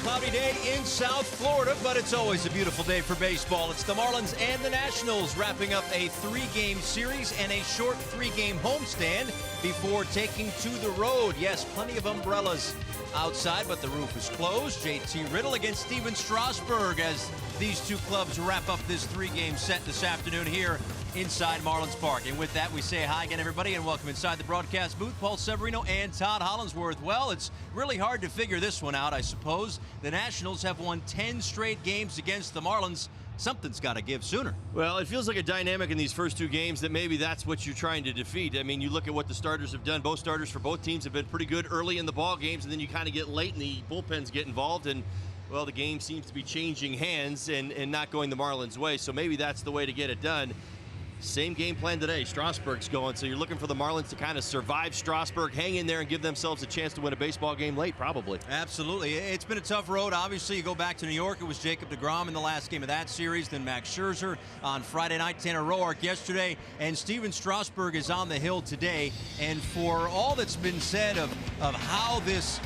cloudy day in South Florida, but it's always a beautiful day for baseball. It's the Marlins and the Nationals wrapping up a three-game series and a short three-game homestand before taking to the road. Yes, plenty of umbrellas outside, but the roof is closed. JT Riddle against Steven Strasburg as these two clubs wrap up this three-game set this afternoon here inside Marlins Park. And with that, we say hi again, everybody, and welcome inside the broadcast booth, Paul Severino and Todd Hollinsworth. Well, it's really hard to figure this one out, I suppose. The Nationals have won 10 straight games against the Marlins. Something's got to give sooner. Well, it feels like a dynamic in these first two games that maybe that's what you're trying to defeat. I mean, you look at what the starters have done. Both starters for both teams have been pretty good early in the ball games, and then you kind of get late and the bullpens get involved, and well, the game seems to be changing hands and not going the Marlins' way. So maybe that's the way to get it done. Same game plan today. Strasburg's going, so you're looking for the Marlins to kind of survive Strasburg, hang in there, and give themselves a chance to win a baseball game late, probably. Absolutely. It's been a tough road. Obviously, you go back to New York, it was Jacob deGrom in the last game of that series, then Max Scherzer on Friday night, Tanner Roark yesterday, and Steven Strasburg is on the hill today. And for all that's been said of how this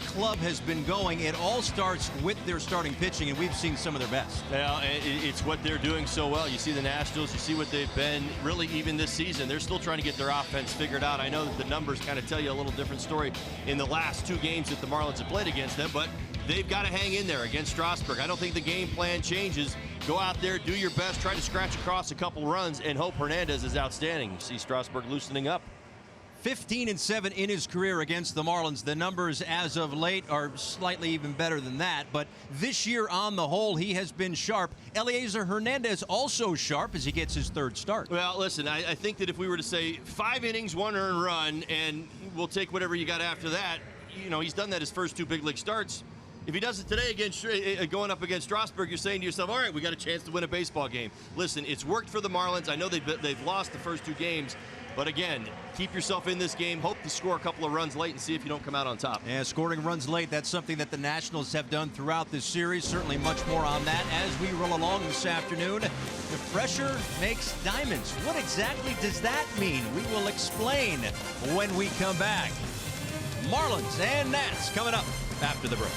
club has been going, it all starts with their starting pitching, and we've seen some of their best. Yeah, it's what they're doing so well. You see the Nationals, you see what they've been really even this season. They're still trying to get their offense figured out. I know that the numbers kind of tell you a little different story in the last two games that the Marlins have played against them, but they've got to hang in there against Strasburg. I don't think the game plan changes. Go out there, do your best, try to scratch across a couple runs, and hope Hernandez is outstanding. You see Strasburg loosening up. 15-7 in his career against the Marlins. The numbers as of late are slightly even better than that, but this year on the whole, he has been sharp. Elieser Hernandez also sharp as he gets his third start. Well, listen, I think that if we were to say 5 innings, 1 earned run, and we'll take whatever you got after that, you know, he's done that his first 2 big league starts. If he does it today against going up against Strasburg, you're saying to yourself, all right, we got a chance to win a baseball game. Listen, it's worked for the Marlins. I know they've lost the first 2 games, but again, keep yourself in this game. Hope to score a couple of runs late and see if you don't come out on top. Yeah, scoring runs late, that's something that the Nationals have done throughout this series. Certainly much more on that as we roll along this afternoon. The pressure makes diamonds. What exactly does that mean? We will explain when we come back. Marlins and Nats coming up after the break.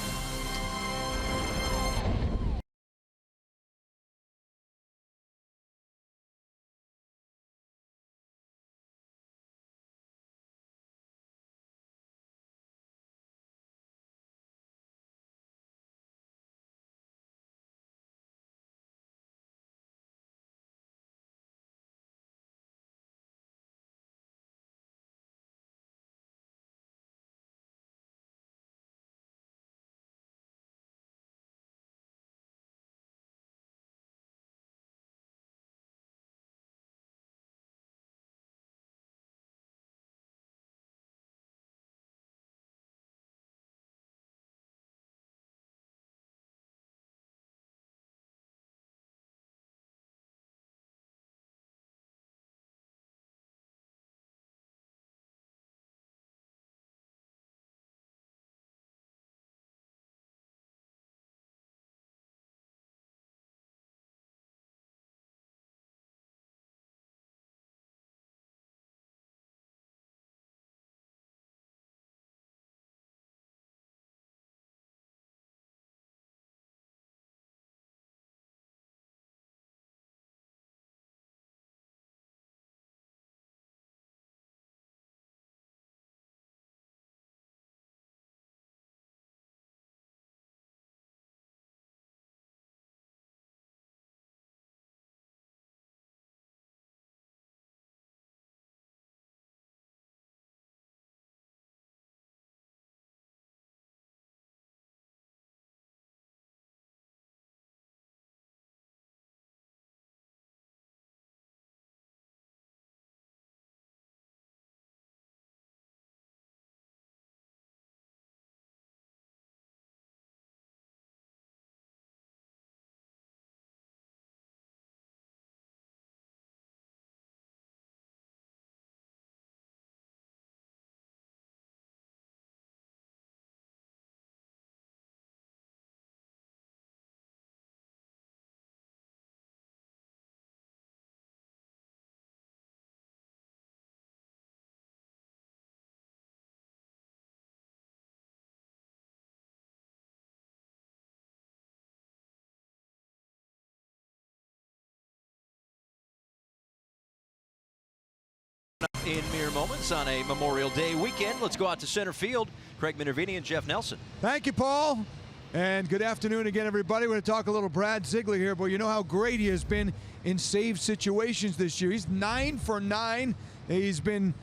In mere moments on a Memorial Day weekend, let's go out to center field. Craig Minervini and Jeff Nelson. Thank you, Paul. And good afternoon again, everybody. We're going to talk a little Brad Ziegler here, but you know how great he has been in save situations this year. He's 9 for 9. He's been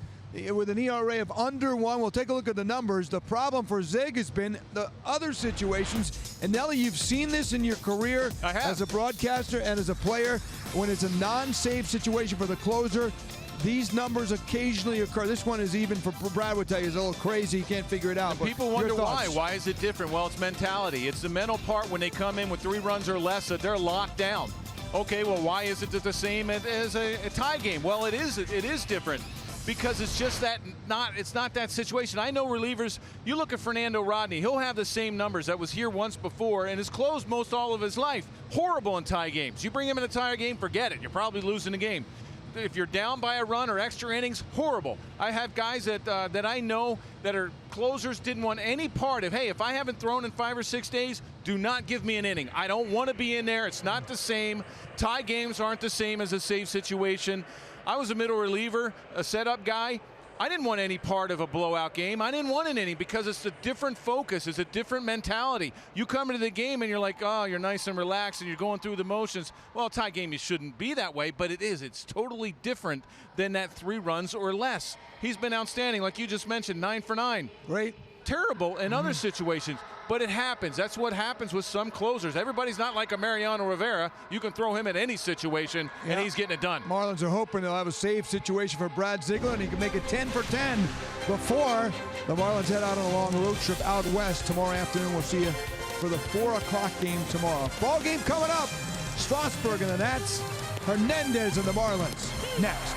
with an ERA of under 1. We'll take a look at the numbers. The problem for Zig has been the other situations. And Nelly, you've seen this in your career as a broadcaster and as a player. When it's a non-save situation for the closer, these numbers occasionally occur. This one is even, for Brad would tell you, is a little crazy. He can't figure it out. But people wonder why. Why is it different? Well, it's mentality. It's the mental part when they come in with 3 runs or less that they're locked down. Okay, well, why is it the same as a tie game? Well, it is different because it's just that it's not that situation. I know relievers, you look at Fernando Rodney, he'll have the same numbers that was here once before and has closed most all of his life. Horrible in tie games. You bring him in a tie game, forget it. You're probably losing the game. If you're down by a run or extra innings, horrible. I have guys that I know that are closers, didn't want any part of, hey, if I haven't thrown in 5 or 6 days, do not give me an inning. I don't want to be in there. It's not the same. Tie games aren't the same as a save situation. I was a middle reliever, a setup guy. I didn't want any part of a blowout game. I didn't want an inning because it's a different focus. It's a different mentality. You come into the game and you're like, oh, you're nice and relaxed and you're going through the motions. Well, tie game, you shouldn't be that way, but it is. It's totally different than that 3 runs or less. He's been outstanding, like you just mentioned, 9 for 9. Great. Terrible in other situations, but it happens. That's what happens with some closers. Everybody's not like a Mariano Rivera. You can throw him in any situation, and he's getting it done. Marlins are hoping they'll have a save situation for Brad Ziegler, and he can make it 10 for 10 before the Marlins head out on a long road trip out west tomorrow afternoon. We'll see you for the 4 o'clock game tomorrow. Ball game coming up. Strasburg and the Nats. Hernandez and the Marlins. Next.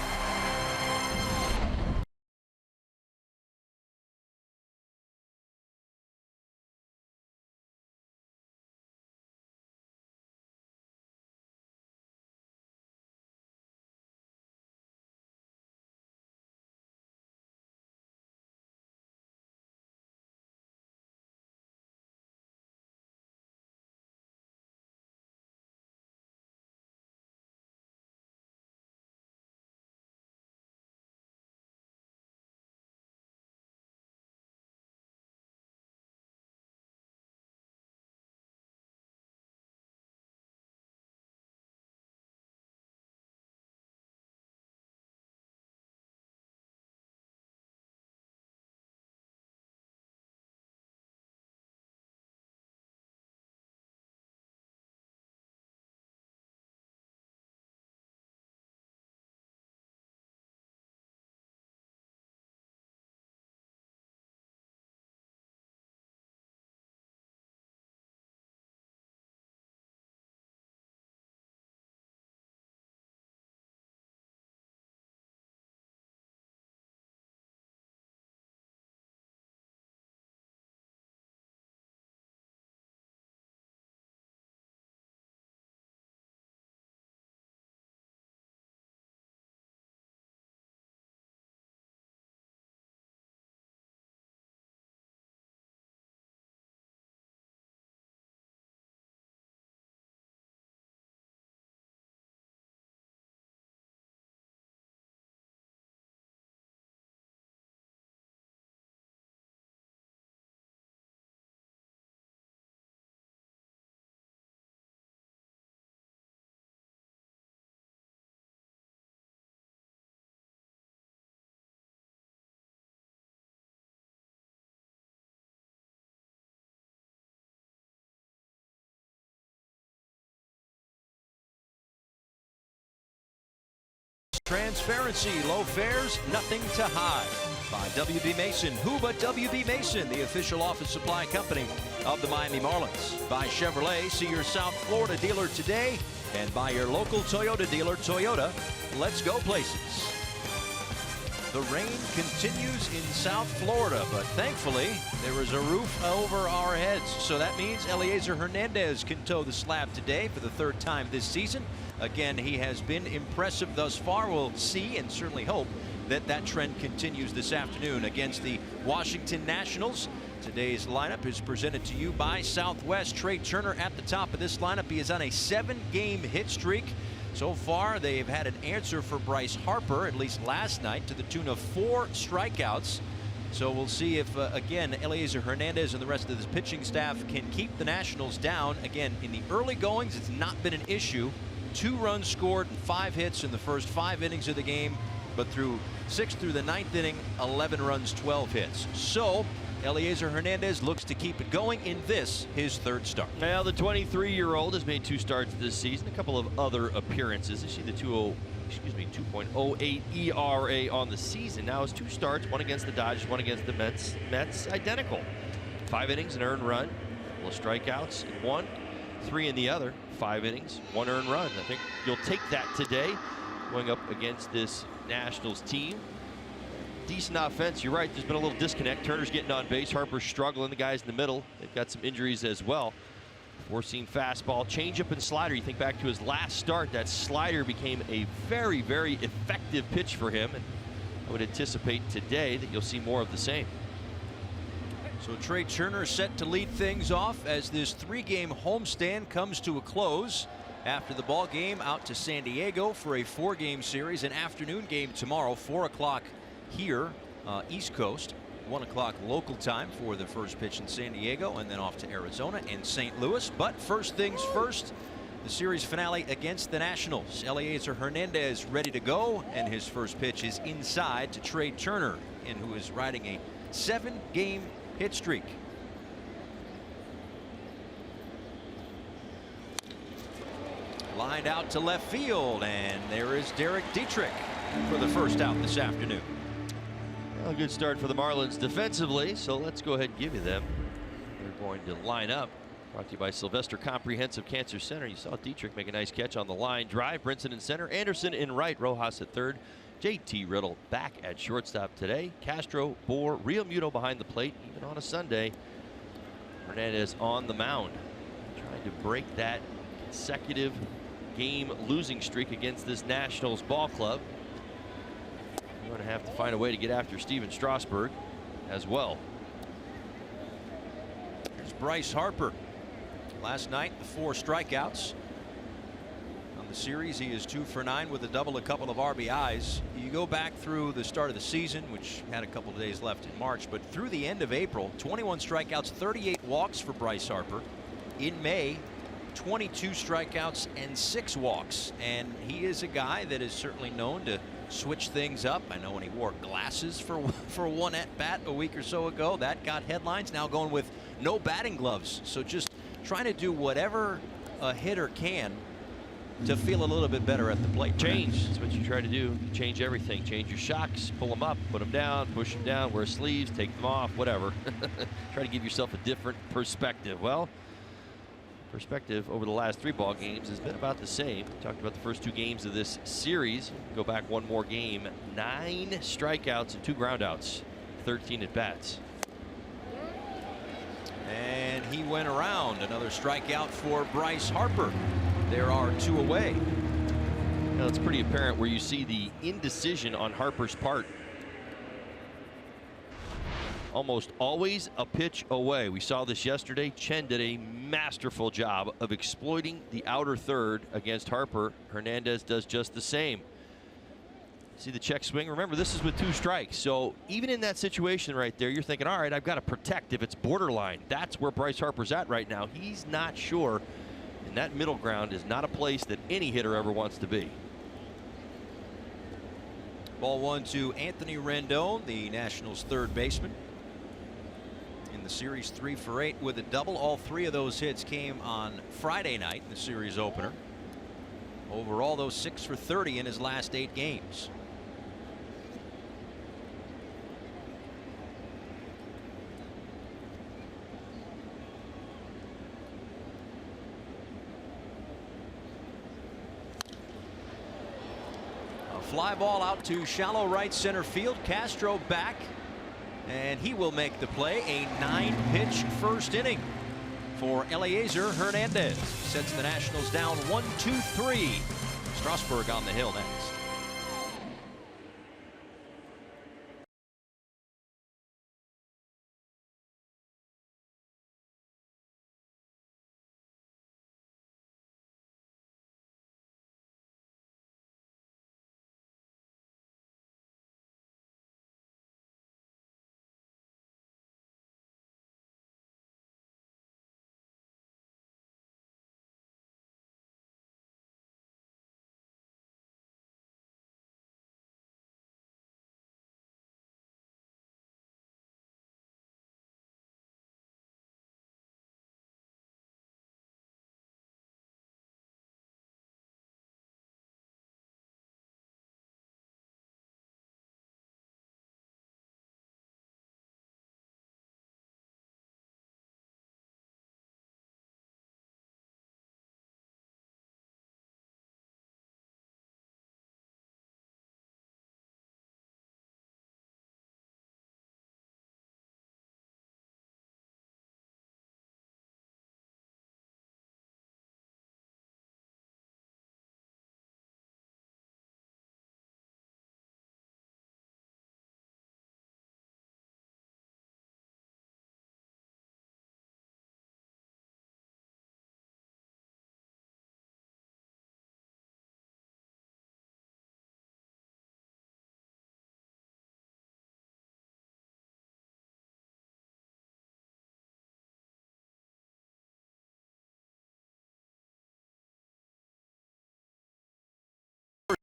Transparency, low fares, nothing to hide. By W.B. Mason. Who but W.B. Mason, the official office supply company of the Miami Marlins. By Chevrolet, see your South Florida dealer today. And by your local Toyota dealer, Toyota. Let's go places. The rain continues in South Florida, but thankfully there is a roof over our heads. So that means Eliezer Hernandez can toe the slab today for the 3rd time this season. Again, he has been impressive thus far. We'll see and certainly hope that that trend continues this afternoon against the Washington Nationals. Today's lineup is presented to you by Southwest. Trey Turner at the top of this lineup. He is on a 7-game hit streak. So far, they've had an answer for Bryce Harper, at least last night, to the tune of 4 strikeouts. So we'll see if, again, Eliezer Hernandez and the rest of his pitching staff can keep the Nationals down. Again, in the early goings, it's not been an issue. 2 runs scored and 5 hits in the first 5 innings of the game. But through 6 through the 9th inning, 11 runs, 12 hits. So Eliezer Hernandez looks to keep it going in this, his 3rd start. Now the 23-year-old has made 2 starts this season, a couple of other appearances. You see the 2.08 ERA on the season. Now his 2 starts, one against the Dodgers, one against the Mets. Identical. 5 innings, an earned run, a couple of strikeouts in one, 3 in the other. 5 innings, 1 earned run. I think you'll take that today, going up against this Nationals team. Decent offense. You're right, there's been a little disconnect. Turner's getting on base, Harper's struggling, the guys in the middle, they've got some injuries as well. 4-seam fastball, changeup and slider. You think back to his last start, that slider became a very, very effective pitch for him, and I would anticipate today that you'll see more of the same. So Trey Turner set to lead things off as this 3-game homestand comes to a close. After the ball game, out to San Diego for a 4-game series, an afternoon game tomorrow, 4 o'clock here, East Coast, 1 o'clock local time for the first pitch in San Diego, and then off to Arizona and St. Louis. But first things first, the series finale against the Nationals. Eliezer Hernandez ready to go, and his first pitch is inside to Trey Turner, and who is riding a 7-game hit streak. Lined out to left field, and there is Derek Dietrich for the first out this afternoon. Well, a good start for the Marlins defensively, so let's go ahead and give you them. They're going to line up. Brought to you by Sylvester Comprehensive Cancer Center. You saw Dietrich make a nice catch on the line drive. Brinson in center, Anderson in right, Rojas at third. JT Riddle back at shortstop today. Castro, Bour, Real Muto behind the plate, even on a Sunday. Hernandez on the mound, trying to break that consecutive game losing streak against this Nationals ball club. You're going to have to find a way to get after Steven Strasburg as well. Here's Bryce Harper. Last night, the 4 strikeouts. On the series, he is 2 for 9 with a double, a couple of RBIs. You go back through the start of the season, which had a couple of days left in March, but through the end of April, 21 strikeouts, 38 walks for Bryce Harper. In May, 22 strikeouts and 6 walks, and he is a guy that is certainly known to switch things up. I know when he wore glasses for one at bat a week or so ago, that got headlines. Now going with no batting gloves, so just trying to do whatever a hitter can to feel a little bit better at the plate. Change, that's what you try to do. You change everything. Change your shocks, pull them up, put them down, push them down, wear sleeves, take them off, whatever. Try to give yourself a different perspective. Well, perspective over the last 3 ball games has been about the same. We talked about the first 2 games of this series. Go back one more game. 9 strikeouts and 2 groundouts, 13 at bats. And he went around. Another strikeout for Bryce Harper. There are 2 away. Now it's pretty apparent where you see the indecision on Harper's part. Almost always a pitch away. We saw this yesterday. Chen did a masterful job of exploiting the outer third against Harper. Hernandez does just the same. See the check swing? Remember, this is with 2 strikes. So even in that situation right there, you're thinking, all right, I've got to protect if it's borderline. That's where Bryce Harper's at right now. He's not sure. And that middle ground is not a place that any hitter ever wants to be. Ball 1 to Anthony Rendon, the Nationals' 3rd baseman. In the series, 3 for 8 with a double. All 3 of those hits came on Friday night in the series opener. Overall, those 6 for 30 in his last 8 games. A fly ball out to shallow right center field. Castro back, and he will make the play. A 9-pitch first inning for Eliezer Hernandez. Sets the Nationals down 1-2-3. Strasburg on the hill next.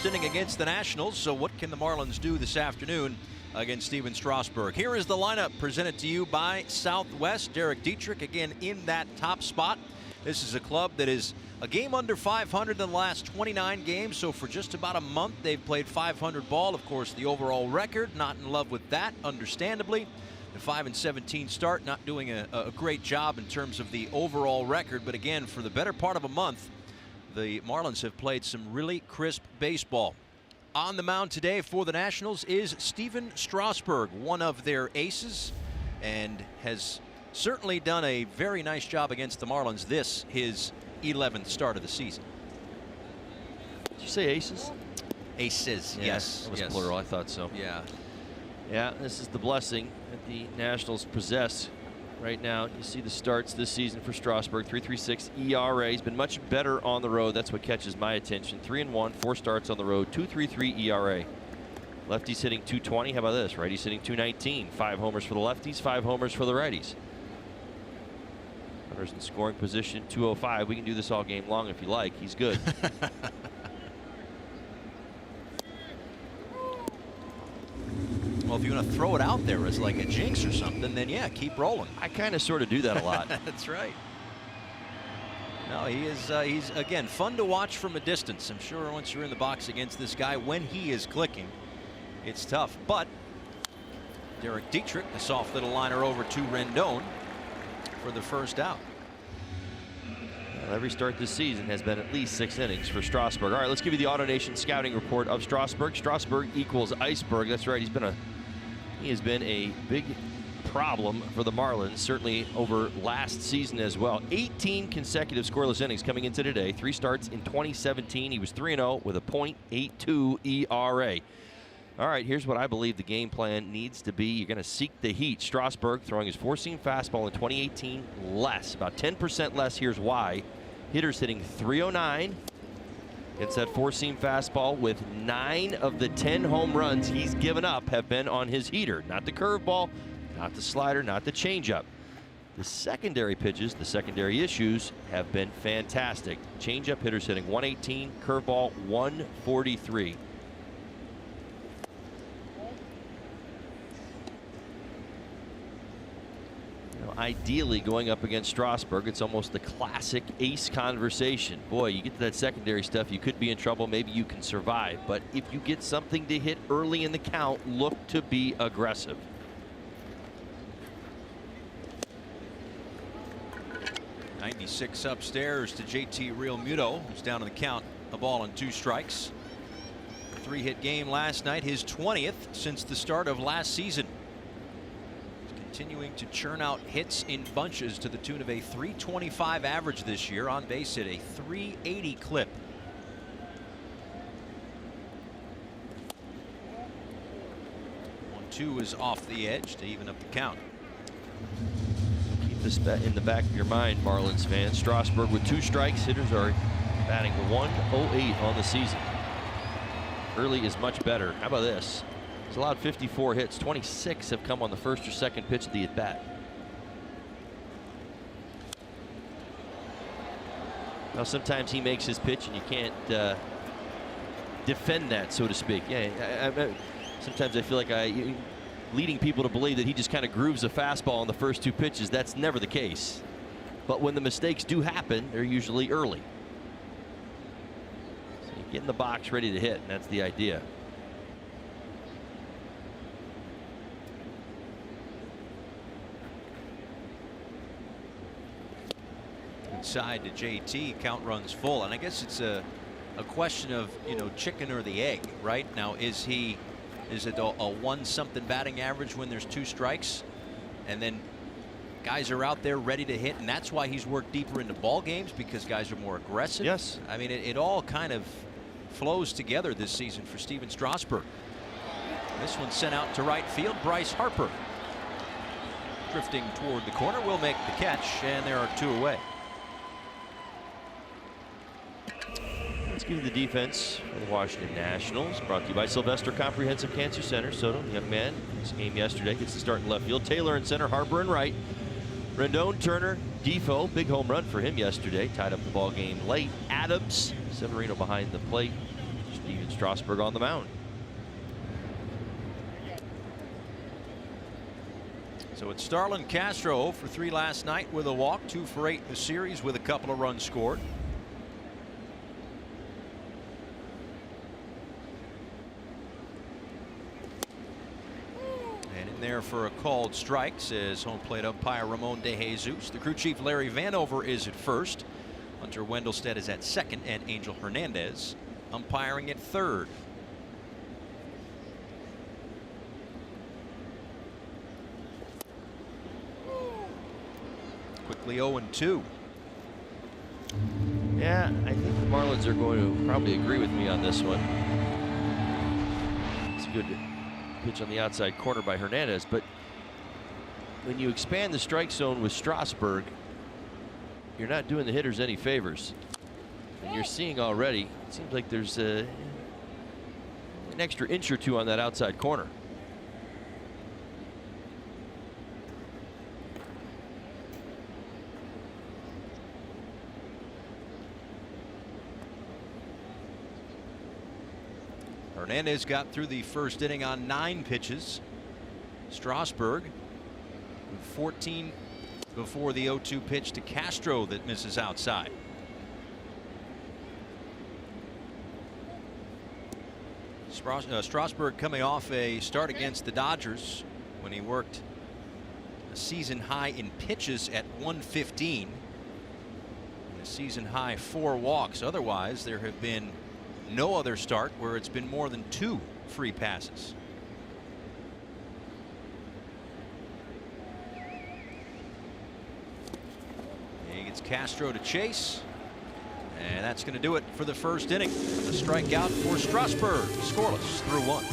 Inning against the Nationals. So what can the Marlins do this afternoon against Steven Strasburg? Here is the lineup presented to you by Southwest. Derek Dietrich again in that top spot. This is a club that is a game under 500 in the last 29 games. So for just about a month, they've played 500 ball. Of course, the overall record, not in love with that, understandably. The 5-17 start, not doing a great job in terms of the overall record. But again, for the better part of a month, the Marlins have played some really crisp baseball. On the mound today for the Nationals is Steven Strasburg, one of their aces, and has certainly done a very nice job against the Marlins. This his 11th start of the season. Did you say aces? Aces, Yeah, yes. that was yes. plural. I thought so. Yeah. Yeah, this is the blessing that the Nationals possess right now. You see the starts this season for Strasburg. 3.36 ERA. He's been much better on the road. That's what catches my attention. 3-1, 4 starts on the road. 2.33 ERA. Lefties hitting 220. How about this? Righties hitting 219. 5 homers for the lefties, 5 homers for the righties. Runners in scoring position 205. We can do this all game long if you like. He's good. Well, if you want to throw it out there as like a jinx or something, then yeah, keep rolling. I kind of sort of do that a lot. That's right. No, he's again fun to watch from a distance. I'm sure once you're in the box against this guy, when he is clicking, it's tough. But Derek Dietrich, a soft little liner over to Rendon for the first out. Well, every start this season has been at least 6 innings for Strasburg. All right, let's give you the AutoNation scouting report of Strasburg. Strasburg equals iceberg. That's right. He has been a big problem for the Marlins, certainly over last season as well. 18 consecutive scoreless innings coming into today. 3 starts in 2017. He was 3-0 with a .82 ERA. All right, here's what I believe the game plan needs to be. You're going to seek the heat. Strasburg throwing his 4-seam fastball in 2018 less, about 10% less. Here's why. Hitters hitting 309. It's that 4-seam fastball with 9 of the 10 home runs he's given up have been on his heater. Not the curveball, not the slider, not the changeup. The secondary pitches, the secondary issues have been fantastic. Changeup hitters hitting 118, curveball 143. Ideally, going up against Strasburg, it's almost the classic ace conversation. Boy, you get to that secondary stuff, you could be in trouble. Maybe you can survive. But if you get something to hit early in the count, look to be aggressive. '96 upstairs to JT Realmuto, who's down in the count, a ball and 2 strikes. 3-hit game last night, his 20th since the start of last season. Continuing to churn out hits in bunches to the tune of a .325 average this year. On base hit a .380 clip. One-two is off the edge to even up the count. Keep this in the back of your mind, Marlins fans. Strasburg with 2 strikes. Hitters are batting 108 on the season. Early is much better. How about this? He's allowed 54 hits. 26 have come on the first or second pitch of the at-bat. Now, sometimes he makes his pitch and you can't defend that, so to speak. Yeah, sometimes I feel like leading people to believe that he just kind of grooves a fastball on the first 2 pitches. That's never the case. But when the mistakes do happen, they're usually early. So you get in the box ready to hit, and that's the idea. Inside to JT, count runs full, and I guess it's a question of, you know, chicken or the egg, right? Now, is it a 1-something batting average when there's 2 strikes, and then guys are out there ready to hit, and that's why he's worked deeper into ball games, because guys are more aggressive? Yes. I mean, it all kind of flows together this season for Steven Strasburg. This one sent out to right field. Bryce Harper drifting toward the corner will make the catch, and there are 2 away. Let's give you the defense for the Washington Nationals. Brought to you by Sylvester Comprehensive Cancer Center. Soto, the young man, his game yesterday, gets to start in left field. Taylor in center, Harper in right. Rendon, Turner, Defoe, big home run for him yesterday. Tied up the ball game late. Adams, Severino behind the plate. Steven Strasburg on the mound. So it's Starlin Castro 0 for 3 last night with a walk, 2 for 8 in the series with a couple of runs scored. And in there for a called strike, says home plate umpire Ramon De Jesus. The crew chief Larry Vanover is at first. Hunter Wendelstedt is at second, and Angel Hernandez umpiring at third. Quickly 0-2. Yeah, I think the Marlins are going to probably agree with me on this one. It's a good pitch on the outside corner by Hernandez, but when you expand the strike zone with Strasburg, you're not doing the hitters any favors. And you're seeing already, it seems like there's an extra inch or two on that outside corner. Hernandez got through the first inning on 9 pitches. Strasburg 14 before the 0-2 pitch to Castro that misses outside. Strasburg coming off a start against the Dodgers when he worked a season high in pitches at 115. And a season high 4 walks. Otherwise, there have been no other start where it's been more than 2 free passes. He gets Castro to chase, and that's going to do it for the first inning. A strikeout for Strasburg, scoreless through 1.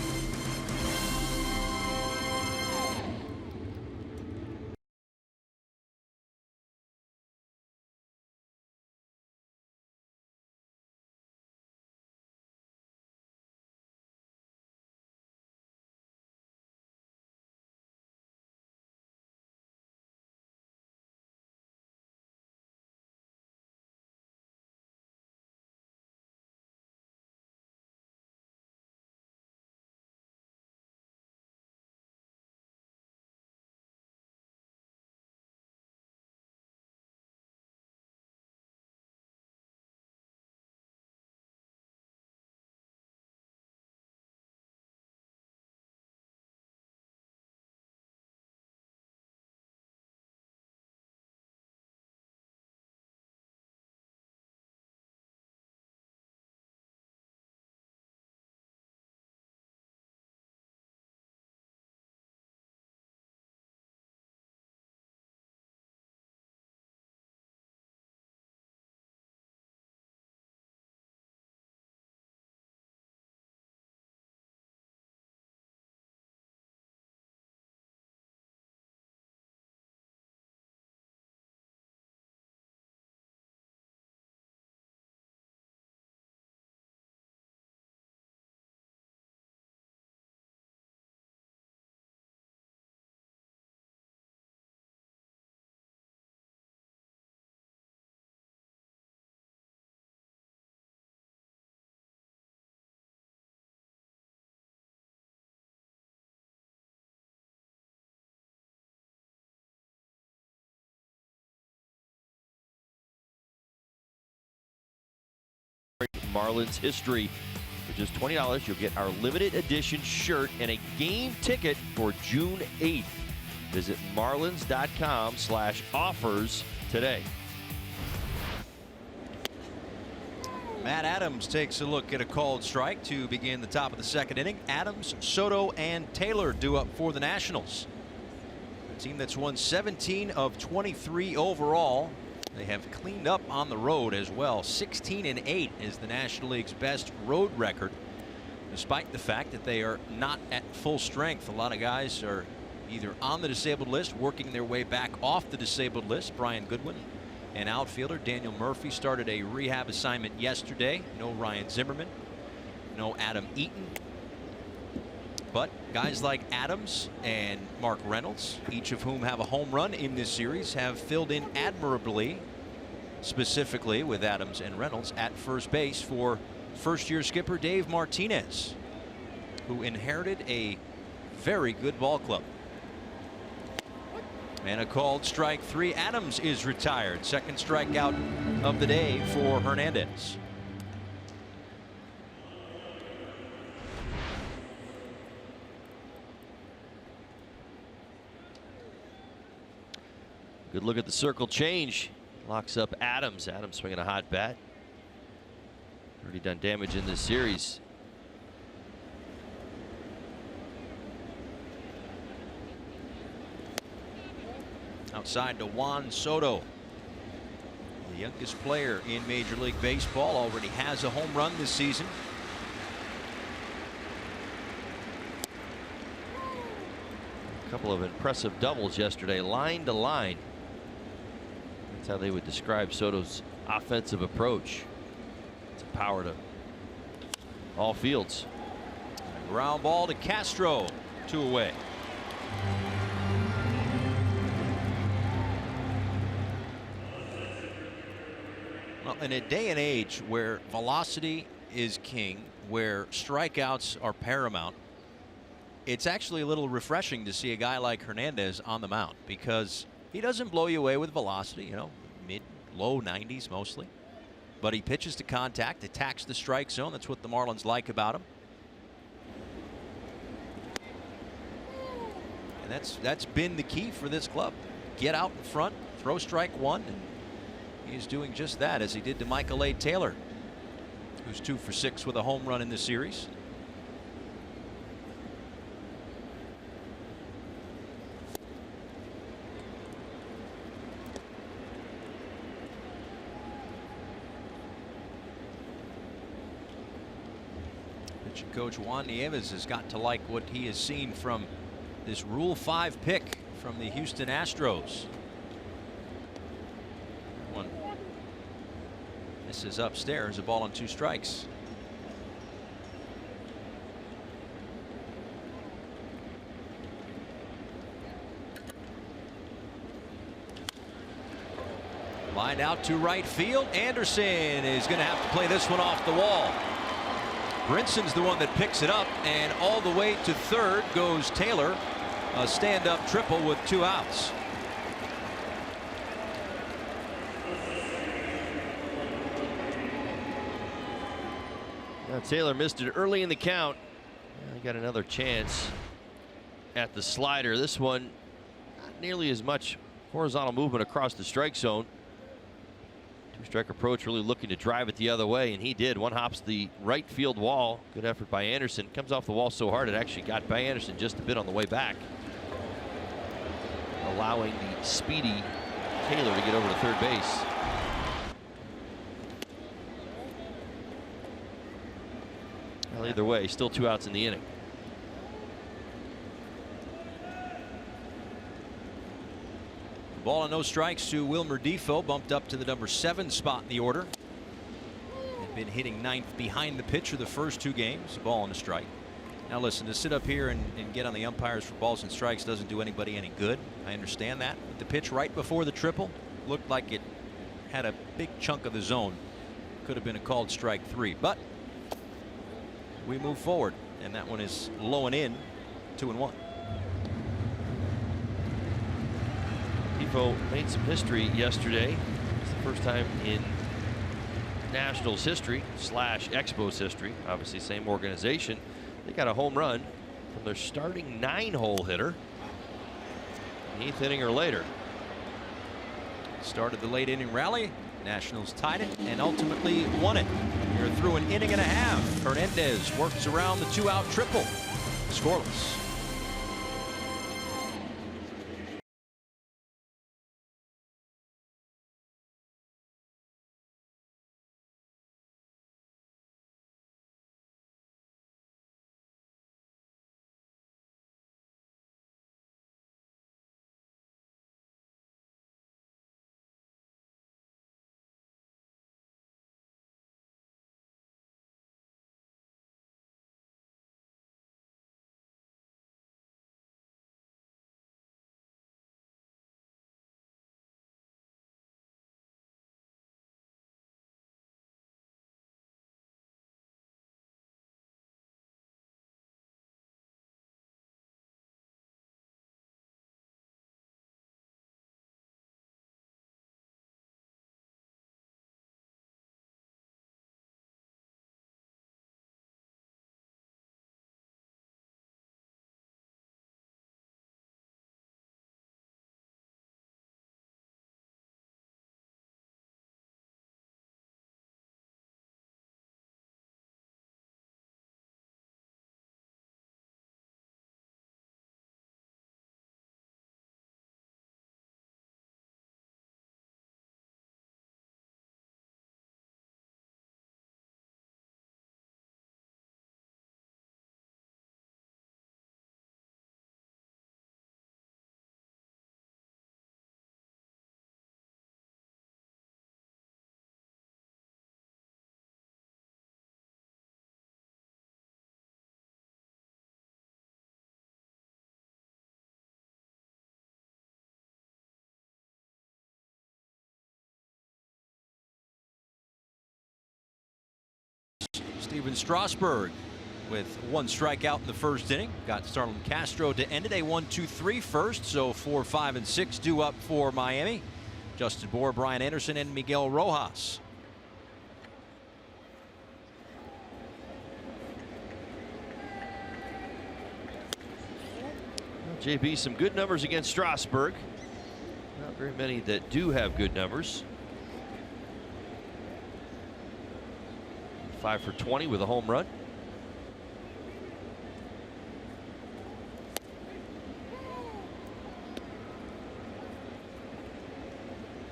Marlins history. For just $20, you'll get our limited edition shirt and a game ticket for June 8th. Visit marlins.com/offers today. Matt Adams takes a look at a called strike to begin the top of the second inning. Adams, Soto, and Taylor due up for the Nationals. A team that's won 17 of 23 overall. They have cleaned up on the road as well. 16-8 is the National League's best road record, despite the fact that they are not at full strength. A lot of guys are either on the disabled list, working their way back off the disabled list. Brian Goodwin, an outfielder. Daniel Murphy started a rehab assignment yesterday. No Ryan Zimmerman, no Adam Eaton. But guys like Adams and Mark Reynolds, each of whom have a home run in this series, have filled in admirably, specifically with Adams and Reynolds at first base for first-year skipper Dave Martinez, who inherited a very good ball club. And a called strike 3. Adams is retired. Second strikeout of the day for Hernandez. Good look at the circle change. Locks up Adams. Adams swinging a hot bat. Already done damage in this series. Outside to Juan Soto. The youngest player in Major League Baseball, already has a home run this season. A couple of impressive doubles yesterday, line to line. That's how they would describe Soto's offensive approach. It's a power to all fields. Ground ball to Castro. 2 away. Well, in a day and age where velocity is king, where strikeouts are paramount, it's actually a little refreshing to see a guy like Hernandez on the mound, because he doesn't blow you away with velocity, you know, mid, low 90s mostly. But he pitches to contact, attacks the strike zone. That's what the Marlins like about him. And that's been the key for this club. Get out in front, throw strike 1, and he's doing just that, as he did to Michael A. Taylor, who's 2 for 6 with a home run in this series. Pitching coach Juan Nieves has got to like what he has seen from this Rule 5 pick from the Houston Astros. One misses upstairs, a ball on 2 strikes. Lined out to right field. Anderson is going to have to play this one off the wall. Brinson's the one that picks it up, and all the way to third goes Taylor. A stand-up triple with 2 outs. Now Taylor missed it early in the count. He got another chance at the slider. This one not nearly as much horizontal movement across the strike zone. 2-strike approach, really looking to drive it the other way, and he did. One hops the right field wall. Good effort by Anderson. Comes off the wall so hard it actually got by Anderson just a bit on the way back, allowing the speedy Taylor to get over to third base. Well, either way, still 2 outs in the inning. Ball and no strikes to Wilmer Defoe, bumped up to the number 7 spot in the order. Had been hitting 9th behind the pitcher the first 2 games. A ball and a strike. Now listen, to sit up here and get on the umpires for balls and strikes doesn't do anybody any good. I understand that. But the pitch right before the triple looked like it had a big chunk of the zone. Could have been a called strike 3. But we move forward, and that one is low and in. 2-1. Defoe made some history yesterday. It's the first time in Nationals history / Expos history, obviously same organization. They got a home run from their starting 9-hole hitter, 8th inning or later. Started the late inning rally. Nationals tied it and ultimately won it. You're through an inning and a half. Hernandez works around the 2-out triple. Scoreless. Steven Strasburg with 1 strikeout in the first inning. Got Starlin Castro to end it. A 1-2-3 first, so 4, 5, and 6 due up for Miami. Justin Bour, Brian Anderson, and Miguel Rojas. Well, JB, some good numbers against Strasburg. Not very many that do have good numbers. 5 for 20 with a home run.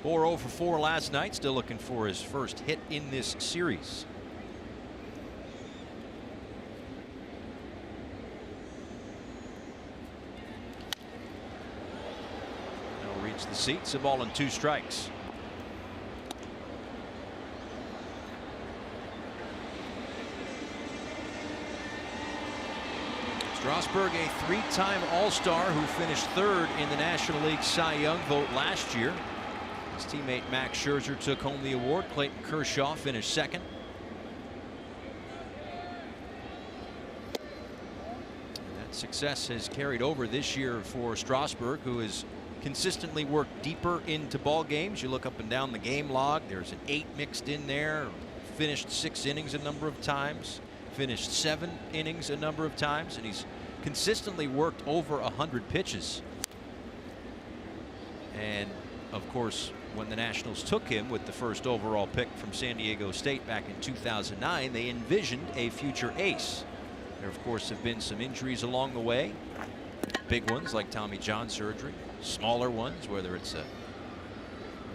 Bour 0 for 4 last night, still looking for his first hit in this series. Now reach the seats, a ball and 2 strikes. Strasburg, a 3-time All-Star who finished 3rd in the National League Cy Young vote last year. His teammate Max Scherzer took home the award. Clayton Kershaw finished 2nd. That success has carried over this year for Strasburg, who has consistently worked deeper into ball games. You look up and down the game log, there's an 8 mixed in there. Finished 6 innings a number of times. Finished 7 innings a number of times, and he's consistently worked over 100 pitches. And of course, when the Nationals took him with the first overall pick from San Diego State back in 2009, they envisioned a future ace. There, of course, have been some injuries along the way. Big ones like Tommy John surgery, smaller ones, whether it's a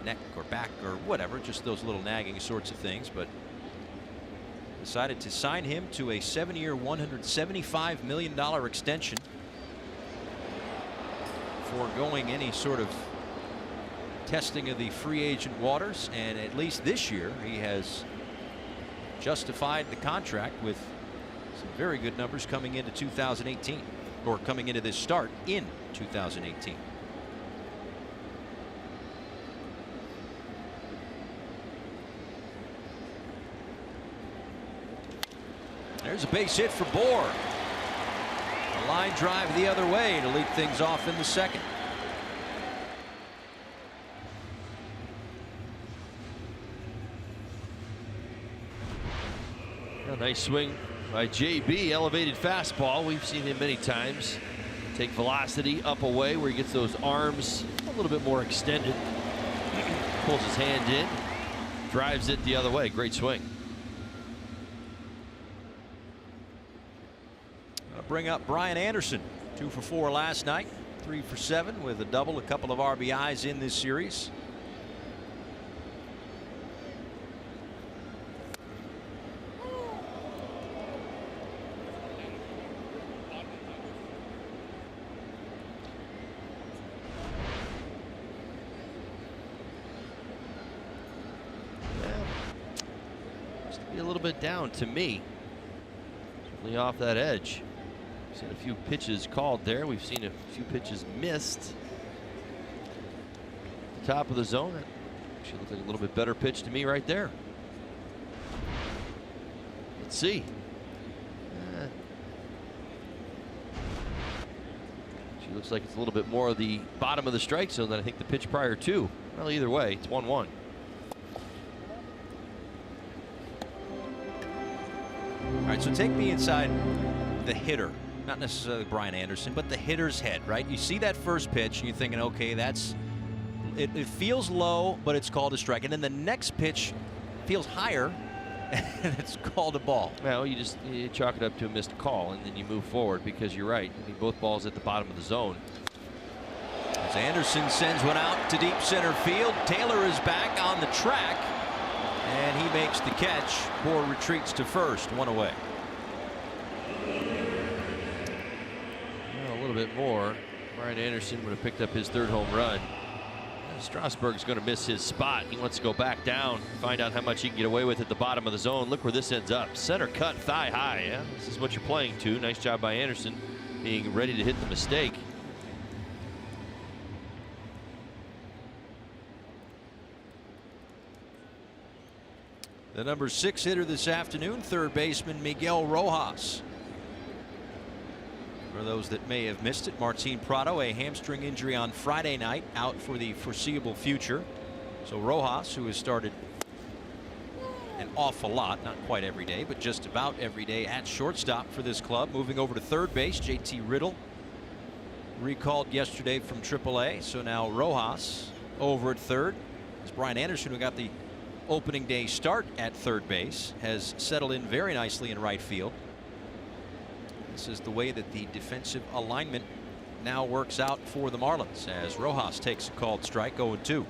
neck or back or whatever, just those little nagging sorts of things. But decided to sign him to a 7-year, $175 million extension, foregoing any sort of testing of the free agent waters. And at least this year he has justified the contract with some very good numbers coming into 2018, or coming into this start in 2018. There's a base hit for Bour. A line drive the other way to lead things off in the 2nd. A nice swing by JB. Elevated fastball. We've seen him many times take velocity up away where he gets those arms a little bit more extended. Pulls his hand in, drives it the other way. Great swing. Bring up Brian Anderson, 2 for 4 last night, 3 for 7 with a double, a couple of RBIs in this series. Just to be a little bit down to me. Certainly off that edge. Seen a few pitches called there. We've seen a few pitches missed. At the top of the zone. That actually looked like a little bit better pitch to me right there. Let's see. She looks like it's a little bit more of the bottom of the strike zone than I think the pitch prior to. Well, either way, it's 1-1. All right, so take me inside the hitter. Not necessarily Brian Anderson, but the hitter's head, right? You see that first pitch and you're thinking, okay, that's it feels low, but it's called a strike. And then the next pitch feels higher and it's called a ball. Well, you chalk it up to a missed call and then you move forward, because you're right. I mean, both balls at the bottom of the zone. As Anderson sends one out to deep center field, Taylor is back on the track and he makes the catch. Bour retreats to first, 1 away. A little bit more. Brian Anderson would have picked up his 3rd home run. Strasburg's going to miss his spot. He wants to go back down, find out how much he can get away with at the bottom of the zone. Look where this ends up. Center cut, thigh high. Yeah, this is what you're playing to. Nice job by Anderson being ready to hit the mistake. The number 6 hitter this afternoon, third baseman Miguel Rojas. For those that may have missed it, Martin Prado, a hamstring injury on Friday night, out for the foreseeable future. So Rojas, who has started an awful lot, not quite every day, but just about every day at shortstop for this club, moving over to third base. JT Riddle recalled yesterday from AAA, so now Rojas over at third. As Brian Anderson, who got the opening day start at third base, has settled in very nicely in right field. This is the way that the defensive alignment now works out for the Marlins as Rojas takes a called strike, 0-2.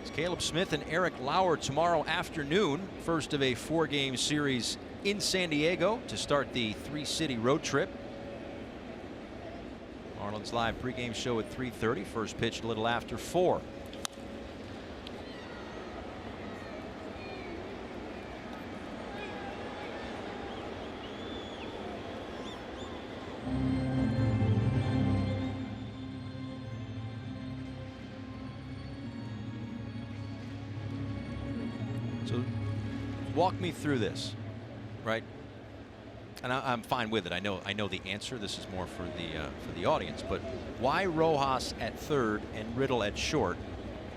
It's Caleb Smith and Eric Lauer tomorrow afternoon, first of a 4-game series in San Diego to start the 3-city road trip. Marlins live pregame show at 3:30. First pitch a little after 4. So walk me through this, right? And I'm fine with it. I know the answer. This is more for the audience. But why Rojas at third and Riddle at short,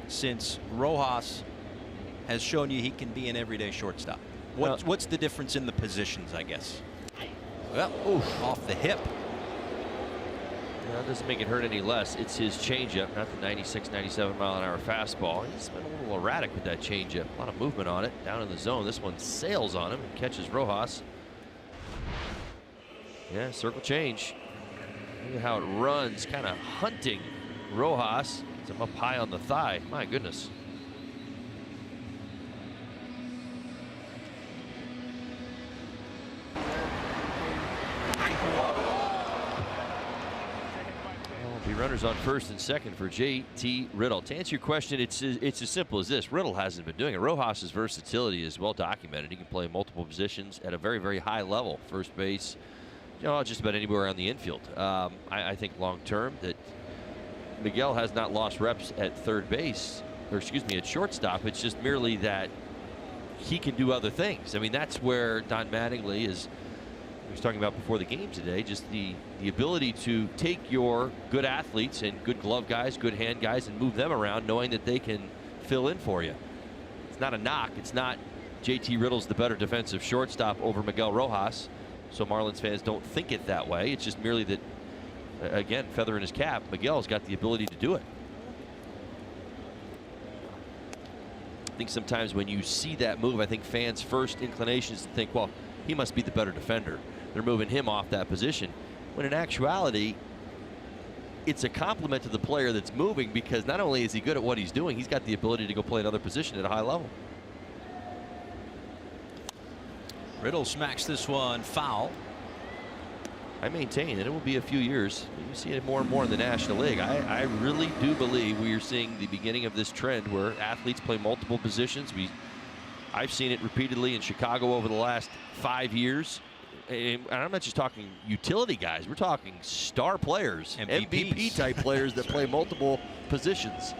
since Rojas has shown you he can be an everyday shortstop? What's the difference in the positions, I guess? Well, off the hip. That doesn't make it hurt any less. It's his changeup, not the 96, 97 mile an hour fastball. He's been a little erratic with that changeup. A lot of movement on it down in the zone. This one sails on him and catches Rojas. Yeah, circle change. Look at how it runs, kind of hunting Rojas. It's him up high on the thigh. My goodness. Be runners on first and second for JT Riddle. To answer your question, it's as simple as this. Riddle hasn't been doing it. Rojas's versatility is well documented. He can play multiple positions at a very, very high level. First base, just about anywhere around the infield. I think long term that Miguel has not lost reps at third base, or excuse me, at shortstop. It's just merely that he can do other things. I mean, that's where Don Mattingly is. He was talking about before the game today, just the ability to take your good athletes and good glove guys, good hand guys, and move them around, knowing that they can fill in for you. It's not a knock. It's not JT Riddle's the better defensive shortstop over Miguel Rojas. So Marlins fans don't think it that way. It's just merely that, again, feather in his cap, Miguel's got the ability to do it. I think sometimes when you see that move, I think fans' first inclination is to think, well, he must be the better defender. They're moving him off that position. When in actuality, it's a compliment to the player that's moving, because not only is he good at what he's doing, he's got the ability to go play another position at a high level. Riddle smacks this one foul. I maintain that it will be a few years. You see it more and more in the National League. I really do believe we are seeing the beginning of this trend where athletes play multiple positions. I've seen it repeatedly in Chicago over the last 5 years. And I'm not just talking utility guys. We're talking star players, MVP type players that play multiple positions.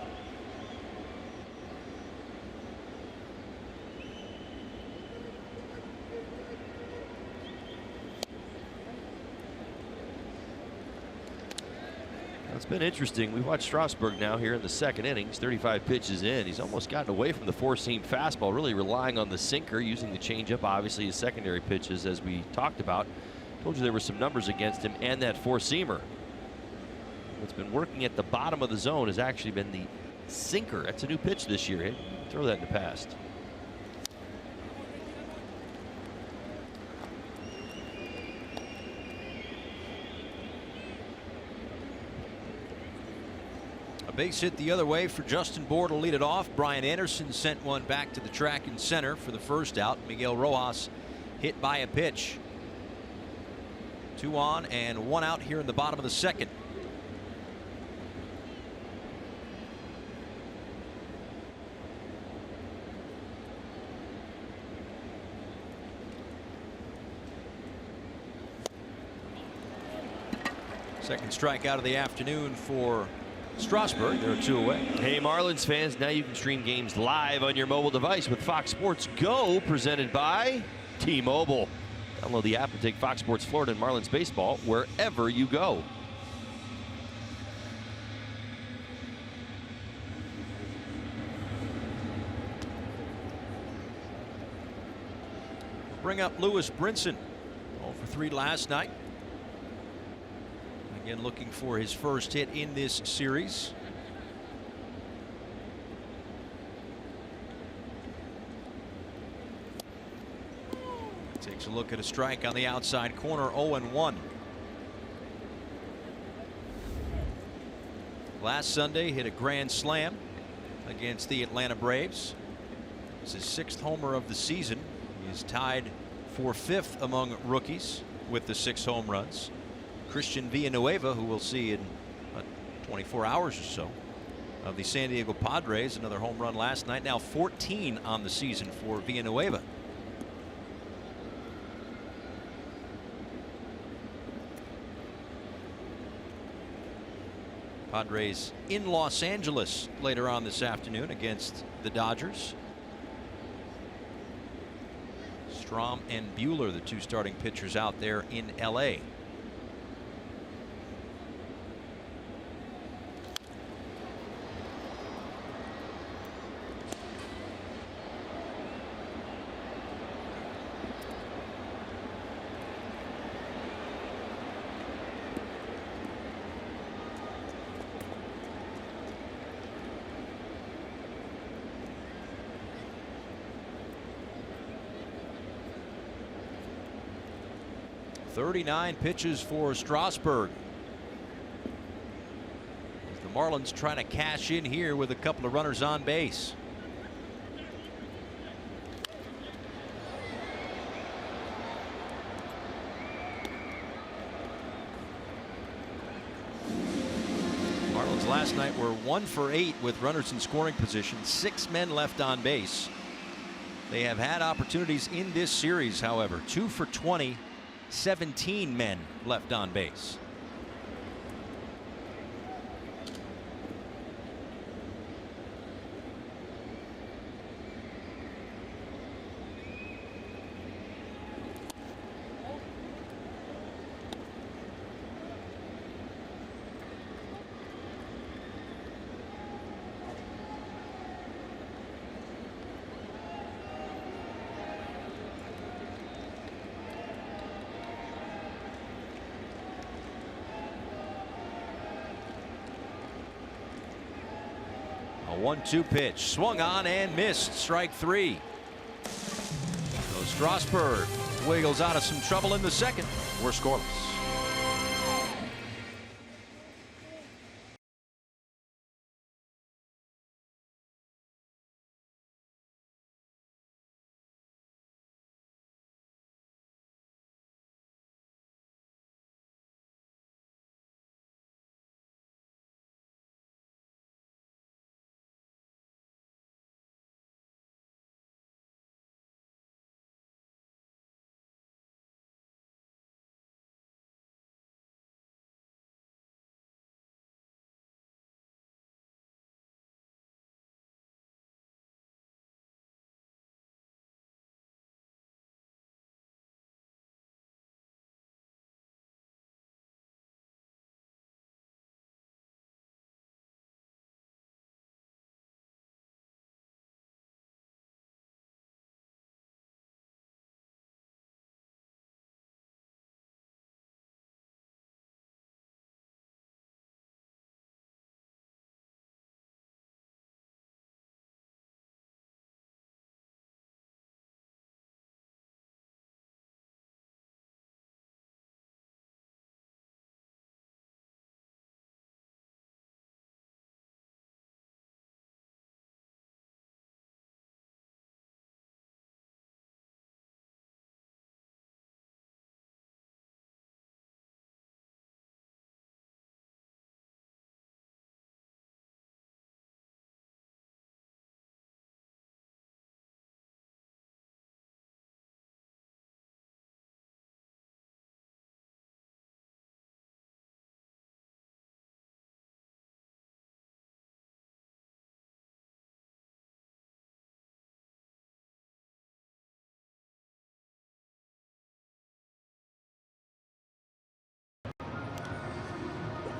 It's been interesting. We watched Strasburg now here in the second innings, 35 pitches in. He's almost gotten away from the four-seam fastball, really relying on the sinker, using the changeup, obviously his secondary pitches, as we talked about. Told you there were some numbers against him, and that four-seamer. What's been working at the bottom of the zone has actually been the sinker. That's a new pitch this year. Throw that in the past. Base hit the other way for Justin Bour to lead it off. Brian Anderson sent one back to the track and center for the first out. Miguel Rojas hit by a pitch. 2 on and 1 out here in the bottom of the second. Second strikeout of the afternoon for Strasburg. They're 2 away. Hey, Marlins fans, now you can stream games live on your mobile device with Fox Sports Go, presented by T-Mobile. Download the app and take Fox Sports Florida and Marlins baseball wherever you go. Bring up Lewis Brinson. 0 for 3 last night. Again, looking for his first hit in this series. Takes a look at a strike on the outside corner. 0-1. Last Sunday hit a grand slam against the Atlanta Braves. It's his 6th homer of the season. He is tied for 5th among rookies with the 6 home runs. Christian Villanueva, who we'll see in 24 hours or so, of the San Diego Padres, another home run last night. Now 14 on the season for Villanueva. Padres in Los Angeles later on this afternoon against the Dodgers. Strom and Bueller, the 2 starting pitchers out there in LA. .39 pitches for Strasburg. The Marlins trying to cash in here with a couple of runners on base. Marlins last night were 1 for 8 with runners in scoring position. 6 men left on base. They have had opportunities in this series, however. 2 for 20. 17 men left on base. A 1-2 pitch, swung on and missed. Strike 3. So Strasburg wiggles out of some trouble in the second. We're scoreless.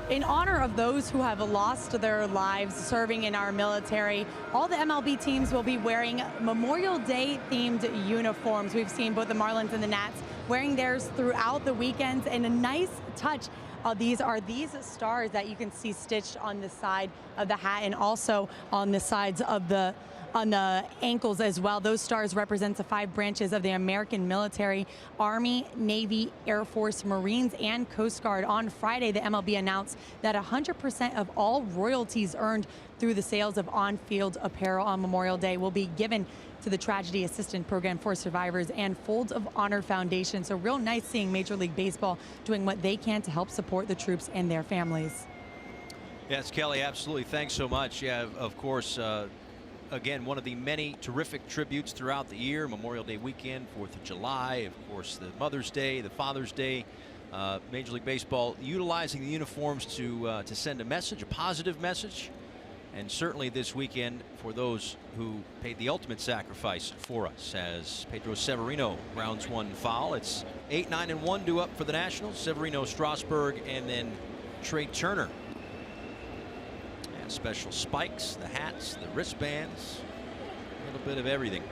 in honor of those who have lost their lives serving in our military, all the MLB teams will be wearing Memorial Day themed uniforms. We've seen both the Marlins and the Nats wearing theirs throughout the weekends, and a nice touch. These are these stars that you can see stitched on the side of the hat and also on the sides of the ankles as well. Those stars represent the 5 branches of the American military: Army, Navy, Air Force, Marines, and Coast Guard. On Friday, the MLB announced that 100% of all royalties earned through the sales of on-field apparel on Memorial Day will be given to the Tragedy Assistance Program for Survivors and Folds of Honor Foundation. So real nice seeing Major League Baseball doing what they can to help support the troops and their families. Yes, Kelly, absolutely. Thanks so much. Yeah, of course, again, one of the many terrific tributes throughout the year. Memorial Day weekend, 4th of July, of course, the Mother's Day, the Father's Day. Major League Baseball utilizing the uniforms to send a message, a positive message. And certainly this weekend for those who paid the ultimate sacrifice for us, as Pedro Severino grounds one foul. It's 8-9-1 due up for the Nationals. Severino, Strasburg, and then Trey Turner. And special spikes, the hats, the wristbands, a little bit of everything.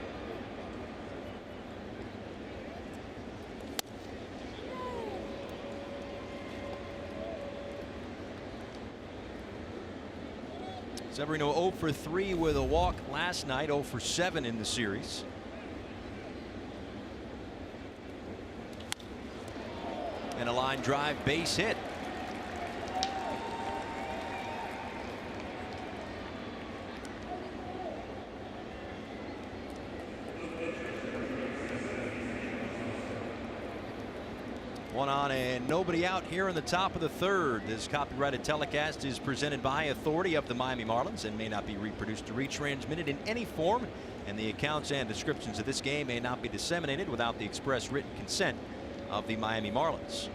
Severino 0 for 3 with a walk last night, 0 for 7 in the series. And a line drive base hit. One on and nobody out here in the top of the 3rd. This copyrighted telecast is presented by authority of the Miami Marlins and may not be reproduced or retransmitted in any form, and the accounts and descriptions of this game may not be disseminated without the express written consent of the Miami Marlins.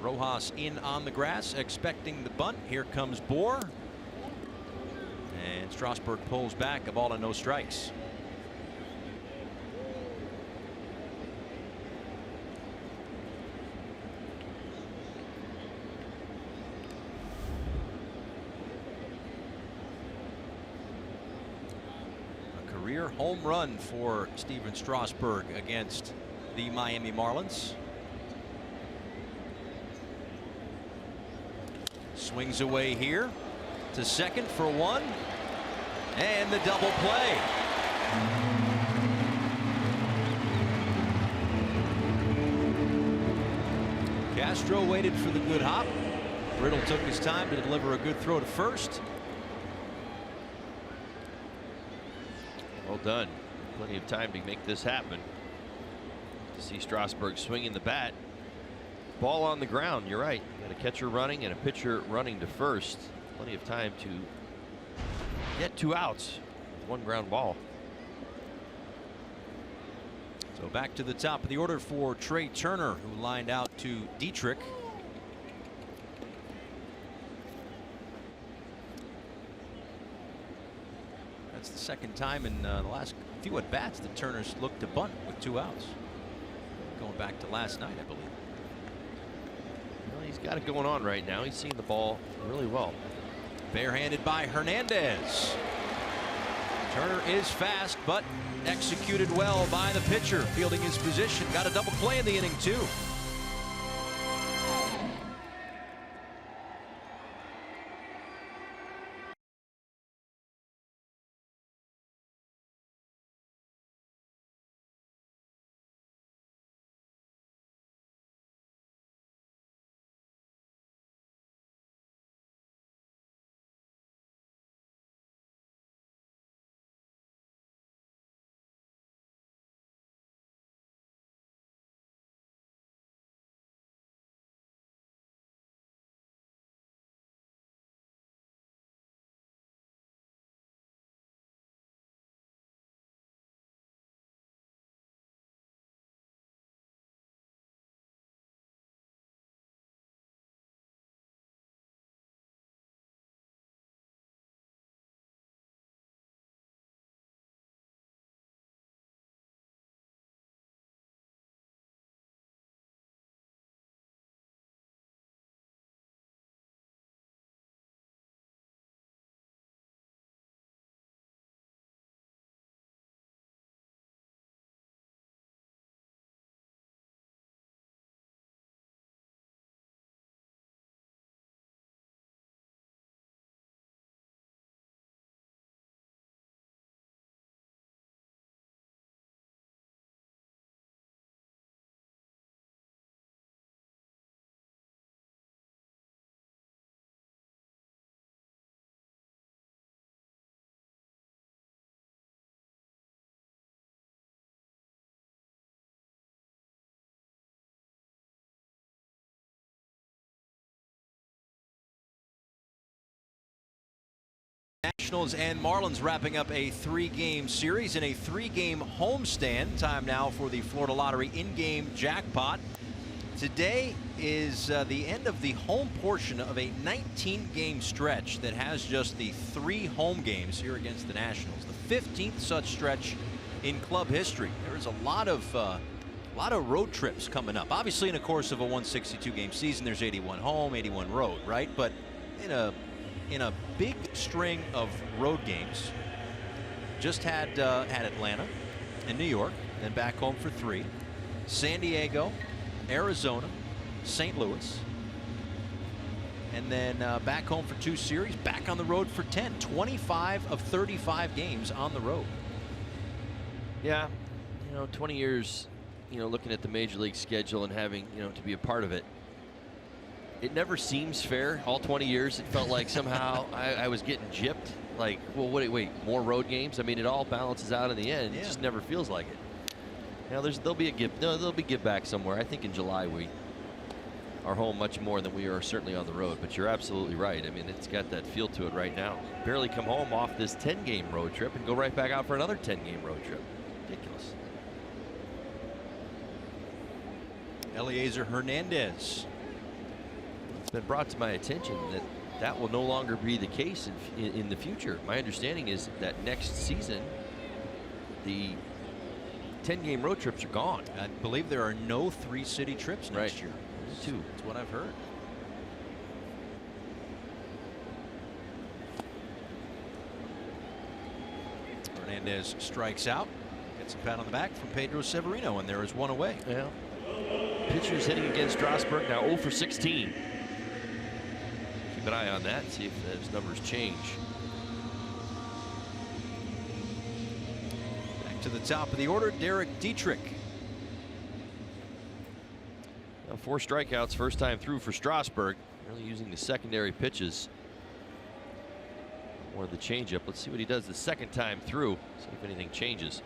Rojas in on the grass, expecting the bunt. Here comes Bour, and Strasburg pulls back, a ball and no strikes. Career home run for Steven Strasburg against the Miami Marlins. Swings away here to second for 1, and the double play. Castro waited for the good hop. Riddle took his time to deliver a good throw to first. Well done. Plenty of time to make this happen. To see Strasburg swinging the bat. Ball on the ground. You're right. You got a catcher running and a pitcher running to first. Plenty of time to get 2 outs with 1 ground ball. So back to the top of the order for Trey Turner, who lined out to Dietrich. That's the second time in the last few at bats that Turner's looked to bunt with 2 outs. Going back to last night, I believe. Well, he's got it going on right now. He's seeing the ball really well. Barehanded by Hernandez. Turner is fast, but executed well by the pitcher, fielding his position. Got a double play in the inning, too. Nationals and Marlins wrapping up a 3-game series in a 3-game homestand. Time now for the Florida Lottery in-game jackpot. Today is the end of the home portion of a 19-game stretch that has just the 3 home games here against the Nationals. The 15th such stretch in club history. There is a lot of road trips coming up. Obviously, in the course of a 162-game season, there's 81 home, 81 road, right? But in a big string of road games, just had Atlanta and New York, then back home for 3, San Diego, Arizona, St. Louis, and then back home for 2 series, back on the road for 10. 25 of 35 games on the road. Yeah, 20 years, looking at the major league schedule and having, to be a part of it. It never seems fair. All 20 years, it felt like somehow I was getting gypped. Like, well, wait, more road games? I mean, it all balances out in the end. Yeah. It just never feels like it. There'll be a give. No, there'll be give back somewhere. I think in July we are home much more than we are certainly on the road. But you're absolutely right. I mean, it's got that feel to it right now. Barely come home off this 10-game road trip and go right back out for another 10-game road trip. Ridiculous. Eliezer Hernandez. It's been brought to my attention that will no longer be the case in the future. My understanding is that next season, the 10-game road trips are gone. I believe there are no 3-city trips next year. 2. That's what I've heard. Hernandez strikes out. Gets a pat on the back from Pedro Severino, and there is 1 away. Yeah. Pitchers hitting against Strasburg now 0 for 16. Keep an eye on that and see if those numbers change. Back to the top of the order, Derek Dietrich. Now 4 strikeouts, first time through for Strasburg. Really using the secondary pitches. Or the changeup. Let's see what he does the second time through. See if anything changes.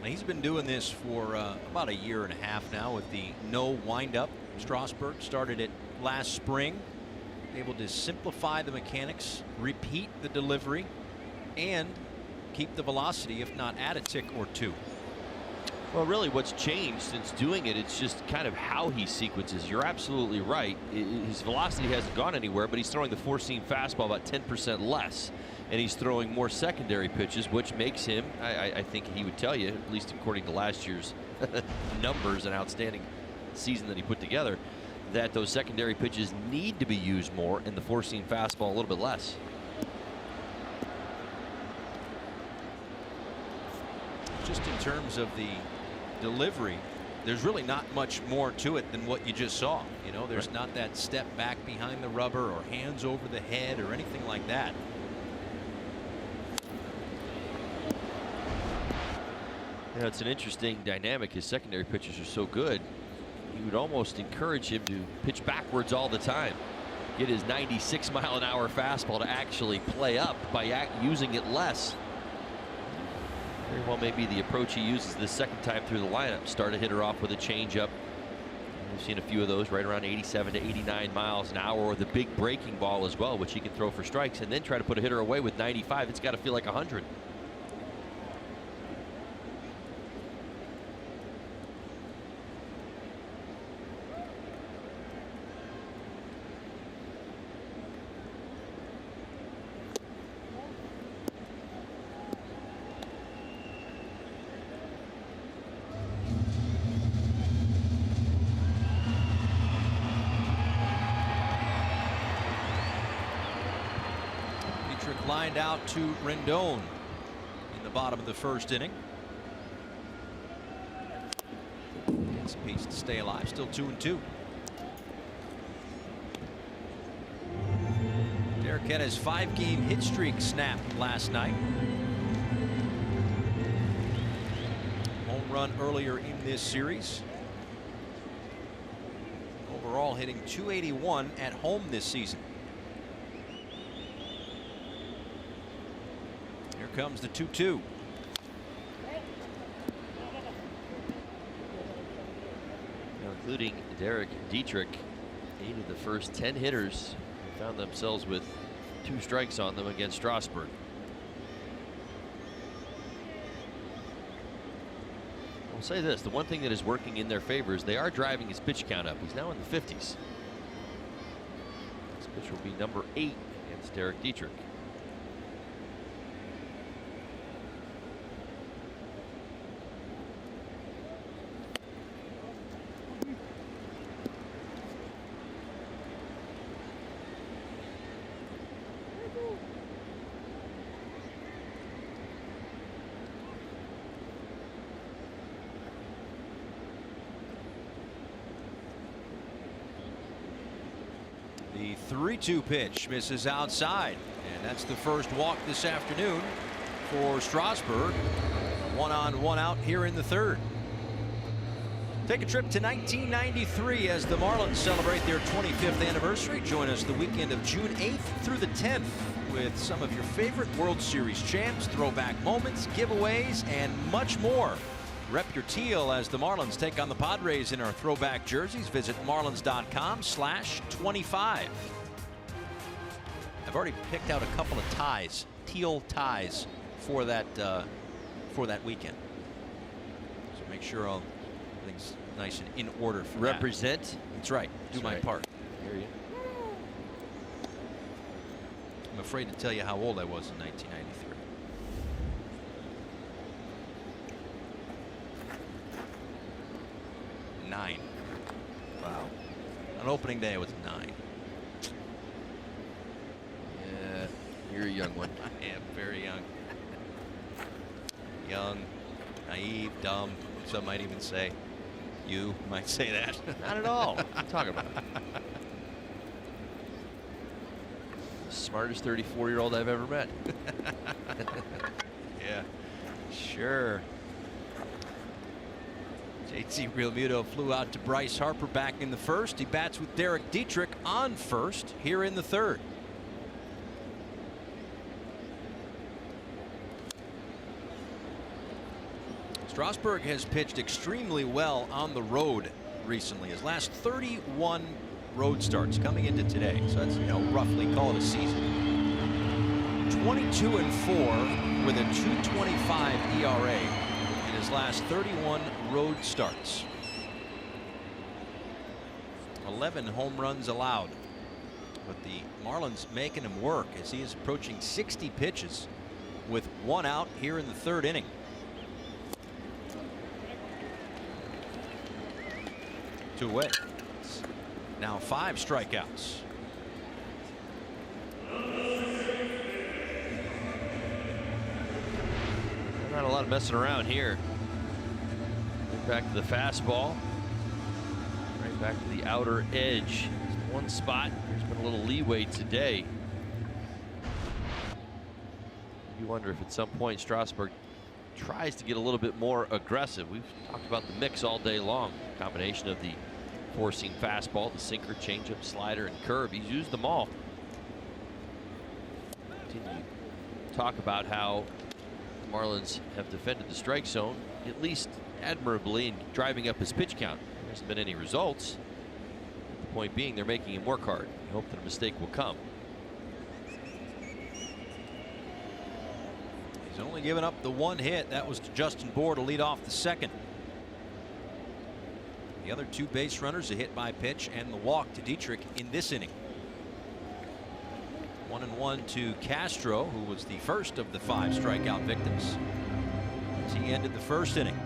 He's been doing this for about 1.5 years now with the no windup. Strasburg started it last spring, able to simplify the mechanics, repeat the delivery, and keep the velocity, if not add a tick or 2. Well, really what's changed since doing it, it's just kind of how he sequences. You're absolutely right. His velocity hasn't gone anywhere, but he's throwing the 4-seam fastball about 10% less. And he's throwing more secondary pitches, which makes him, I think he would tell you, at least according to last year's numbers and outstanding season that he put together, that those secondary pitches need to be used more and the 4-seam fastball a little bit less. Just in terms of the delivery, there's really not much more to it than what you just saw. There's not that step back behind the rubber or hands over the head or anything like that. It's an interesting dynamic. His secondary pitches are so good. You would almost encourage him to pitch backwards all the time. Get his 96-mile-an-hour fastball to actually play up by using it less. Very well may be the approach he uses the second time through the lineup. Start a hitter off with a changeup. We've seen a few of those right around 87 to 89 miles an hour, or the big breaking ball as well, which he can throw for strikes, and then try to put a hitter away with 95. It's got to feel like 100. Lined out to Rendon in the bottom of the first inning. Gets a piece to stay alive. Still 2-2. Derek had his 5-game hit streak snapped last night. Home run earlier in this series. Overall hitting .281 at home this season. Comes the 2-2. including Derek Dietrich. 8 of the first 10 hitters found themselves with 2 strikes on them against Strasburg. I'll say this, the one thing that is working in their favor is they are driving his pitch count up. He's now in the 50s. This pitch will be number 8 against Derek Dietrich. The 3-2 pitch misses outside, and that's the first walk this afternoon for Strasburg. 1 on 1 out here in the 3rd. Take a trip to 1993 as the Marlins celebrate their 25th anniversary. Join us the weekend of June 8th through the 10th with some of your favorite World Series champs, throwback moments, giveaways, and much more. Rep your teal as the Marlins take on the Padres in our throwback jerseys. Visit marlins.com/25. I've already picked out a couple of ties, teal ties, for that weekend. So make sure everything's nice and in order for Represent. that. That's right. Do my part. Hear you. I'm afraid to tell you how old I was in 1993. Wow. On opening day, I was 9. Yeah, you're a young one. I am very young. Young, naive, dumb. Some might even say. You might say that. Not at all. What are you talking about? The smartest 34-year-old I've ever met. Yeah, sure. JT Realmuto flew out to Bryce Harper back in the 1st. He bats with Derek Dietrich on 1st here in the 3rd. Strasburg has pitched extremely well on the road recently. His last 31 road starts coming into today. So that's, roughly call it a season. 22-4 with a 2.25 ERA. His last 31 road starts. 11 home runs allowed, but the Marlins making him work as he is approaching 60 pitches with 1 out here in the 3rd inning. Two away. Now 5 strikeouts. Not a lot of messing around here. Back to the fastball. Right back to the outer edge. Just one spot. There's been a little leeway today. You wonder if at some point Strasburg tries to get a little bit more aggressive. We've talked about the mix all day long. Combination of the four-seam fastball, the sinker, changeup, slider, and curve. He's used them all. Continue to talk about how the Marlins have defended the strike zone, at least admirably, in driving up his pitch count. There hasn't been any results. The point being, they're making him work hard. We hope that a mistake will come. He's only given up the 1 hit. That was to Justin Bour to lead off the 2nd. The other 2 base runners, a hit by pitch and the walk to Dietrich in this inning. 1-1 to Castro, who was the first of the 5 strikeout victims, as he ended the 1st inning.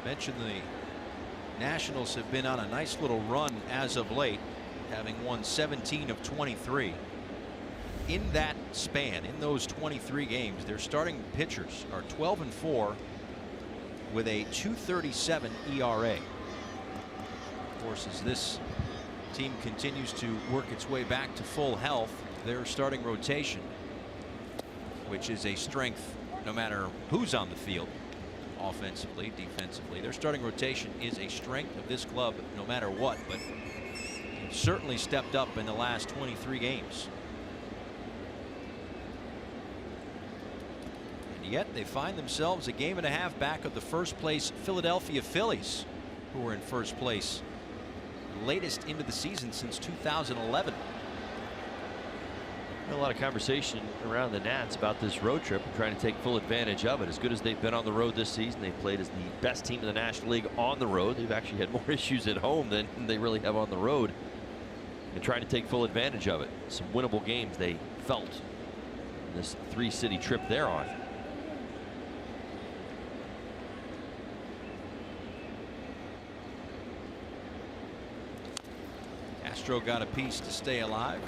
Mentioned the Nationals have been on a nice little run as of late, having won 17 of 23. In that span, in those 23 games, their starting pitchers are 12-4 with a 2.37 ERA. Of course, as this team continues to work its way back to full health, their starting rotation which is a strength no matter who's on the field, offensively, defensively. Their starting rotation is a strength of this club no matter what, but certainly stepped up in the last 23 games. And yet they find themselves a game and a half back of the first place Philadelphia Phillies, who were in first place latest into the season since 2011. A lot of conversation around the Nats about this road trip and trying to take full advantage of it. As good as they've been on the road this season, they've played as the best team in the National League on the road. They've actually had more issues at home than they really have on the road, and trying to take full advantage of it. Some winnable games they felt in this three-city trip they're on. Castro got a piece to stay alive.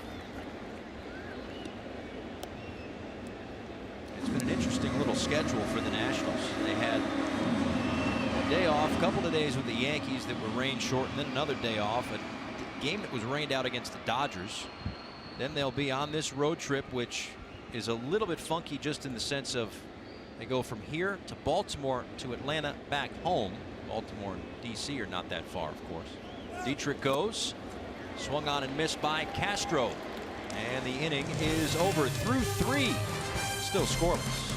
It's been an interesting little schedule for the Nationals. They had a day off, a couple of days with the Yankees that were rain short, and then another day off, a game that was rained out against the Dodgers. Then they'll be on this road trip, which is a little bit funky just in the sense of they go from here to Baltimore to Atlanta back home. Baltimore and DC are not that far, of course. Dietrich goes, swung on and missed by Castro, and the inning is over through 3. Still scoreless.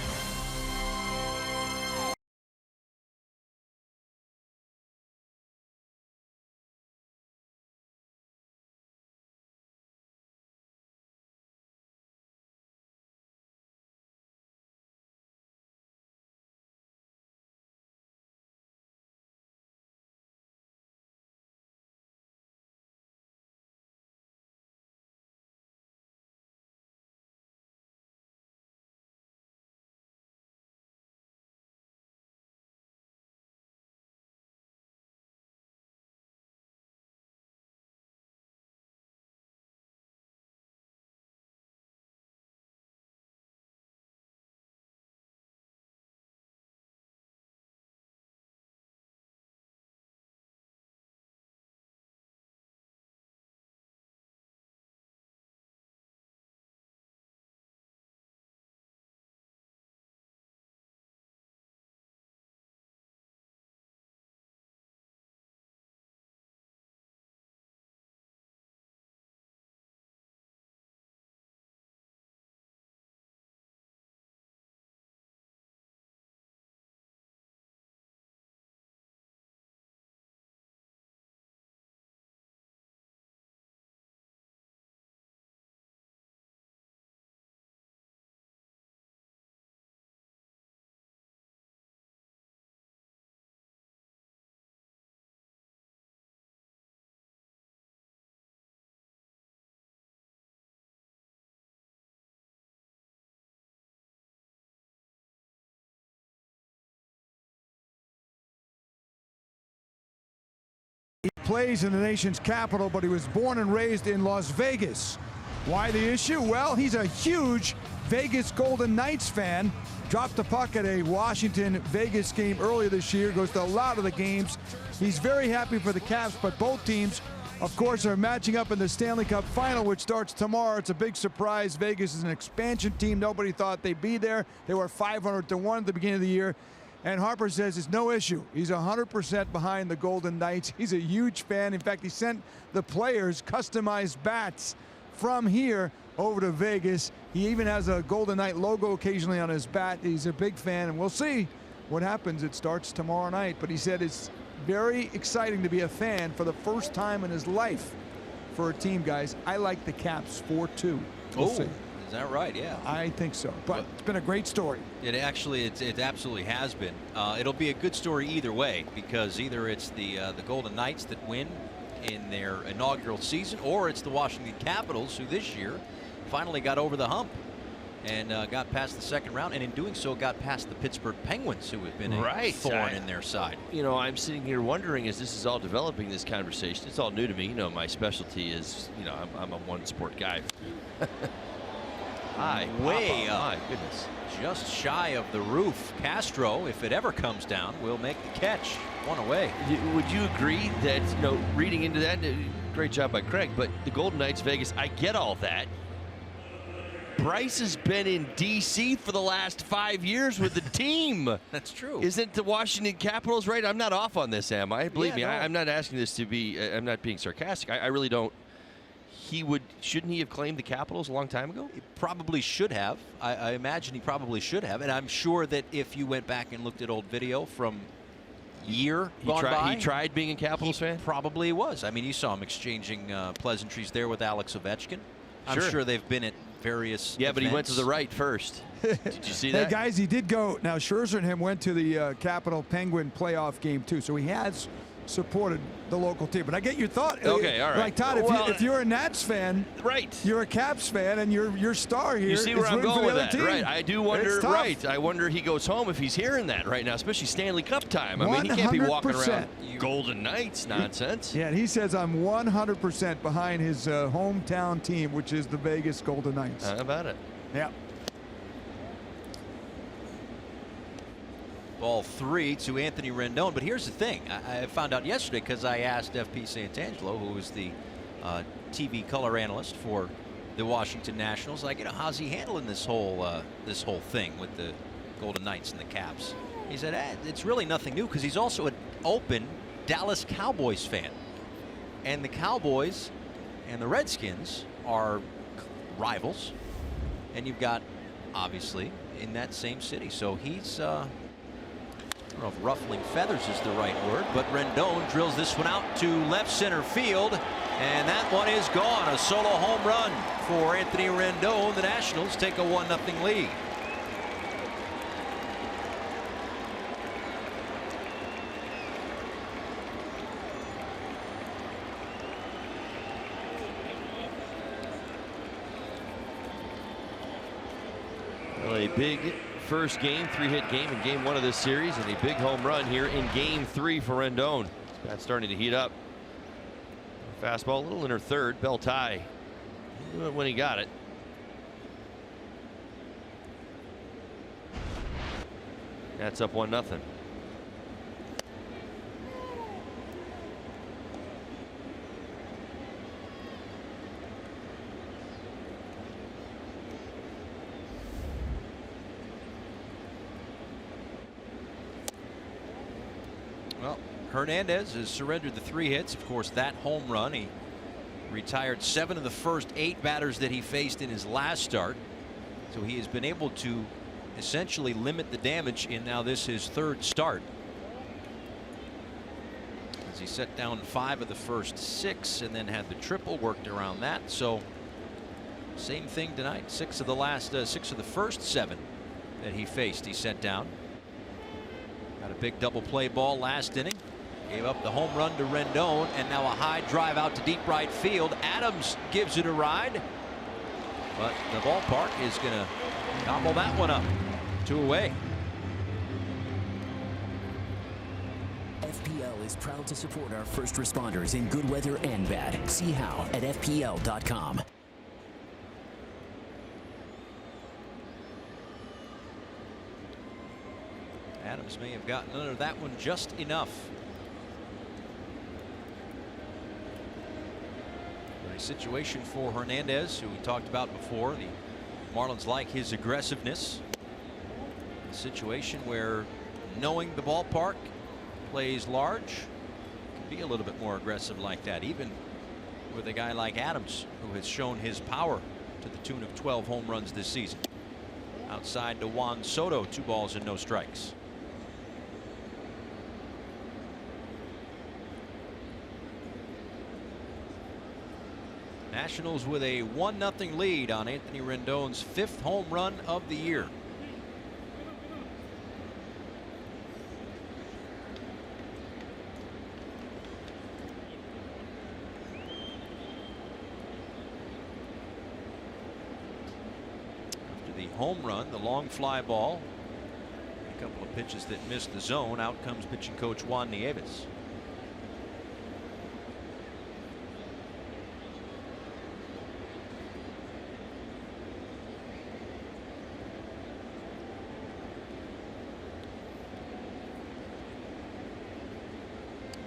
He plays in the nation's capital, but he was born and raised in Las Vegas. Why the issue? Well, he's a huge Vegas Golden Knights fan. Dropped the puck at a Washington-Vegas game earlier this year. Goes to a lot of the games. He's very happy for the Caps, but both teams, of course, are matching up in the Stanley Cup Final, which starts tomorrow. It's a big surprise. Vegas is an expansion team. Nobody thought they'd be there. They were 500-1 at the beginning of the year. And Harper says it's no issue. He's 100% behind the Golden Knights. He's a huge fan. In fact, he sent the players customized bats from here over to Vegas. He even has a Golden Knight logo occasionally on his bat. He's a big fan, and we'll see what happens. It starts tomorrow night. But he said it's very exciting to be a fan for the first time in his life for a team, guys. I like the Caps 4-2. We'll see. Is that right? Yeah, I think so. But it's been a great story. It actually, it absolutely has been. It'll be a good story either way, because either it's the Golden Knights that win in their inaugural season, or it's the Washington Capitals, who this year finally got over the hump and got past the second round, and in doing so got past the Pittsburgh Penguins, who have been a thorn in their side. You know, I'm sitting here wondering, as this is all developing, this conversation, it's all new to me. You know, my specialty is, you know, I'm a one sport guy. High, way up. My goodness. Just shy of the roof. Castro, if it ever comes down, will make the catch. One away. Would you agree that, you know, reading into that, great job by Craig, but the Golden Knights Vegas, I get all that. Bryce has been in D.C. for the last 5 years with the team. That's true. Isn't the Washington Capitals right? I'm not off on this, am I? Believe me, no. I'm not asking this to be. I'm not being sarcastic. I really don't. Shouldn't he have claimed the Capitals a long time ago? He probably should have. I imagine he probably should have. And I'm sure that if you went back and looked at old video from year gone by, he tried being a Capitals fan? Probably was. I mean, you saw him exchanging pleasantries there with Alex Ovechkin. I'm Sure. sure they've been at various Yeah, but he went to events. the right first. Did you see that? Hey, guys, he did go. Now, Scherzer and him went to the Capital Penguin playoff game, too. So he has supported the local team. But I get your thought. Okay, all right. Like, Todd, if you're a Nats fan, Right. you're a Caps fan, and your star here You see where is I'm rooting for going the with other that, team. right? I do wonder. It's tough. Right, I wonder he goes home if he's hearing that right now, especially Stanley Cup time. I mean, he can't be walking around 100%. Golden Knights nonsense. Yeah, and he says I'm 100% behind his hometown team, which is the Vegas Golden Knights. How about it? Yeah. Ball 3 to Anthony Rendon. But here's the thing. I found out yesterday because I asked FP Santangelo, who is the TV color analyst for the Washington Nationals, like, how's he handling this whole thing with the Golden Knights and the Caps? He said, it's really nothing new because he's also an open Dallas Cowboys fan. And the Cowboys and the Redskins are rivals. And you've got, obviously, in that same city. So he's, I don't know if ruffling feathers is the right word, but Rendon drills this one out to left center field. And that one is gone. A solo home run for Anthony Rendon. The Nationals take a 1-0 lead. Well, a big first game, 3-hit game in game 1 of this series, and a big home run here in game 3 for Rendon. That's starting to heat up. Fastball a little in her third. Bell tie when he got it. That's up 1-0. Well, Hernandez has surrendered the 3 hits. Of course, that home run, he retired 7 of the first 8 batters that he faced in his last start. So he has been able to essentially limit the damage in now this his 3rd start. As he set down 5 of the first 6 and then had the triple worked around that. So same thing tonight. 6 of the first 7 that he faced, he set down. Got a big double play ball last inning. Gave up the home run to Rendon, and now a high drive out to deep right field. Adams gives it a ride, but the ballpark is going to gobble that one up. 2 away. FPL is proud to support our first responders in good weather and bad. See how at FPL.com. Adams may have gotten under that one just enough. A situation for Hernandez, who we talked about before. The Marlins like his aggressiveness. A situation where knowing the ballpark plays large, can be a little bit more aggressive like that, even with a guy like Adams, who has shown his power to the tune of 12 home runs this season. Outside to Juan Soto, 2 balls and no strikes. Nationals with a 1-0 lead on Anthony Rendon's 5th home run of the year. After the home run, the long fly ball, a couple of pitches that missed the zone, out comes pitching coach Juan Nieves.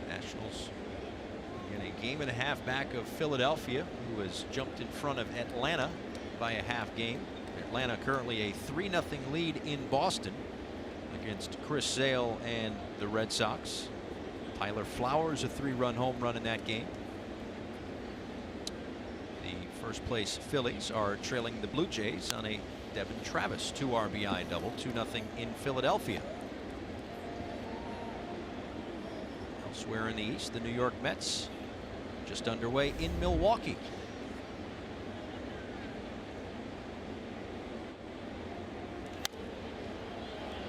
Nationals in a game and a half back of Philadelphia, who has jumped in front of Atlanta by a half game. Atlanta currently a 3-0 lead in Boston against Chris Sale and the Red Sox. Tyler Flowers a 3-run home run in that game. The first place Phillies are trailing the Blue Jays on a Devin Travis 2 RBI double, 2-0 in Philadelphia. Elsewhere in the East, the New York Mets just underway in Milwaukee.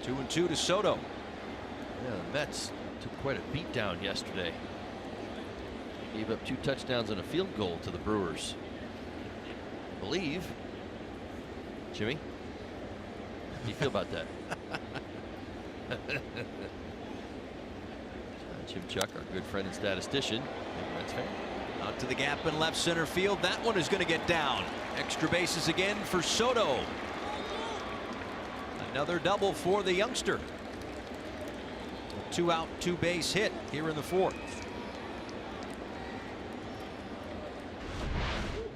Two and two to Soto. Yeah, the Mets took quite a beat down yesterday. Gave up 2 touchdowns and a field goal to the Brewers. I believe. Jimmy, how do you feel about that? Jim Chuck, our good friend and statistician, Mets fan. Out to the gap in left center field. That one is going to get down. Extra bases again for Soto. Another double for the youngster. A 2-out, 2-base hit here in the 4th.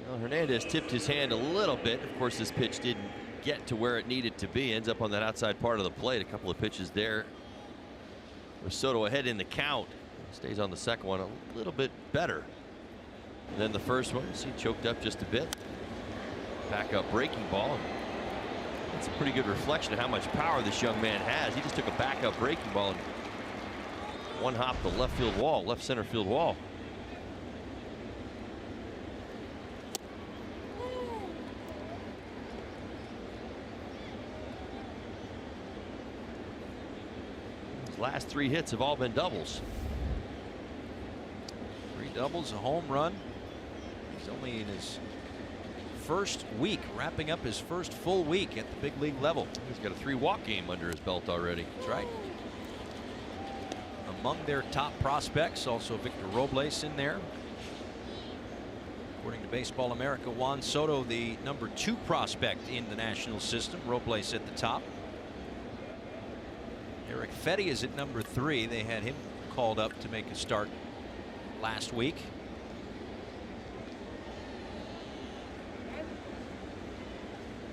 Well, Hernandez tipped his hand a little bit. Of course, this pitch didn't get to where it needed to be. Ends up on that outside part of the plate. A couple of pitches there with Soto ahead in the count. Stays on the second one a little bit better than the first one. See, choked up just a bit. Back up breaking ball. That's a pretty good reflection of how much power this young man has. He just took a backup breaking ball and one hop the left field wall, left center field wall. His last 3 hits have all been doubles. 3 doubles, a home run. He's only in his first week, wrapping up his first full week at the big league level. He's got a 3-walk game under his belt already. That's right. Among their top prospects, also Victor Robles in there. According to Baseball America, Juan Soto, the number 2 prospect in the national system. Robles at the top. Eric Fetty is at number 3. They had him called up to make a start last week.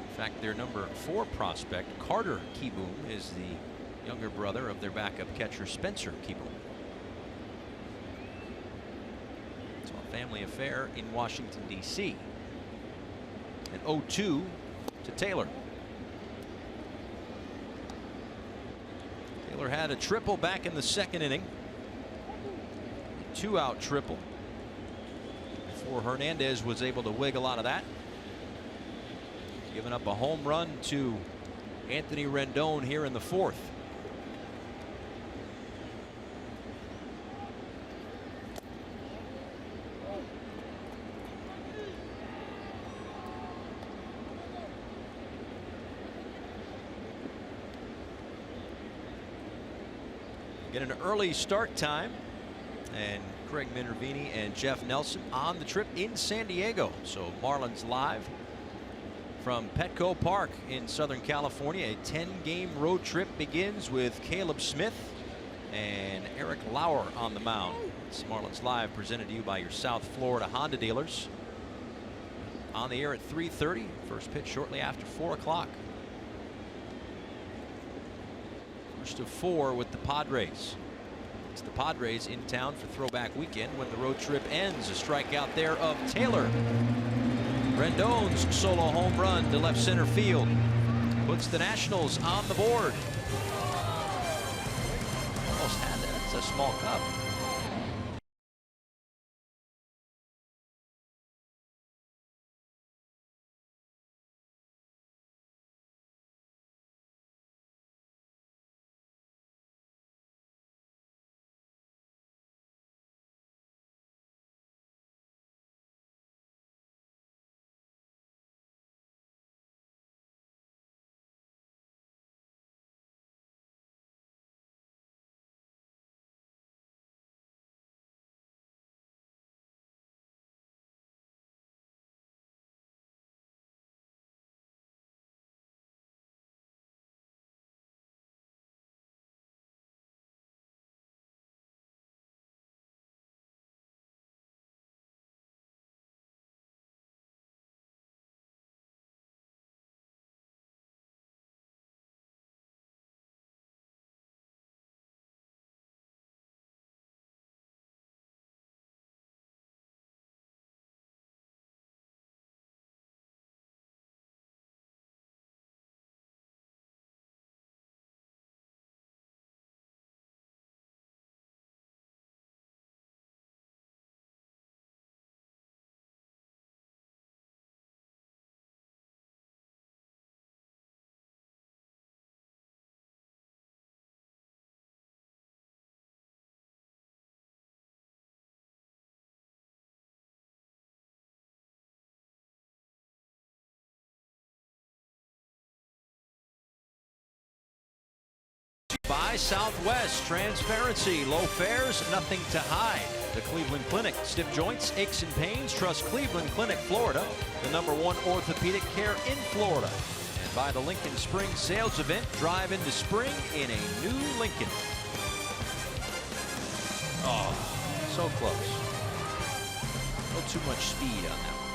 In fact, their number 4 prospect, Carter Kieboom, is the younger brother of their backup catcher, Spencer Kieboom. It's a family affair in Washington, D.C. An 0-2 to Taylor. Taylor had a triple back in the 2nd inning. A 2-out triple before Hernandez was able to wiggle out of that. Giving up a home run to Anthony Rendon here in the 4th. Get an early start time, and Craig Minervini and Jeff Nelson on the trip in San Diego. So Marlins live from Petco Park in Southern California. A 10-game road trip begins with Caleb Smith and Eric Lauer on the mound. It's Marlins Live, presented to you by your South Florida Honda dealers. On the air at 3:30. First pitch shortly after 4 o'clock. First of 4 with the Padres. It's the Padres in town for throwback weekend when the road trip ends. A strikeout there of Taylor. Rendon's solo home run to left center field puts the Nationals on the board. Almost had that. It's a small cup. by Southwest. Transparency, low fares, nothing to hide. The Cleveland Clinic, stiff joints, aches and pains. Trust Cleveland Clinic, Florida, the #1 orthopedic care in Florida. And by the Lincoln Spring Sales Event, drive into spring in a new Lincoln. Oh, so close. A little too much speed on that one.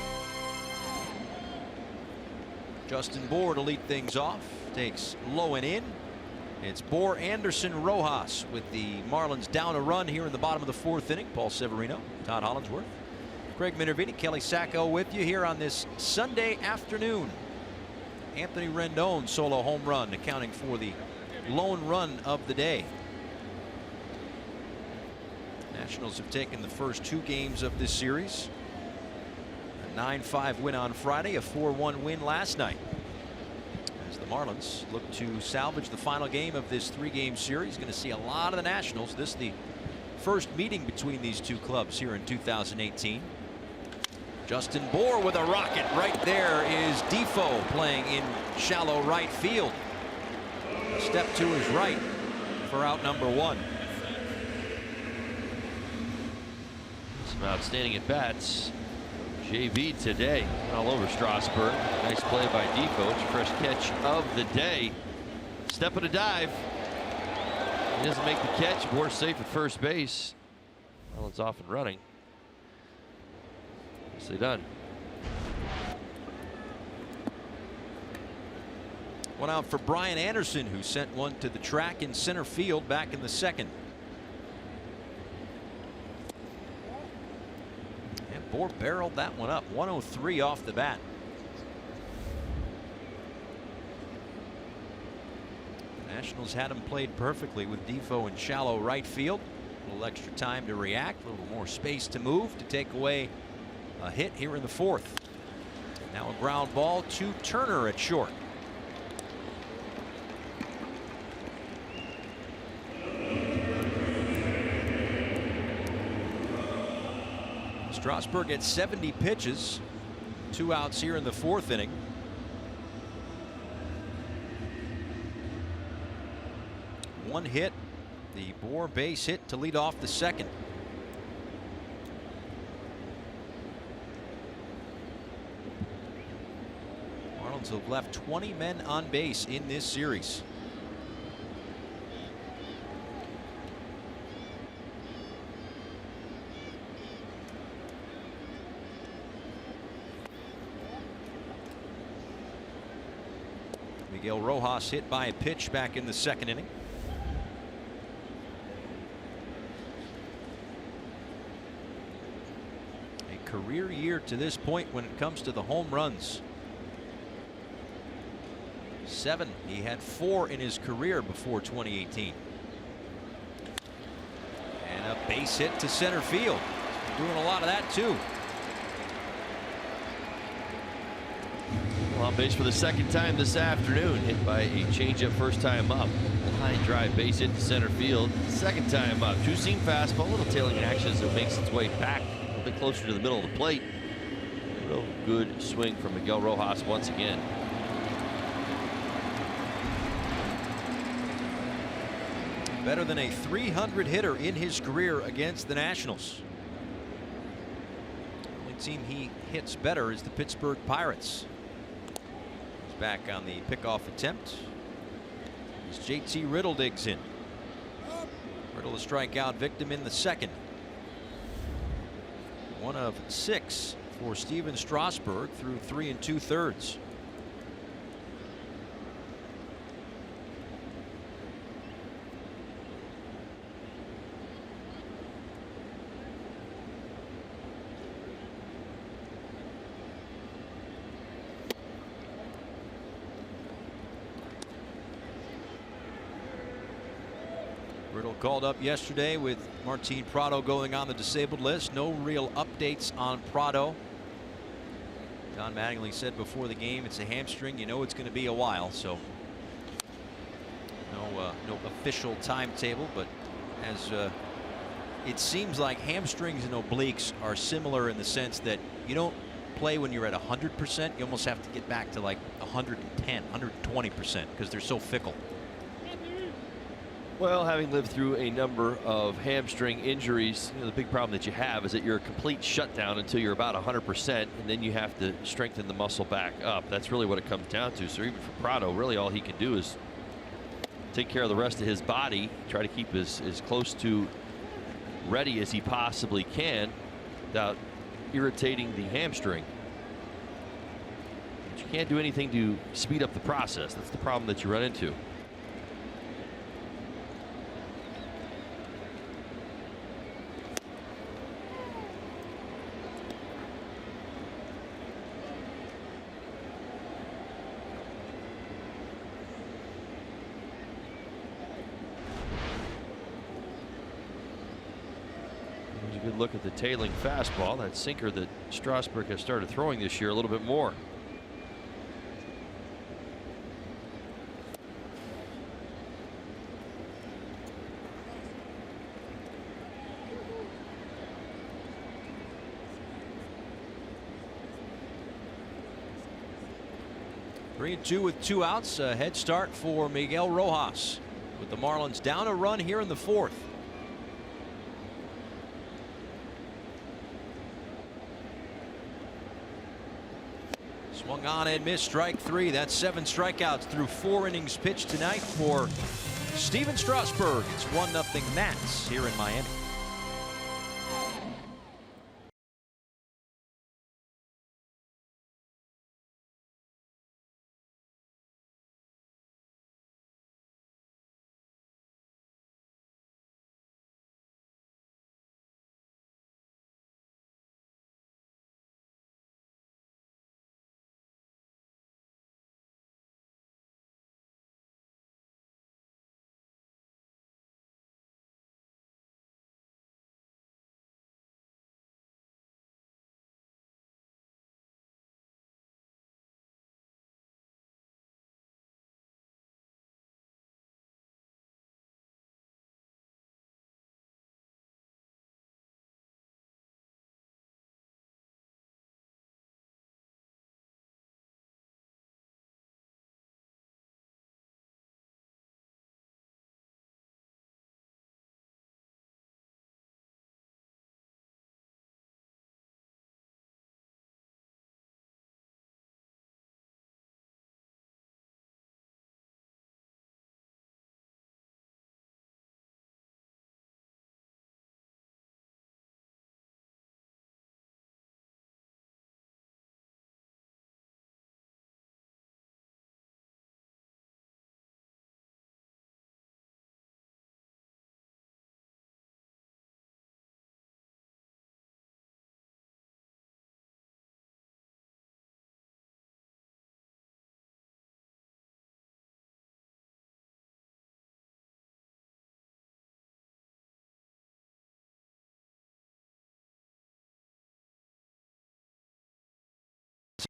Justin Bour to lead things off. Takes low and in. It's Bour, Anderson, Rojas with the Marlins down a run here in the bottom of the 4th inning. Paul Severino, Todd Hollandsworth, Craig Minervini, Kelly Sacco with you here on this Sunday afternoon. Anthony Rendon solo home run accounting for the lone run of the day. Nationals have taken the first 2 games of this series. A 9-5 win on Friday, a 4-1 win last night. As the Marlins look to salvage the final game of this 3-game series. Going to see a lot of the Nationals. This is the first meeting between these 2 clubs here in 2018. Justin Bour with a rocket. Right there is Defoe playing in shallow right field. A step to his right for out #1. Some outstanding at bats. JV today all over Strasburg. Nice play by Defoe. It's your first catch of the day. Step of the dive. He doesn't make the catch. Bour safe at first base. Well, it's off and running. Nicely done. One out for Brian Anderson, who sent one to the track in center field back in the 2nd. Bour barreled that one up. 103 off the bat. The Nationals had him played perfectly with Defoe in shallow right field. A little extra time to react, a little more space to move to take away a hit here in the 4th. Now a ground ball to Turner at short. Strasburg at 70 pitches. 2 outs here in the 4th inning. One hit. The Bour base hit to lead off the 2nd. Marlins have left 20 men on base in this series. Miguel Rojas hit by a pitch back in the 2nd inning. A career year to this point when it comes to the home runs. 7. He had 4 in his career before 2018. And a base hit to center field. Doing a lot of that too. On base for the 2nd time this afternoon. Hit by a changeup first time up. A line drive base hit to center field. 2nd time up. 2-seam fastball. A little tailing action as it makes its way back a little bit closer to the middle of the plate. Real good swing from Miguel Rojas once again. Better than a 300 hitter in his career against the Nationals. The only team he hits better is the Pittsburgh Pirates. Back on the pickoff attempt as JT Riddle digs in. Riddle a strikeout victim in the 2nd. 1 of 6 for Steven Strasburg through 3 2/3. Riddle called up yesterday with Martin Prado going on the disabled list. No real updates on Prado. Don Mattingly said before the game it's a hamstring. You know it's going to be a while, so no official timetable, but as it seems like hamstrings and obliques are similar in the sense that you don't play when you're at 100%. You almost have to get back to like 110, 120% because they're so fickle. Well, having lived through a number of hamstring injuries, the big problem that you have is that you're a complete shutdown until you're about 100%, and then you have to strengthen the muscle back up. That's really what it comes down to. So even for Prado, really all he can do is take care of the rest of his body, try to keep as close to ready as he possibly can without irritating the hamstring. But you can't do anything to speed up the process. That's the problem that you run into. 'Here's a good look at the tailing fastball, that sinker that Strasburg has started throwing this year a little bit more. Three and two with 2 outs. A head start for Miguel Rojas, with the Marlins down a run here in the 4th. Swung on and missed, strike 3. That's 7 strikeouts through 4 innings pitched tonight for Steven Strasburg. It's 1-0 Nats here in Miami.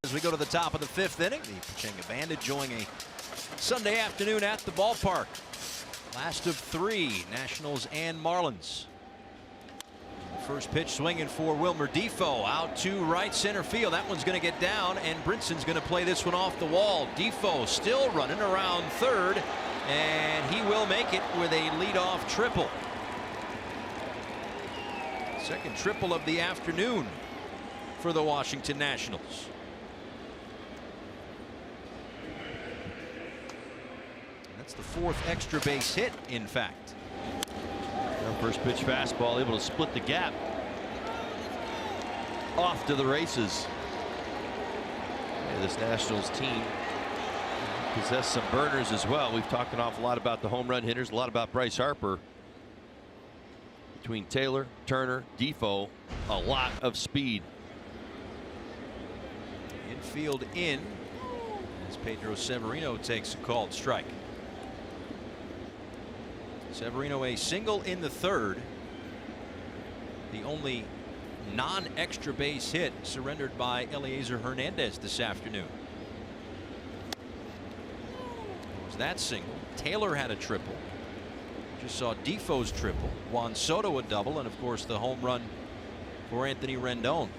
As we go to the top of the 5th inning, the Pachanga Bandit enjoying a Sunday afternoon at the ballpark. Last of 3, Nationals and Marlins. First pitch swinging for Wilmer Defoe out to right center field. That one's going to get down, and Brinson's going to play this one off the wall. Defoe still running around third, and he will make it with a leadoff triple. Second triple of the afternoon for the Washington Nationals. That's the 4th extra base hit, in fact. First pitch fastball able to split the gap. Off to the races. Yeah, this Nationals team possess some burners as well. We've talked an awful lot about the home run hitters, a lot about Bryce Harper. Between Taylor, Turner, Defoe, a lot of speed. Infield in as Pedro Severino takes a called strike. Severino a single in the 3rd. The only non-extra base hit surrendered by Eliezer Hernandez this afternoon. It was that single. Taylor had a triple. Just saw Defoe's triple. Juan Soto a double, and of course the home run for Anthony Rendon.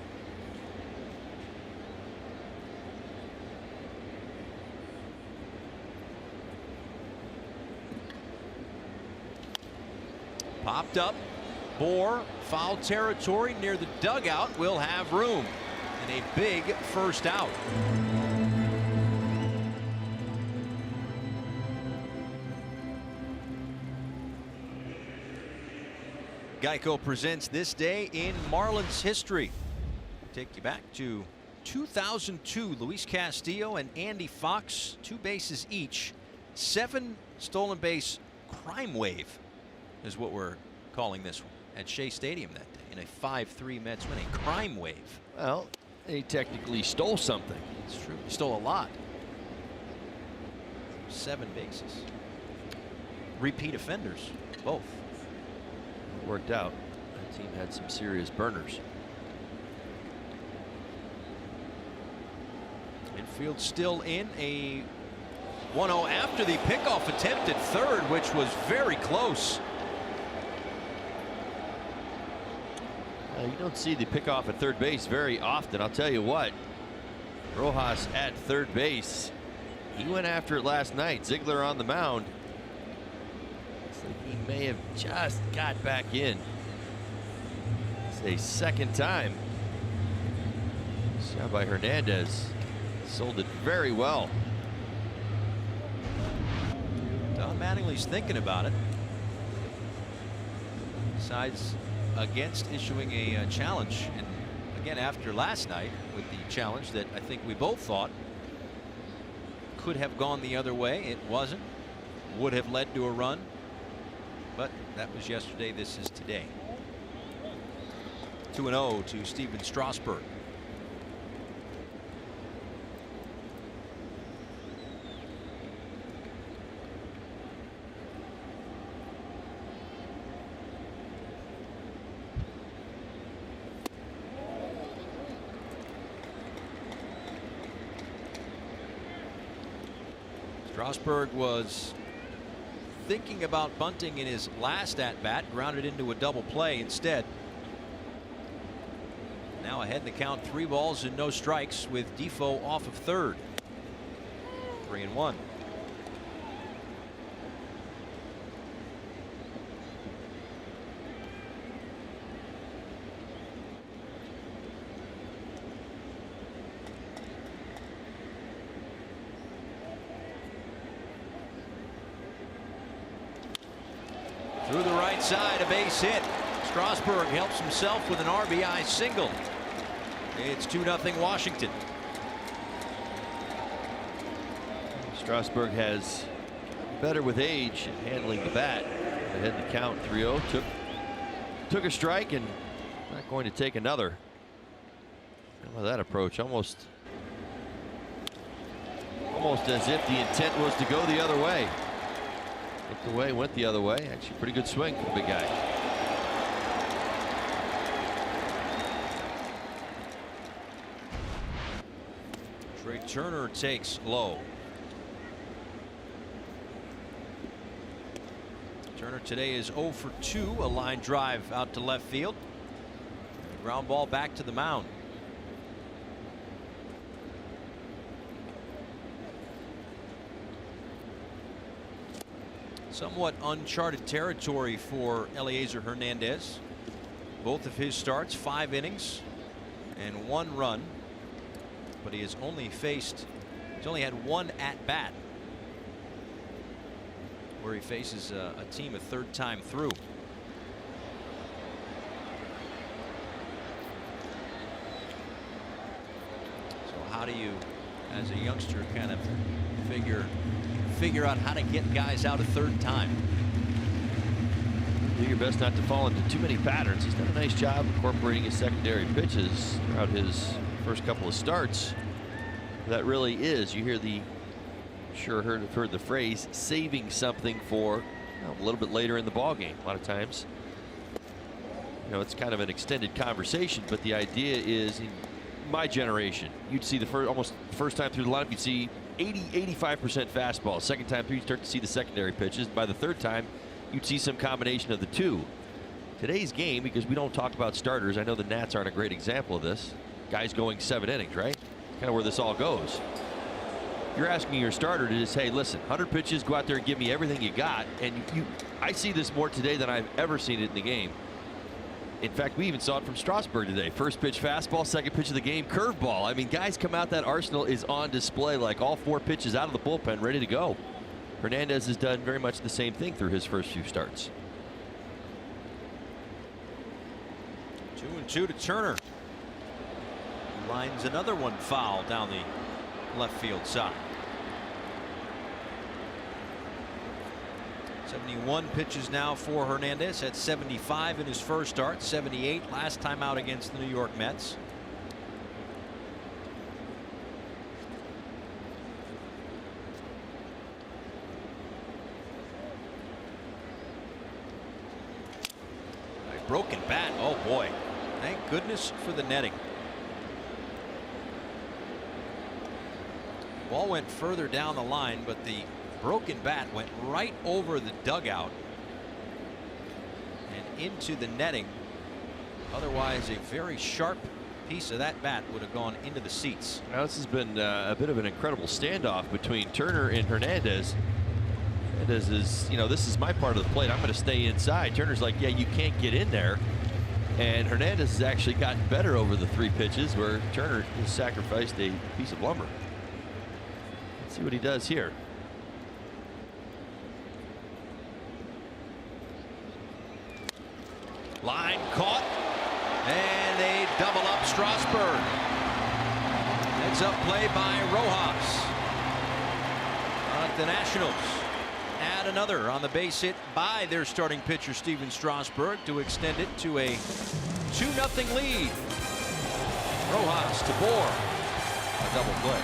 Popped up. Bour, foul territory near the dugout, will have room. And a big first out. Geico presents this day in Marlins history. Take you back to 2002. Luis Castillo and Andy Fox, 2 bases each. 7 stolen base crime wave is what we're calling this one at Shea Stadium that day in a 5-3 Mets win. A crime wave. Well, they technically stole something. It's true. He stole a lot. 7 bases. Repeat offenders, both. It worked out. That team had some serious burners. Infield still in, a 1-0 after the pickoff attempt at third, which was very close. You don't see the pickoff at third base very often. I'll tell you what, Rojas at third base, he went after it last night. Ziegler on the mound. Looks like he may have just got back in. It's a second time. Shot by Hernandez. Sold it very well. Don Mattingly's thinking about it. Besides against issuing a challenge, and again after last night with the challenge that I think we both thought could have gone the other way. It wasn't. Would have led to a run, but that was yesterday. This is today. 2-0 to Steven Strasburg. Strasburg was thinking about bunting in his last at-bat, grounded into a double play instead. Now ahead in the count, 3 balls and no strikes with Defoe off of third. 3-1. Through the right side, a base hit. Strasburg helps himself with an RBI single. It's 2-0 Washington. Strasburg has better with age and handling the bat. Ahead in the count, 3-0. Took a strike and not going to take another. How about that approach? Almost as if the intent was to go the other way. Looked away, went the other way. Actually, pretty good swing for the big guy. Trey Turner takes low. Turner today is 0 for 2, a line drive out to left field. A ground ball back to the mound. Somewhat uncharted territory for Eliezer Hernandez. Both of his starts, 5 innings and 1 run, but he's only had 1 at bat where he faces a team a 3rd time through. So how do you, as a youngster, kind of figure out how to get guys out a 3rd time? Do your best not to fall into too many patterns. He's done a nice job incorporating his secondary pitches throughout his first couple of starts. That really is, you hear the, have heard the phrase, saving something for a little bit later in the ball game. A lot of times, it's kind of an extended conversation, but the idea is, in my generation, you'd see almost first time through the lineup, you'd see 85% fastball. Second time through, you start to see the secondary pitches. By the 3rd time, you'd see some combination of the 2. Today's game, because we don't talk about starters, I know the Nats aren't a great example of this. Guys going 7 innings, right? Kind of where this all goes. you're asking your starter to just, hey, listen, 100 pitches, go out there and give me everything you got. And I see this more today than I've ever seen it in the game. In fact, we even saw it from Strasburg today. First pitch fastball, second pitch of the game curveball. I mean, guys come out, that arsenal is on display, like all 4 pitches out of the bullpen ready to go. Hernandez has done very much the same thing through his first few starts. 2-2 to Turner. Lines another one foul down the left field side. 71 pitches now for Hernandez. At 75 in his first start, 78 last time out against the New York Mets. A broken bat. Oh boy. Thank goodness for the netting. Ball went further down the line, but the broken bat went right over the dugout and into the netting. Otherwise, a very sharp piece of that bat would have gone into the seats. Now, this has been a bit of an incredible standoff between Turner and Hernandez. Hernandez is, this is my part of the plate. I'm going to stay inside. Turner's like, yeah, you can't get in there. And Hernandez has actually gotten better over the 3 pitches where Turner has sacrificed a piece of lumber. Let's see what he does here. Line caught, and they double up Strasburg. Heads up play by Rojas. The Nationals add another on the base hit by their starting pitcher Steven Strasburg to extend it to a 2-0 lead. Rojas to Bour. A double play.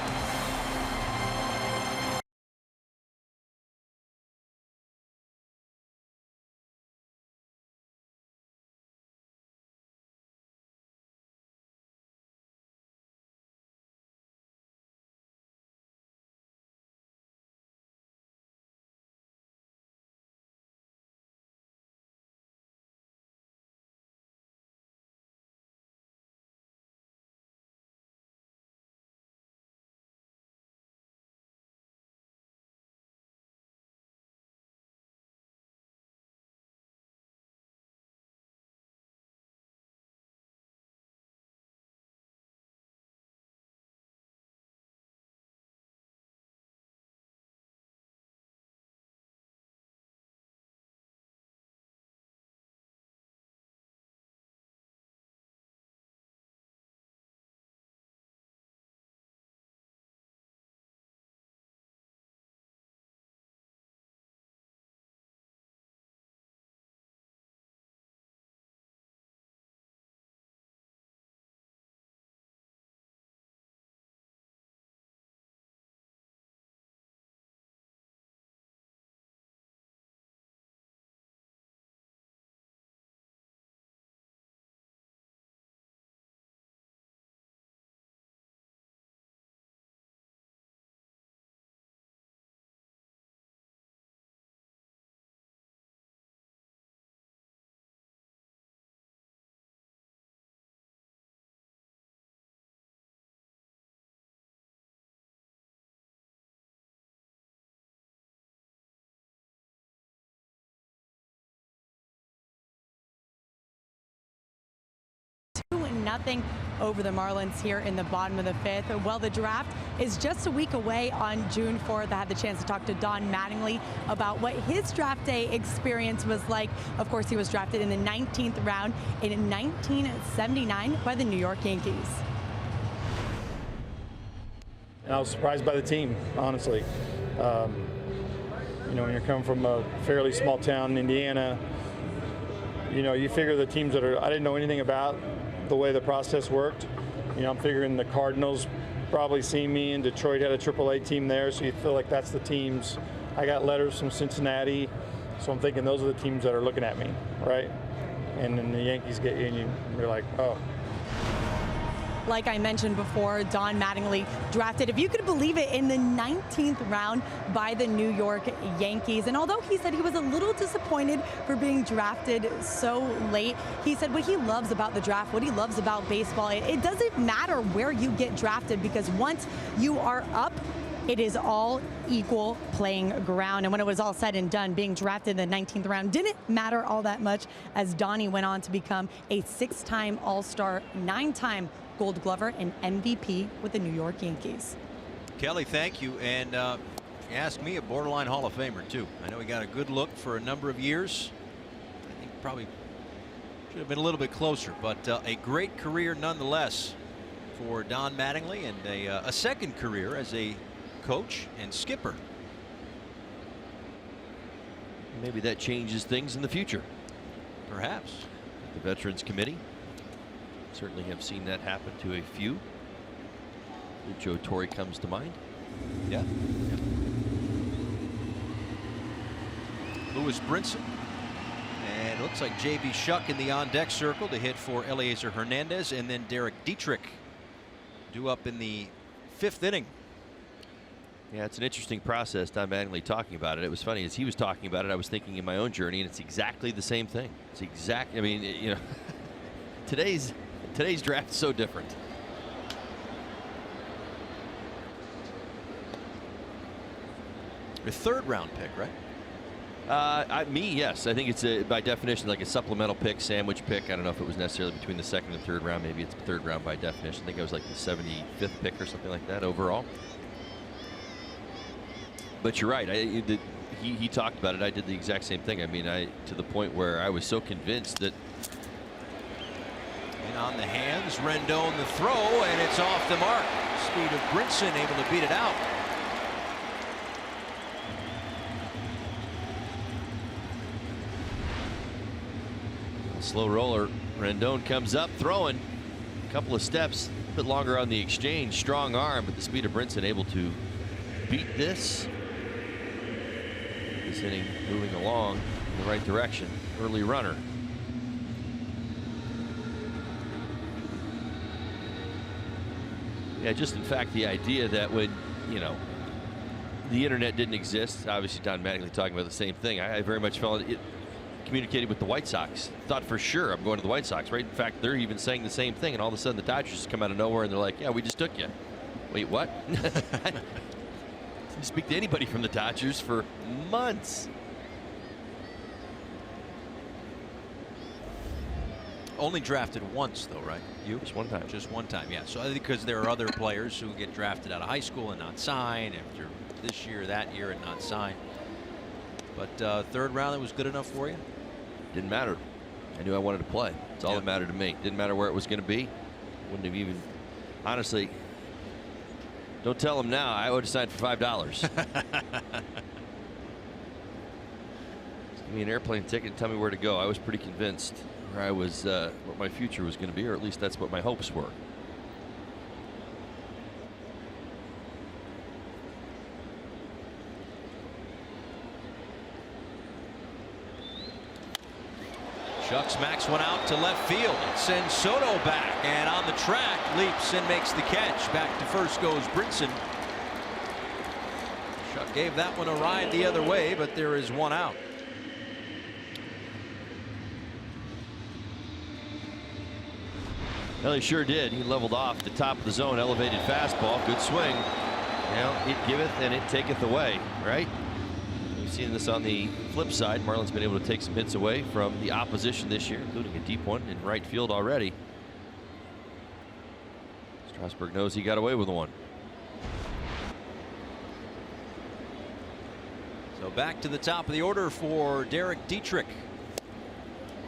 Nothing over the Marlins here in the bottom of the 5th. Well, the draft is just a week away on June 4th. I had the chance to talk to Don Mattingly about what his draft day experience was like. Of course, he was drafted in the 19th round in 1979 by the New York Yankees. I was surprised by the team, honestly. When you're coming from a fairly small town in Indiana, you figure the teams that I didn't know anything about the way the process worked. I'm figuring the Cardinals probably see me, and Detroit had a AAA team there, so you feel like that's the teams. I got letters from Cincinnati, so I'm thinking those are the teams that are looking at me, right? And then the Yankees get you, and you're like, oh. Like I mentioned before, Don Mattingly drafted, if you could believe it, in the 19th round by the New York Yankees. And although he said he was a little disappointed for being drafted so late, he said what he loves about the draft, what he loves about baseball, it doesn't matter where you get drafted, because once you are up it is all equal playing ground. And when it was all said and done, being drafted in the 19th round didn't matter all that much, as Donnie went on to become a 6-time All-Star, 9-time Gold Glover, and MVP with the New York Yankees. Kelly, thank you. And ask me, a borderline Hall of Famer too. I know he got a good look for a number of years. I think probably should have been a little bit closer, but a great career nonetheless for Don Mattingly, and a second career as a coach and skipper. Maybe that changes things in the future. Perhaps. The Veterans Committee certainly have seen that happen to a few. Joe Torre comes to mind. Yeah. Lewis Brinson. And it looks like J.B. Shuck in the on-deck circle to hit for Eliezer Hernandez, and then Derek Dietrich due up in the 5th inning. Yeah, it's an interesting process. Don Mattingly talking about it. It was funny as he was talking about it, I was thinking in my own journey, and it's exactly the same thing. It's exact. I mean, you know, today's draft is so different. A 3rd round pick, right? Yes. I think it's by definition like a supplemental pick, sandwich pick. I don't know if it was necessarily between the 2nd and 3rd round. Maybe it's the 3rd round by definition. I think it was like the 75th pick or something like that overall. But you're right. He talked about it. I did the exact same thing. I mean, to the point where I was so convinced that. And on the hands, Rendon the throw, and it's off the mark. Speed of Brinson able to beat it out. Slow roller. Rendon comes up throwing a couple of steps, a bit longer on the exchange. Strong arm, but the speed of Brinson able to beat this. This inning moving along in the right direction. Early runner. Yeah, just in fact the idea that when, you know, the internet didn't exist, obviously Don Mattingly talking about the same thing. I very much felt it communicated with the White Sox. Thought for sure I'm going to the White Sox, right? In fact, they're even saying the same thing, and all of a sudden the Dodgers come out of nowhere and they're like, yeah, we just took you. Wait, what? I didn't speak to anybody from the Dodgers for months. Only drafted once, though, right? You? Just one time. Just one time, yeah. So I think because there are other players who get drafted out of high school and not sign, after this year, that year, and not sign. But 3rd round, it was good enough for you? Didn't matter. I knew I wanted to play. That's all that mattered to me. Didn't matter where it was going to be. Wouldn't have even, honestly, don't tell him now. I would have signed for $5. Give me an airplane ticket and tell me where to go. I was pretty convinced where I was, what my future was going to be, or at least that's what my hopes were. Shuck smacks one out to left field. Sends Soto back, and on the track leaps and makes the catch. Back to first goes Brinson. Shuck gave that one a ride the other way, but there is one out. Well, he sure did. He leveled off the top of the zone, elevated fastball, good swing. Now it giveth and it taketh away, right? We've seen this on the flip side. Marlins been able to take some hits away from the opposition this year, including a deep one in right field already. Strasburg knows he got away with one. So back to the top of the order for Derek Dietrich.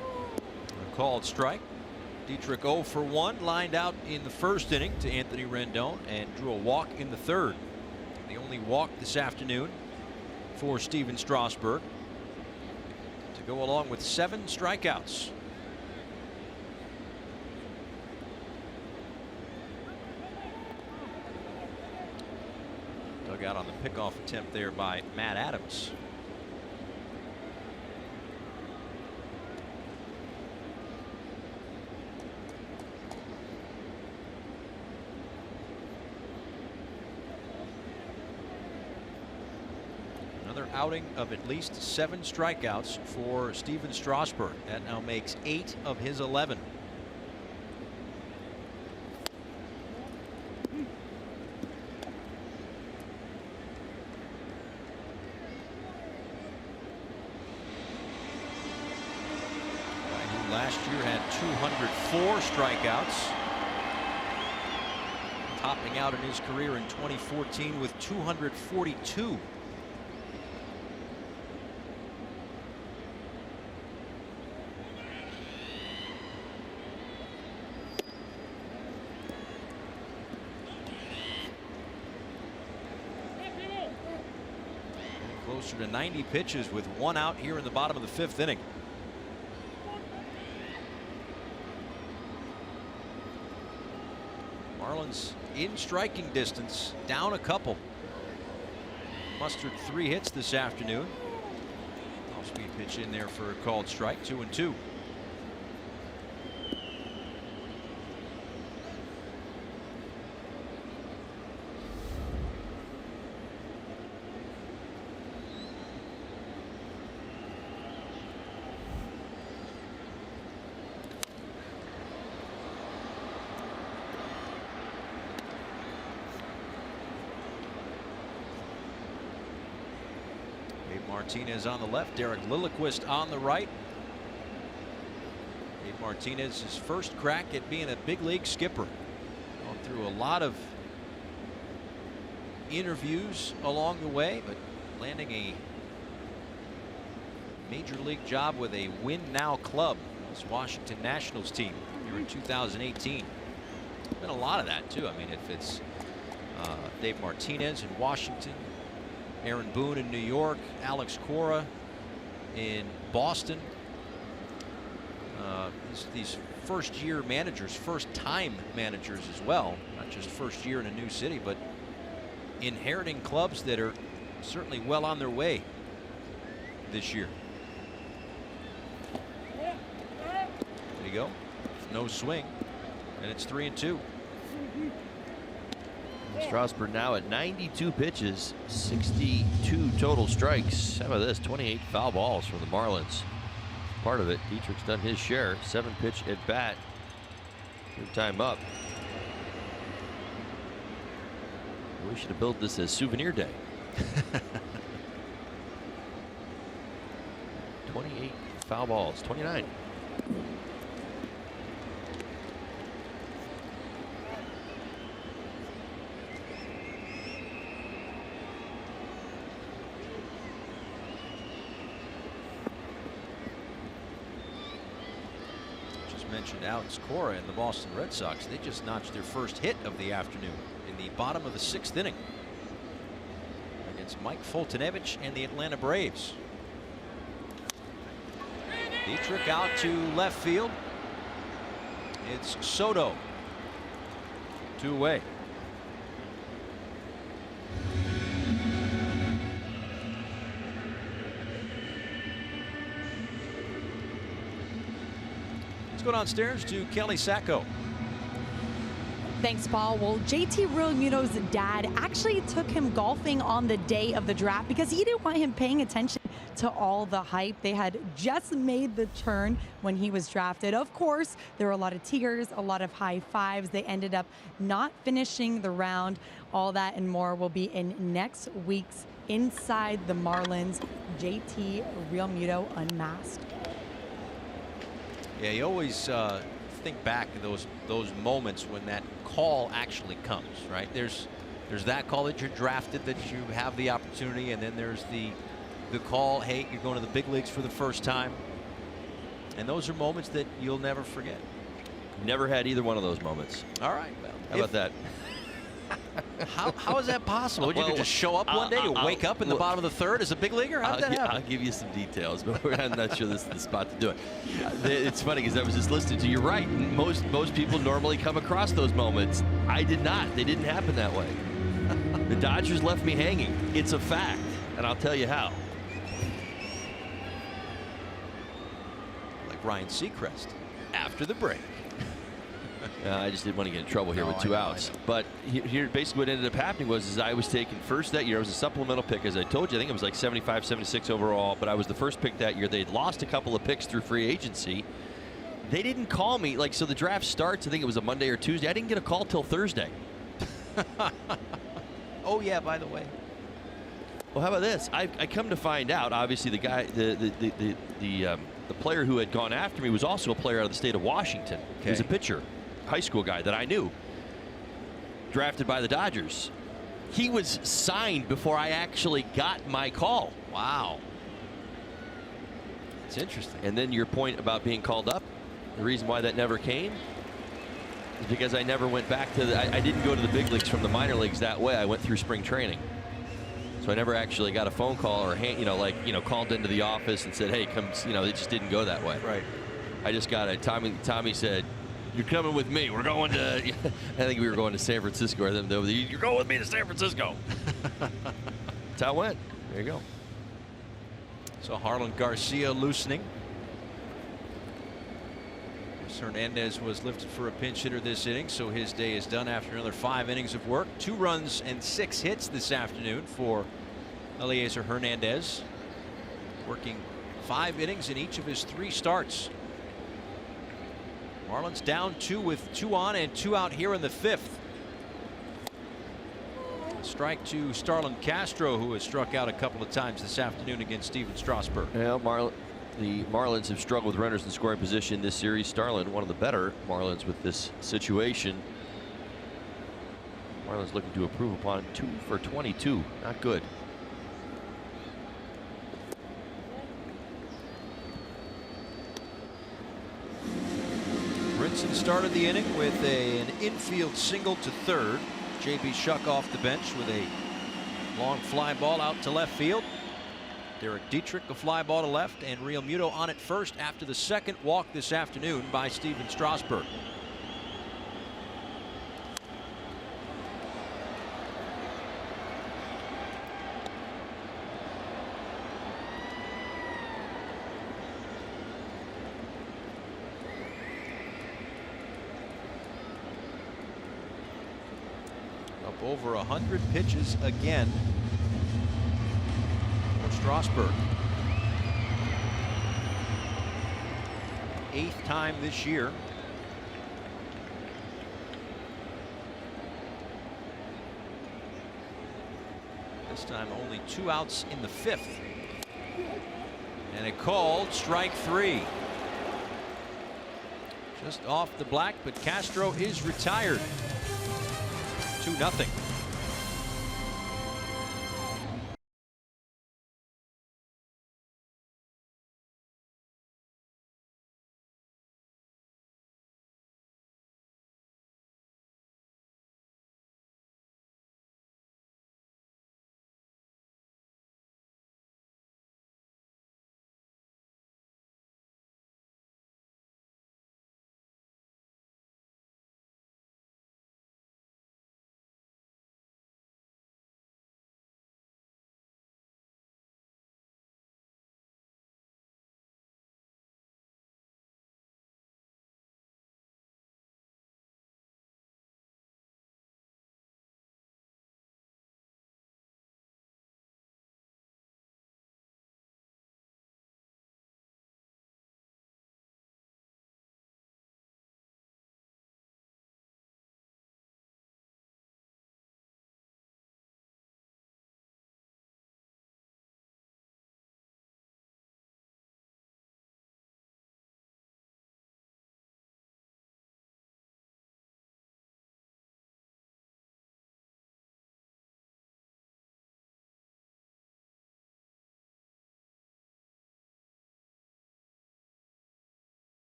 A called strike. Dietrich 0 for 1, lined out in the 1st inning to Anthony Rendon and drew a walk in the 3rd. The only walk this afternoon for Steven Strasburg to go along with 7 strikeouts. Dug out on the pickoff attempt there by Matt Adams. Another outing of at least 7 strikeouts for Steven Strasburg. That now makes 8 of his 11. last year had 204 strikeouts. Topping out in his career in 2014 with 242. Closer to 90 pitches with 1 out here in the bottom of the 5th inning. Marlins in striking distance, down a couple. Mustered 3 hits this afternoon. Off-speed pitch in there for a called strike, 2-2. Martinez on the left, Derek Lilliquist on the right. Dave Martinez, his first crack at being a big league skipper. Gone through a lot of interviews along the way, but landing a major league job with a win now club, this Washington Nationals team here in 2018. Been a lot of that too. I mean, if it's Dave Martinez in Washington, Aaron Boone in New York, Alex Cora in Boston. These first-year managers, first-time managers as well, not just first year in a new city, but inheriting clubs that are certainly well on their way this year. There you go. No swing, and it's 3-2. Strasburg now at 92 pitches, 62 total strikes. How about this? 28 foul balls from the Marlins. Part of it, Dietrich's done his share. 7-pitch at bat. Third time up. We should have built this as souvenir day. 28 foul balls, 29. Mentioned Alex Cora and the Boston Red Sox. They just notched their first hit of the afternoon in the bottom of the 6th inning against Mike Foltynewicz and the Atlanta Braves. Dietrich out to left field. It's Soto. 2 away. Go downstairs to Kelly Sacco. Thanks, Paul. Well, JT Realmuto's dad actually took him golfing on the day of the draft because he didn't want him paying attention to all the hype. They had just made the turn when he was drafted. Of course, there were a lot of tears, a lot of high fives. They ended up not finishing the round. All that and more will be in next week's Inside the Marlins. JT Realmuto Unmasked. Yeah, you always think back to those moments when that call actually comes, right? There's that call that you're drafted, that you have the opportunity, and then there's the call, hey, you're going to the big leagues for the first time. And those are moments that you'll never forget. Never had either one of those moments. All right. Well, how about that? How is that possible? You could just show up one day, you wake up in the bottom of the 3rd as a big leaguer? How did that happen? I'll give you some details, but I'm not sure this is the spot to do it. It's funny because I was just listening to you. Right. Most people normally come across those moments. I did not. They didn't happen that way. The Dodgers left me hanging. It's a fact, and I'll tell you how. Like Ryan Seacrest after the break. I just didn't want to get in trouble here with 2 outs. But here, basically what ended up happening was I was taken first that year. I was a supplemental pick, as I told you. I think it was like 75, 76 overall. But I was the first pick that year. They'd lost a couple of picks through free agency. They didn't call me. So the draft starts, I think it was a Monday or Tuesday. I didn't get a call till Thursday. Oh, yeah, by the way. Well, how about this? I come to find out, obviously, the guy, the the player who had gone after me was also a player out of the state of Washington. He was a pitcher, high school guy that I knew, drafted by the Dodgers. He was signed before I actually got my call. Wow. It's interesting. And then your point about being called up, the reason why that never came is because I never went back to I didn't go to the big leagues from the minor leagues that way. I went through spring training. So I never actually got a phone call or called into the office and said, hey, come, it just didn't go that way. Right. I just got a Tommy said, you're coming with me. We're going to I think we were going to San Francisco, or you're going with me to San Francisco. That's how it went. There you go. So Harlan Garcia loosening. Hernandez was lifted for a pinch hitter this inning, so his day is done after another 5 innings of work. 2 runs and 6 hits this afternoon for Eliezer Hernandez, working 5 innings in each of his 3 starts. Marlins down 2 with 2 on and 2 out here in the 5th. Strike to Starlin Castro, who has struck out a couple of times this afternoon against Steven Strasburg. Yeah, the Marlins have struggled with runners in scoring position this series. Starlin, one of the better Marlins with this situation. Marlins looking to improve upon 2 for 22. Not good. Brinson started the inning with an infield single to third. J.B. Shuck off the bench with a long fly ball out to left field. Derek Dietrich a fly ball to left, and Real Muto on at first after the second walk this afternoon by Steven Strasburg. Up over 100 pitches again for Strasburg. 8th time this year. This time only 2 outs in the 5th. And a called strike 3. Just off the black, but Castro is retired. 2-0.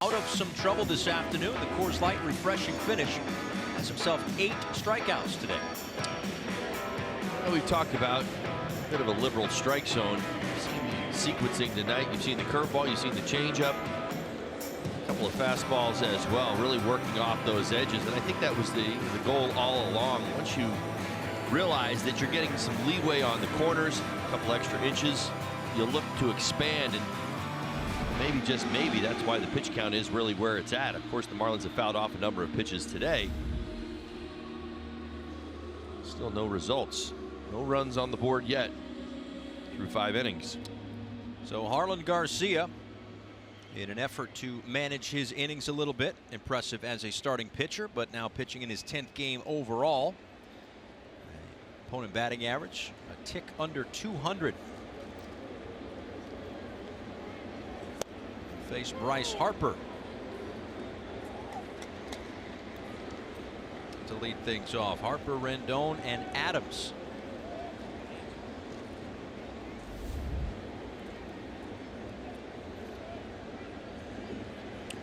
Out of some trouble this afternoon. The Coors Light refreshing finish has himself 8 strikeouts today. Well, we've talked about a bit of a liberal strike zone sequencing tonight. You've seen the curveball, you've seen the changeup, a couple of fastballs as well, really working off those edges. And I think that was the goal all along. Once you realize that you're getting some leeway on the corners, a couple extra inches, you'll look to expand, and maybe, just maybe, that's why the pitch count is really where it's at. Of course, the Marlins have fouled off a number of pitches today. Still no results. No runs on the board yet through 5 innings. So Harlan Garcia, in an effort to manage his innings a little bit, impressive as a starting pitcher, but now pitching in his 10th game overall. Opponent batting average a tick under 200. Face Bryce Harper to lead things off. Harper, Rendon, and Adams.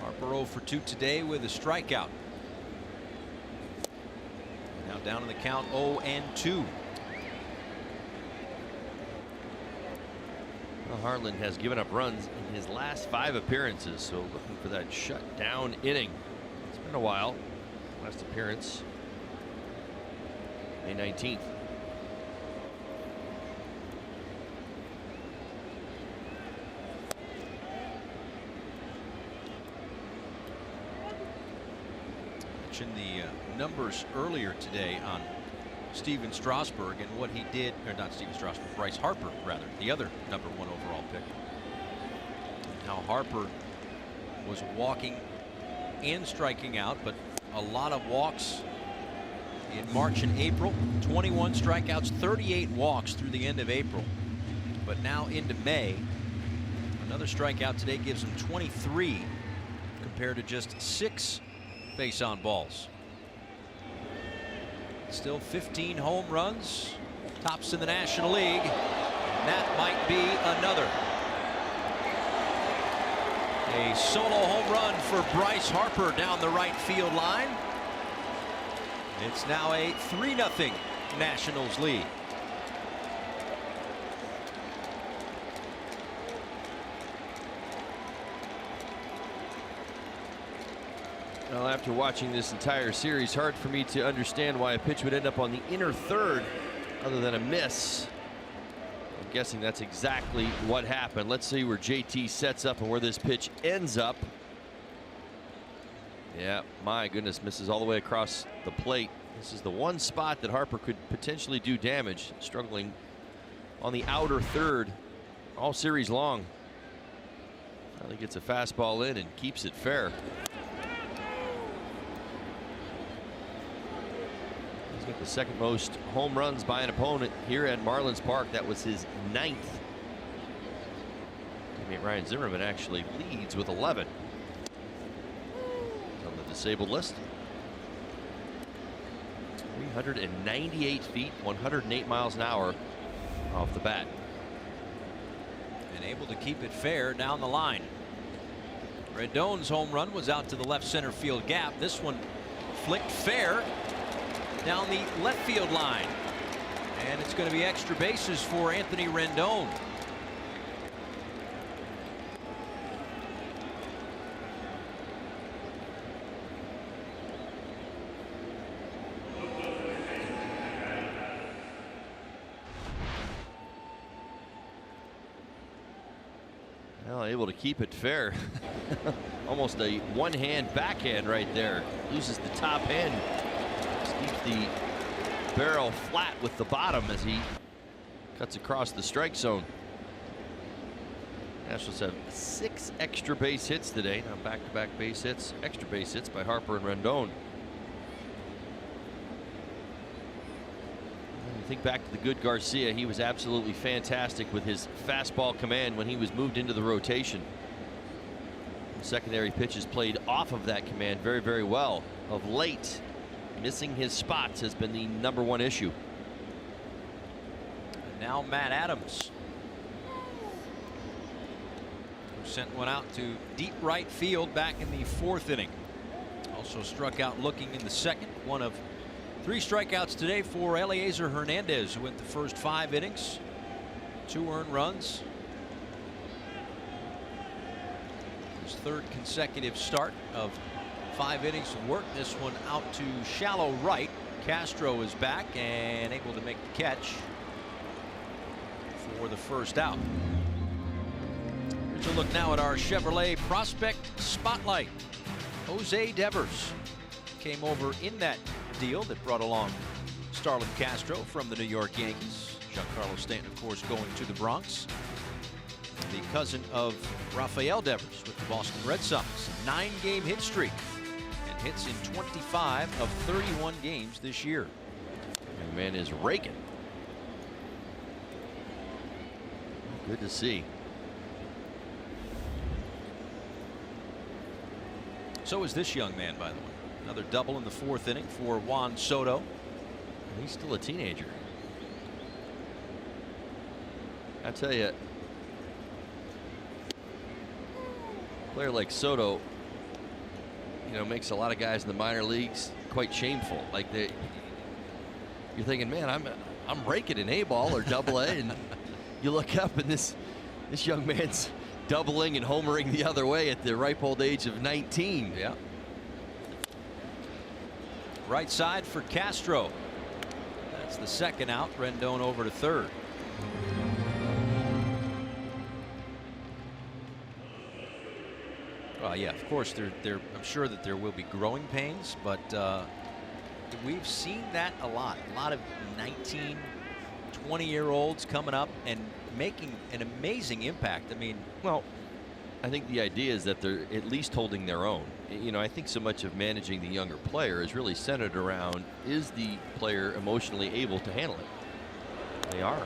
Harper 0 for 2 today with a strikeout. Now down in the count 0-2. Well, Harlan has given up runs in his last 5 appearances, so looking for that shutdown inning. It's been a while. Last appearance May 19th. Mentioned the numbers earlier today on Steven Strasburg and what he did, or not Steven Strasburg, Bryce Harper rather, the other #1 overall pick. Now Harper was walking and striking out, but a lot of walks in March and April. 21 strikeouts, 38 walks through the end of April. But now into May, another strikeout today gives him 23 compared to just 6 base on balls. Still 15 home runs, tops in the National League. That might be another. A solo home run for Bryce Harper down the right field line. It's now a 3-0 Nationals lead. Well, after watching this entire series, hard for me to understand why a pitch would end up on the inner third other than a miss. I'm guessing that's exactly what happened. Let's see where JT sets up and where this pitch ends up. Yeah, my goodness, misses all the way across the plate. This is the one spot that Harper could potentially do damage, struggling on the outer third all series long. Finally gets a fastball in and keeps it fair. He's got the second most home runs by an opponent here at Marlins Park. That was his 9th. Teammate Ryan Zimmerman actually leads with 11. He's on the disabled list. 398 feet, 108 miles an hour off the bat. And able to keep it fair down the line. Rendon's home run was out to the left center field gap. This one flicked fair down the left field line. And it's going to be extra bases for Anthony Rendon. Well, able to keep it fair. Almost a one-hand backhand right there. Loses the top end. Just keeps the barrel flat with the bottom as he cuts across the strike zone. Nationals have 6 extra base hits today. Now back-to-back base hits, extra base hits by Harper and Rendon. Think back to the good Garcia. He was absolutely fantastic with his fastball command when he was moved into the rotation. Secondary pitches played off of that command very, very well. Of late, missing his spots has been the #1 issue. And now Matt Adams, who sent one out to deep right field back in the 4th inning. Also struck out looking in the 2nd. One of 3 strikeouts today for Eliezer Hernandez, who went the first 5 innings. 2 earned runs. His 3rd consecutive start of 5 innings of work. This one out to shallow right. Castro is back and able to make the catch for the first out. Here's a look now at our Chevrolet Prospect Spotlight. Jose Devers came over in that deal that brought along Starlin Castro from the New York Yankees. Giancarlo Stanton, of course, going to the Bronx. The cousin of Rafael Devers with the Boston Red Sox. 9-game hit streak and hits in 25 of 31 games this year. The man is raking. Good to see. So is this young man, by the way. Another double in the 4th inning for Juan Soto. He's still a teenager. I tell you, a player like Soto, you know, makes a lot of guys in the minor leagues quite shameful. Like you're thinking, man, I'm raking in A-ball or Double-A, and you look up and this young man's doubling and homering the other way at the ripe old age of 19. Yeah. Right side for Castro. That's the 2nd out. Rendon over to 3rd. Well, yeah, of course, I'm sure that there will be growing pains, but we've seen that a lot. A lot of 19, 20-year-olds coming up and making an amazing impact. I mean, well, I think the idea is that they're at least holding their own. You know, I think so much of managing the younger player is really centered around, is the player emotionally able to handle it? They are.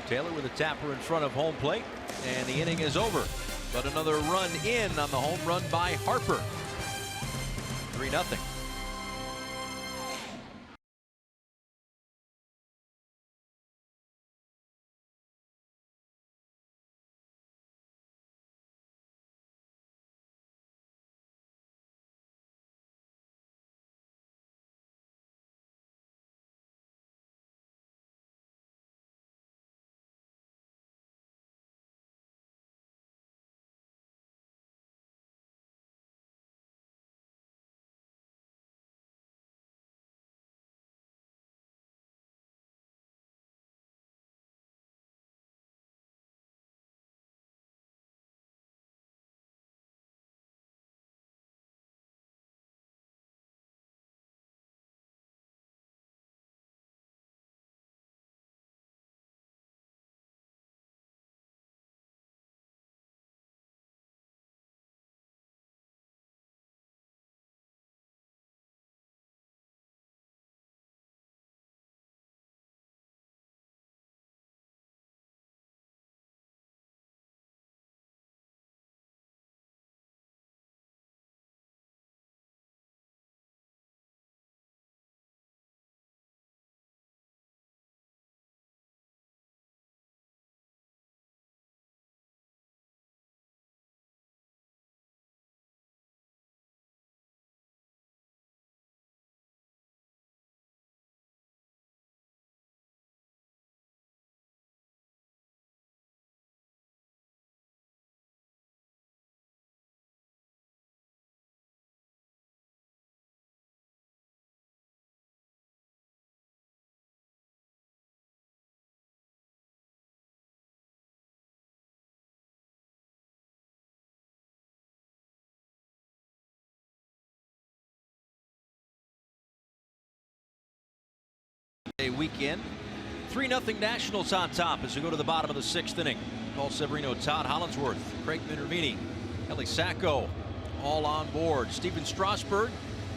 Taylor with a tapper in front of home plate, and the inning is over. But another run in on the home run by Harper. 3-0. A weekend. 3-0 Nationals on top as we go to the bottom of the 6th inning. Paul Severino, Todd Hollandsworth, Craig Minervini, Ellie Sacco all on board. Steven Strasburg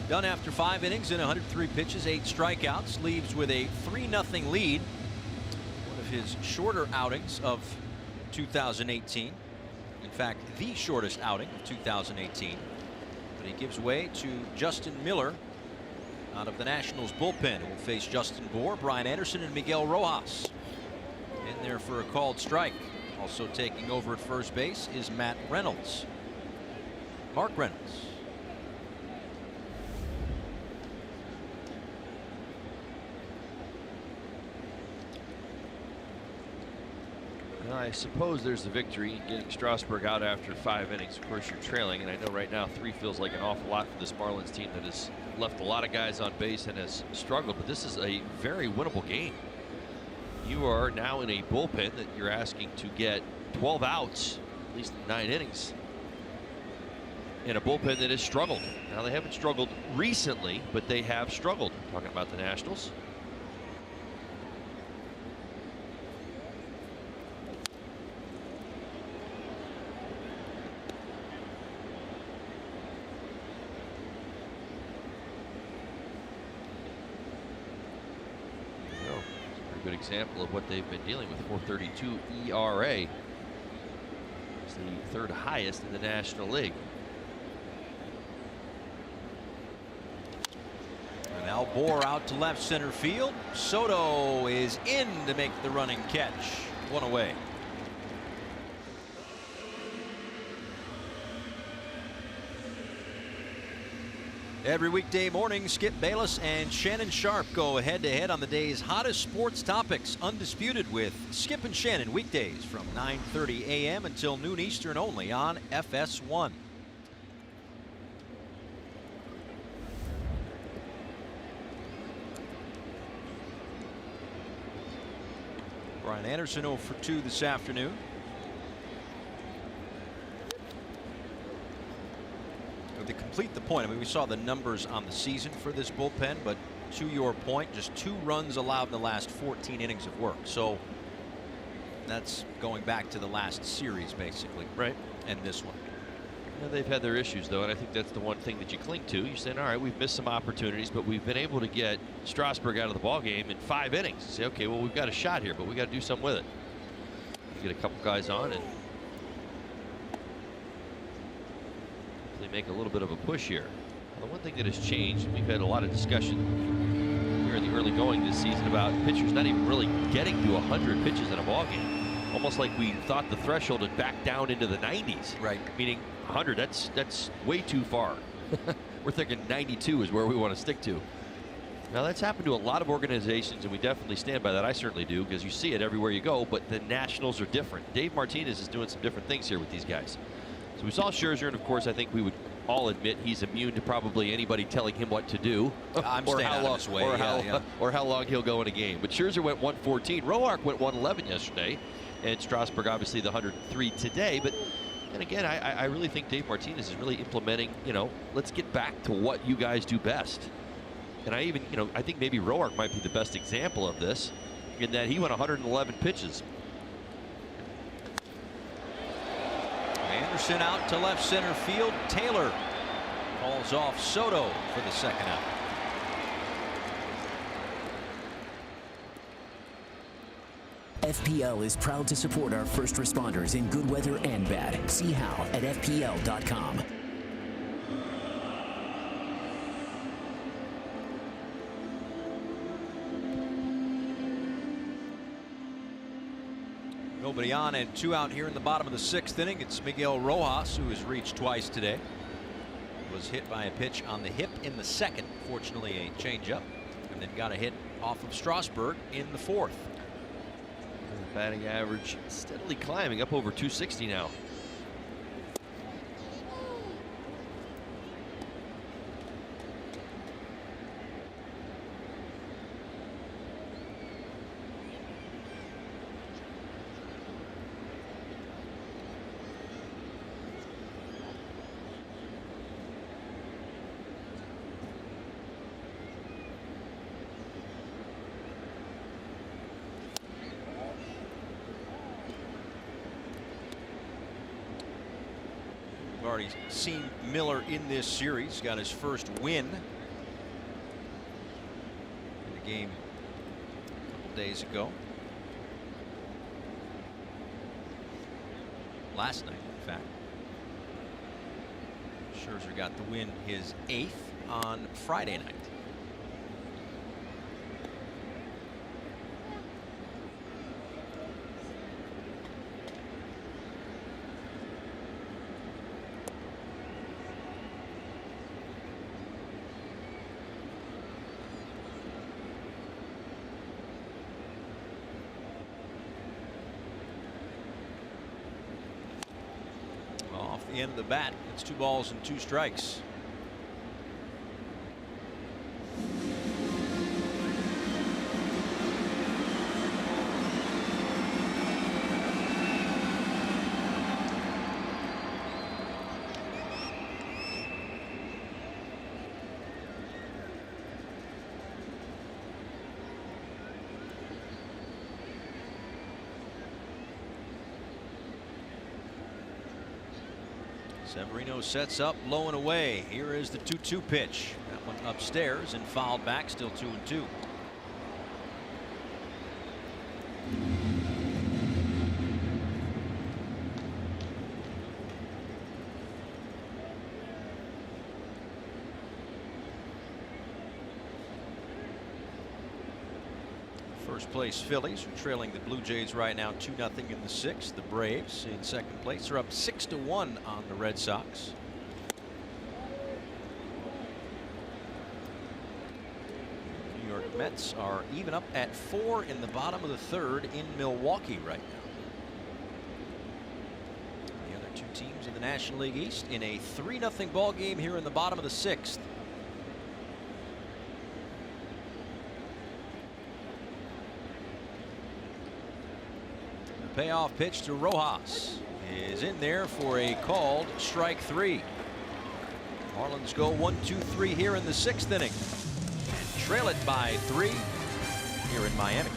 done after 5 innings and 103 pitches, 8 strikeouts, leaves with a 3-0 lead. One of his shorter outings of 2018. In fact, the shortest outing of 2018. But he gives way to Justin Miller out of the Nationals bullpen, who will face Justin Bour, Brian Anderson, and Miguel Rojas. In there for a called strike. Also taking over at first base is Matt Reynolds. Mark Reynolds. Well, I suppose there's the victory, getting Strasburg out after 5 innings. Of course, you're trailing, and I know right now 3 feels like an awful lot for this Marlins team that has left a lot of guys on base and has struggled, but this is a very winnable game. You are now in a bullpen that you're asking to get 12 outs, at least 9 innings, in a bullpen that has struggled. Now, they haven't struggled recently, but they have struggled. Talking about the Nationals. example of what they've been dealing with. 4.32 ERA. It's the third highest in the National League. And now Bour out to left center field. Soto is in to make the running catch. One away. Every weekday morning, Skip Bayless and Shannon Sharp go head-to-head on the day's hottest sports topics. Undisputed with Skip and Shannon weekdays from 9:30 a.m. until noon Eastern only on FS1. Brian Anderson 0 for 2 this afternoon. To complete the point, I mean, we saw the numbers on the season for this bullpen, but to your point, just 2 runs allowed in the last 14 innings of work. So that's going back to the last series, basically. Right. And this one. Yeah, they've had their issues, though, and I think that's the one thing that you cling to. You're saying, all right, we've missed some opportunities, but we've been able to get Strasburg out of the ballgame in 5 innings. You say, okay, well, we've got a shot here, but we got to do something with it. You get a couple guys on and they make a little bit of a push here. Well, the one thing that has changed, we've had a lot of discussion here in the early going this season about pitchers not even really getting to 100 pitches in a ball game. Almost like we thought the threshold had backed down into the 90s. Right. Meaning 100, that's way too far. We're thinking 92 is where we want to stick to. Now that's happened to a lot of organizations, and we definitely stand by that. I certainly do, because you see it everywhere you go, but the Nationals are different. Dave Martinez is doing some different things here with these guys. So we saw Scherzer, and of course I think we would all admit he's immune to probably anybody telling him what to do. I'm staying out of his way. Or how long he'll go in a game. But Scherzer went 114. Roark went 111 yesterday. And Strasburg obviously the 103 today. But then again, I really think Dave Martinez is really implementing, let's get back to what you guys do best. And I even, I think maybe Roark might be the best example of this, in that he went 111 pitches. Anderson out to left center field. Taylor calls off Soto for the second out. FPL is proud to support our first responders in good weather and bad. See how at FPL.com. Nobody on and 2 out here in the bottom of the 6th inning. It's Miguel Rojas, who has reached twice today. Was hit by a pitch on the hip in the 2nd. Fortunately, a changeup, and then got a hit off of Strasburg in the 4th. Batting average steadily climbing up over 260 now. We've already seen Miller in this series. Got his first win in the game a couple days ago. Last night, in fact. Scherzer got the win, his 8th on Friday night. The end of the bat. It's 2 balls and 2 strikes. Severino sets up low and away. Here is the 2-2 pitch. That one upstairs and fouled back, still 2-2. First place Phillies are trailing the Blue Jays right now 2-0 in the 6th. The Braves in second place are up 6-1 on the Red Sox. New York Mets are even up at 4 in the bottom of the 3rd in Milwaukee right now. The other two teams in the National League East in a 3-0 ball game here in the bottom of the 6th. Payoff pitch to Rojas is in there for a called strike 3. Marlins go 1-2-3 here in the 6th inning and trail it by 3 here in Miami.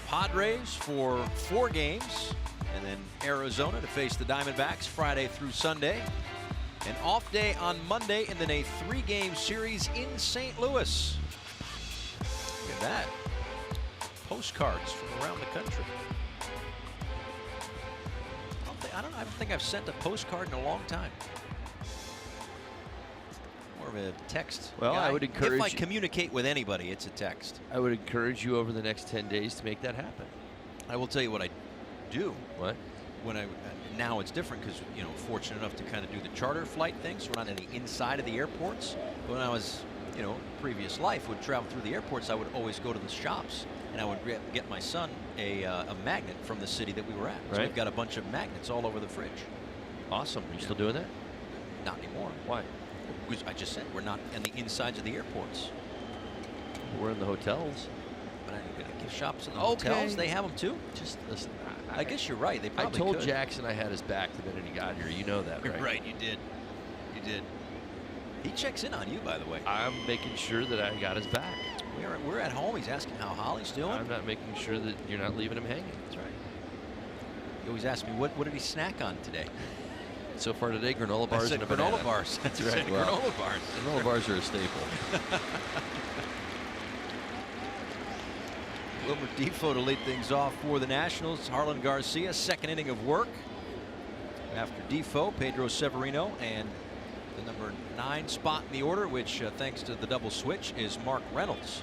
Padres for 4 games, and then Arizona to face the Diamondbacks Friday through Sunday. An off day on Monday, and then a 3-game series in St. Louis. Look at that. Postcards from around the country. I don't think I've sent a postcard in a long time. More of a text. Well, guy. I would encourage. If I communicate with anybody, it's a text. I would encourage you over the next 10 days to make that happen. I will tell you what I do. What? When now it's different because, you know, fortunate enough to kind of do the charter flight thing, so we're not on the inside of the airports. But when I was, you know, previous life, would travel through the airports, I would always go to the shops, and I would get my son a magnet from the city that we were at. Right. So we've got a bunch of magnets all over the fridge. Awesome. Are you still doing that? Not anymore. Why? Because I just said we're not on the insides of the airports. We're in the hotels. But I gift shops in the hotels, they have them too. Just listen. I guess you're right. They probably I told could. Jackson I had his back the minute he got here. You know that, right? Right, you did. You did. He checks in on you, by the way. I'm making sure that I got his back. We're at home. He's asking how Holly's doing. I'm not making sure that you're not leaving him hanging. That's right. He always asks me, what did he snack on today? So far today, granola bars and a banana. Granola bars. That's right. Well, granola bars. Granola bars are a staple. Wilmer Defoe to lead things off for the Nationals. Harlan Garcia, 2nd inning of work. After Defoe, Pedro Severino, and the number 9 spot in the order, which thanks to the double switch, is Mark Reynolds.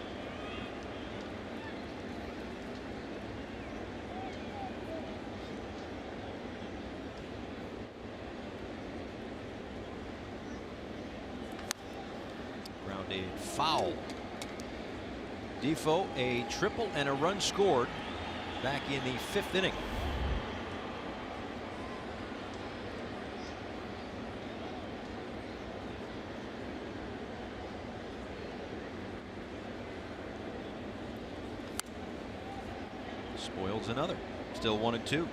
Grounded foul. Defoe, a triple and a run scored back in the 5th inning. Spoils another. Still 1-2.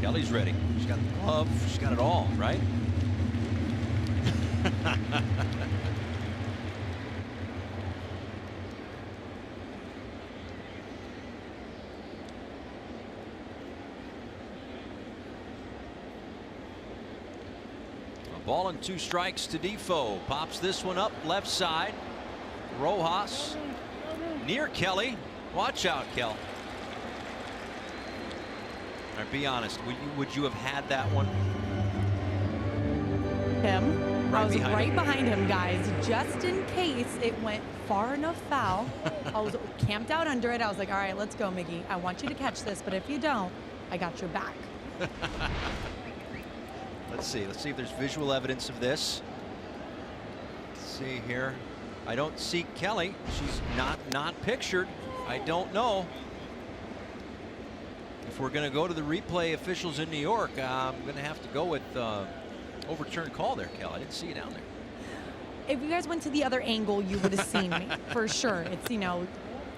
Kelly's ready. She's got the glove. She's got it all, right? Ball and 2 strikes to Defoe. Pops this one up left side. Rojas near Kelly. Watch out, Kel. All right, be honest. Would you have had that one? Him. I was right behind him, guys, just in case it went far enough foul. I was camped out under it. I was like, all right, let's go, Miggy. I want you to catch this, but if you don't, I got your back. Let's see if there's visual evidence of this. Let's see here. I don't see Kelly. She's not pictured. I don't know. If we're going to go to the replay officials in New York, I'm going to have to go with overturned call there, Kel. I didn't see you down there. If you guys went to the other angle, you would have seen me for sure. It's, you know,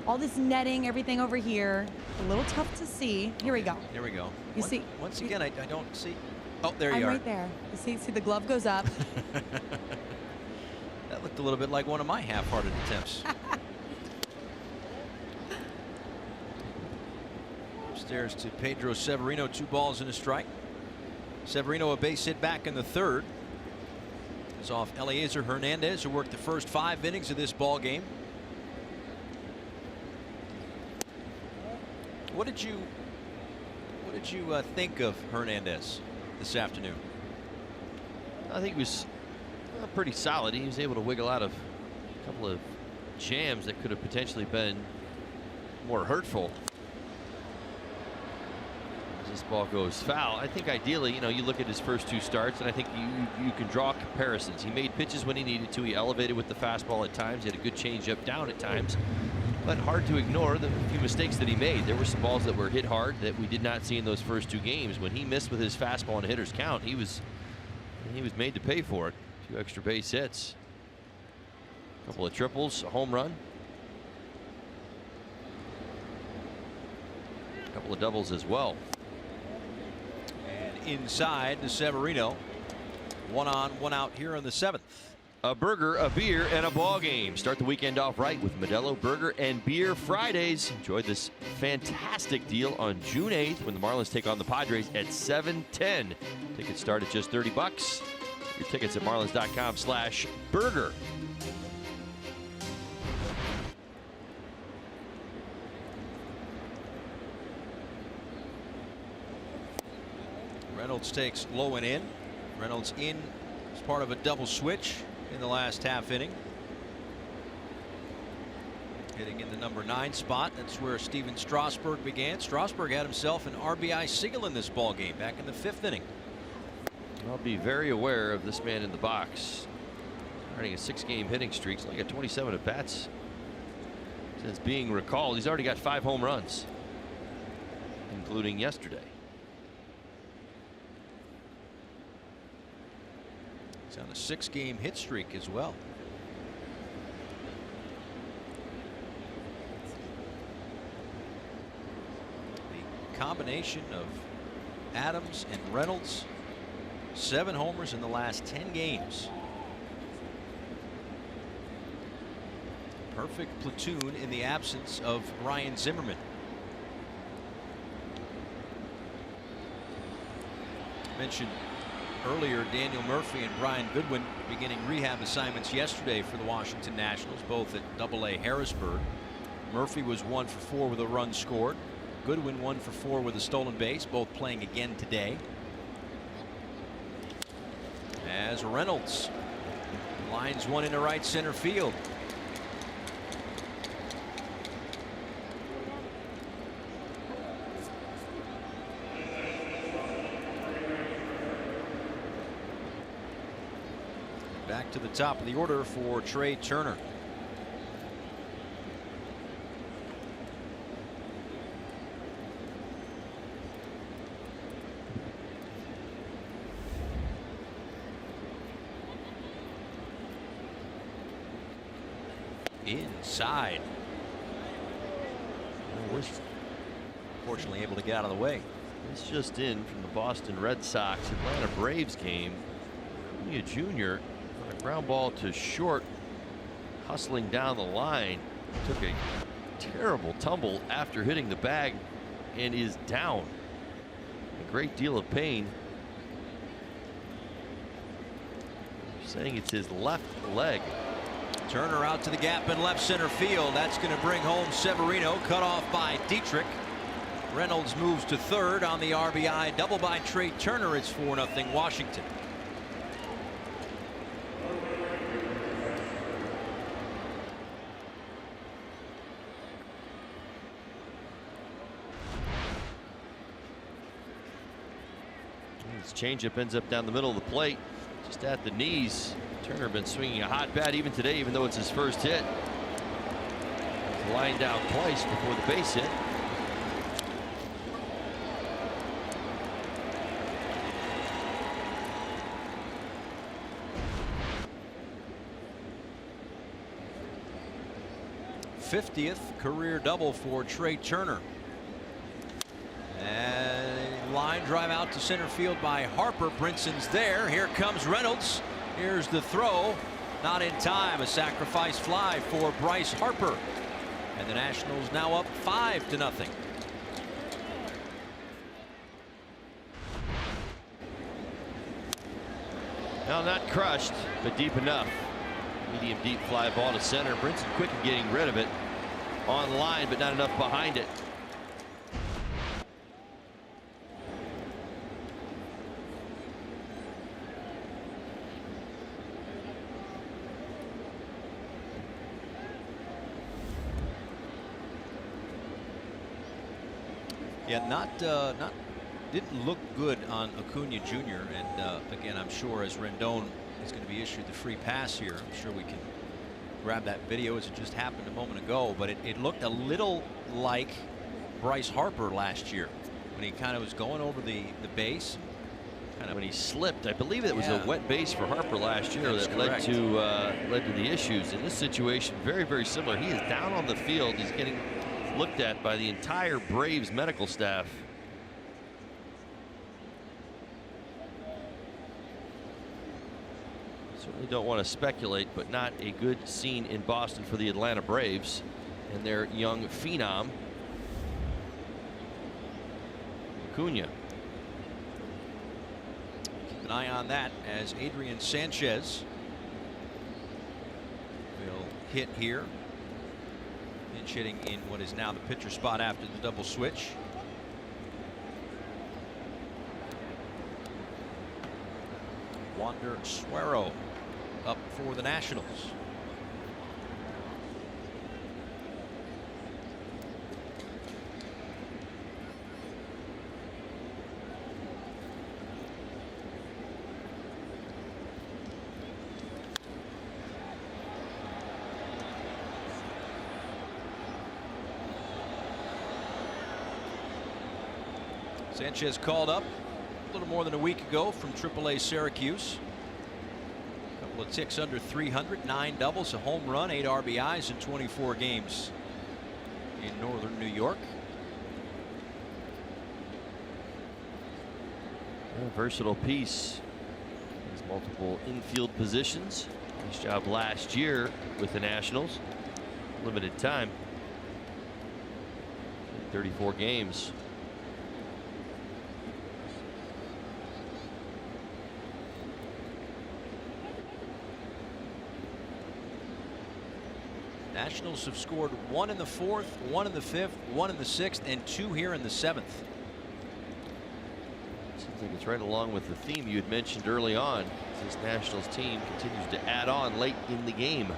all this netting, everything over here, a little tough to see. Here we go. Here we go. You see? Once again, I don't see. Oh, there you I'm are. right there. You see the glove goes up. That looked a little bit like one of my half-hearted attempts. Upstairs to Pedro Severino, 2 balls and a strike. Severino a base hit back in the 3rd. It's off Eliezer Hernandez, who worked the first 5 innings of this ball game. What did you think of Hernandez this afternoon? I think he was pretty solid. He was able to wiggle out of a couple of jams that could have potentially been more hurtful. As this ball goes foul, I think ideally, you know, you look at his first 2 starts, and I think you can draw comparisons. He made pitches when he needed to. He elevated with the fastball at times. He had a good changeup down at times. But hard to ignore the few mistakes that he made. There were some balls that were hit hard that we did not see in those first 2 games. When he missed with his fastball and hitter's count, he was made to pay for it. 2 extra base hits, a couple of triples, a home run, a couple of doubles as well. And inside to Severino. 1 on, 1 out here in the 7th. A burger, a beer, and a ball game. Start the weekend off right with Modelo Burger and Beer Fridays. Enjoy this fantastic deal on June 8th when the Marlins take on the Padres at 7:10. Tickets start at just $30. Your tickets at marlins.com/burger. Reynolds takes low and in. Reynolds in as part of a double switch in the last half inning. Hitting in the number 9 spot. That's where Steven Strasburg began. Strasburg had himself an RBI single in this ball game back in the 5th inning. I'll be very aware of this man in the box. Starting a 6-game hitting streak. He's only got 27 at bats since being recalled. He's already got 5 home runs, including yesterday. He's on a 6-game hit streak as well. The combination of Adams and Reynolds, 7 homers in the last 10 games. Perfect platoon in the absence of Ryan Zimmerman. Mentioned earlier, Daniel Murphy and Brian Goodwin beginning rehab assignments yesterday for the Washington Nationals, both at AA Harrisburg. Murphy was 1 for 4 with a run scored. Goodwin 1 for 4 with a stolen base, both playing again today. As Reynolds lines one into right center field. Back to the top of the order for Trey Turner. Inside. Fortunately able to get out of the way. This just in from the Boston Red Sox Atlanta Braves game. Acuna Jr. on a ground ball to short, hustling down the line, took a terrible tumble after hitting the bag and is down. A great deal of pain. saying it's his left leg. Turner out to the gap in left center field. That's going to bring home Severino, cut off by Dietrich. Reynolds moves to third on the RBI double by Trey Turner. It's 4-0 Washington. His changeup ends up down the middle of the plate, just at the knees. Turner been swinging a hot bat even today, even though it's his first hit. He's lined out twice before the base hit. '50th career double for Trey Turner. And line drive out to center field by Harper. Brinson's there. Here comes Reynolds. Here's the throw. Not in time. A sacrifice fly for Bryce Harper. And the Nationals now up 5-0. Well, not crushed, but deep enough. Medium deep fly ball to center. Brinson quick in getting rid of it. On line, but not enough behind it. Yeah, didn't look good on Acuna Jr. And again, I'm sure as Rendon is going to be issued the free pass here, I'm sure we can grab that video as it just happened a moment ago. But it looked a little like Bryce Harper last year when he kind of was going over the base. When he slipped, I believe it was a wet base for Harper last year that led to the issues. In this situation, very, very similar. He is down on the field. He's getting looked at by the entire Braves medical staff. Certainly don't want to speculate, but not a good scene in Boston for the Atlanta Braves and their young phenom, Acuna. Keep an eye on that as Adrian Sanchez will hit here. Pinch hitting in what is now the pitcher spot after the double switch. Wander Suero up for the Nationals. Sanchez called up a little more than a week ago from AAA Syracuse. A couple of ticks under 300, 9 doubles, a home run, 8 RBIs in 24 games in northern New York. A versatile piece. Has multiple infield positions. Nice job last year with the Nationals. Limited time. 34 games. Nationals have scored 1 in the 4th, 1 in the 5th, 1 in the 6th, and 2 here in the 7th. Seems like it's right along with the theme you had mentioned early on. This Nationals team continues to add on late in the game.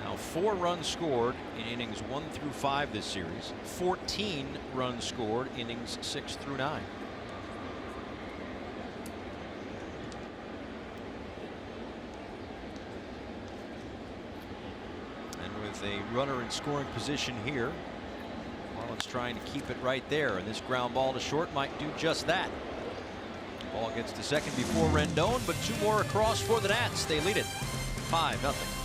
Now 4 runs scored in innings 1 through 5 this series. 14 runs scored innings 6 through 9. A runner in scoring position here. Marlins trying to keep it right there, and this ground ball to short might do just that. Ball gets to second before Rendon, but 2 more across for the Nats. They lead it 5-0.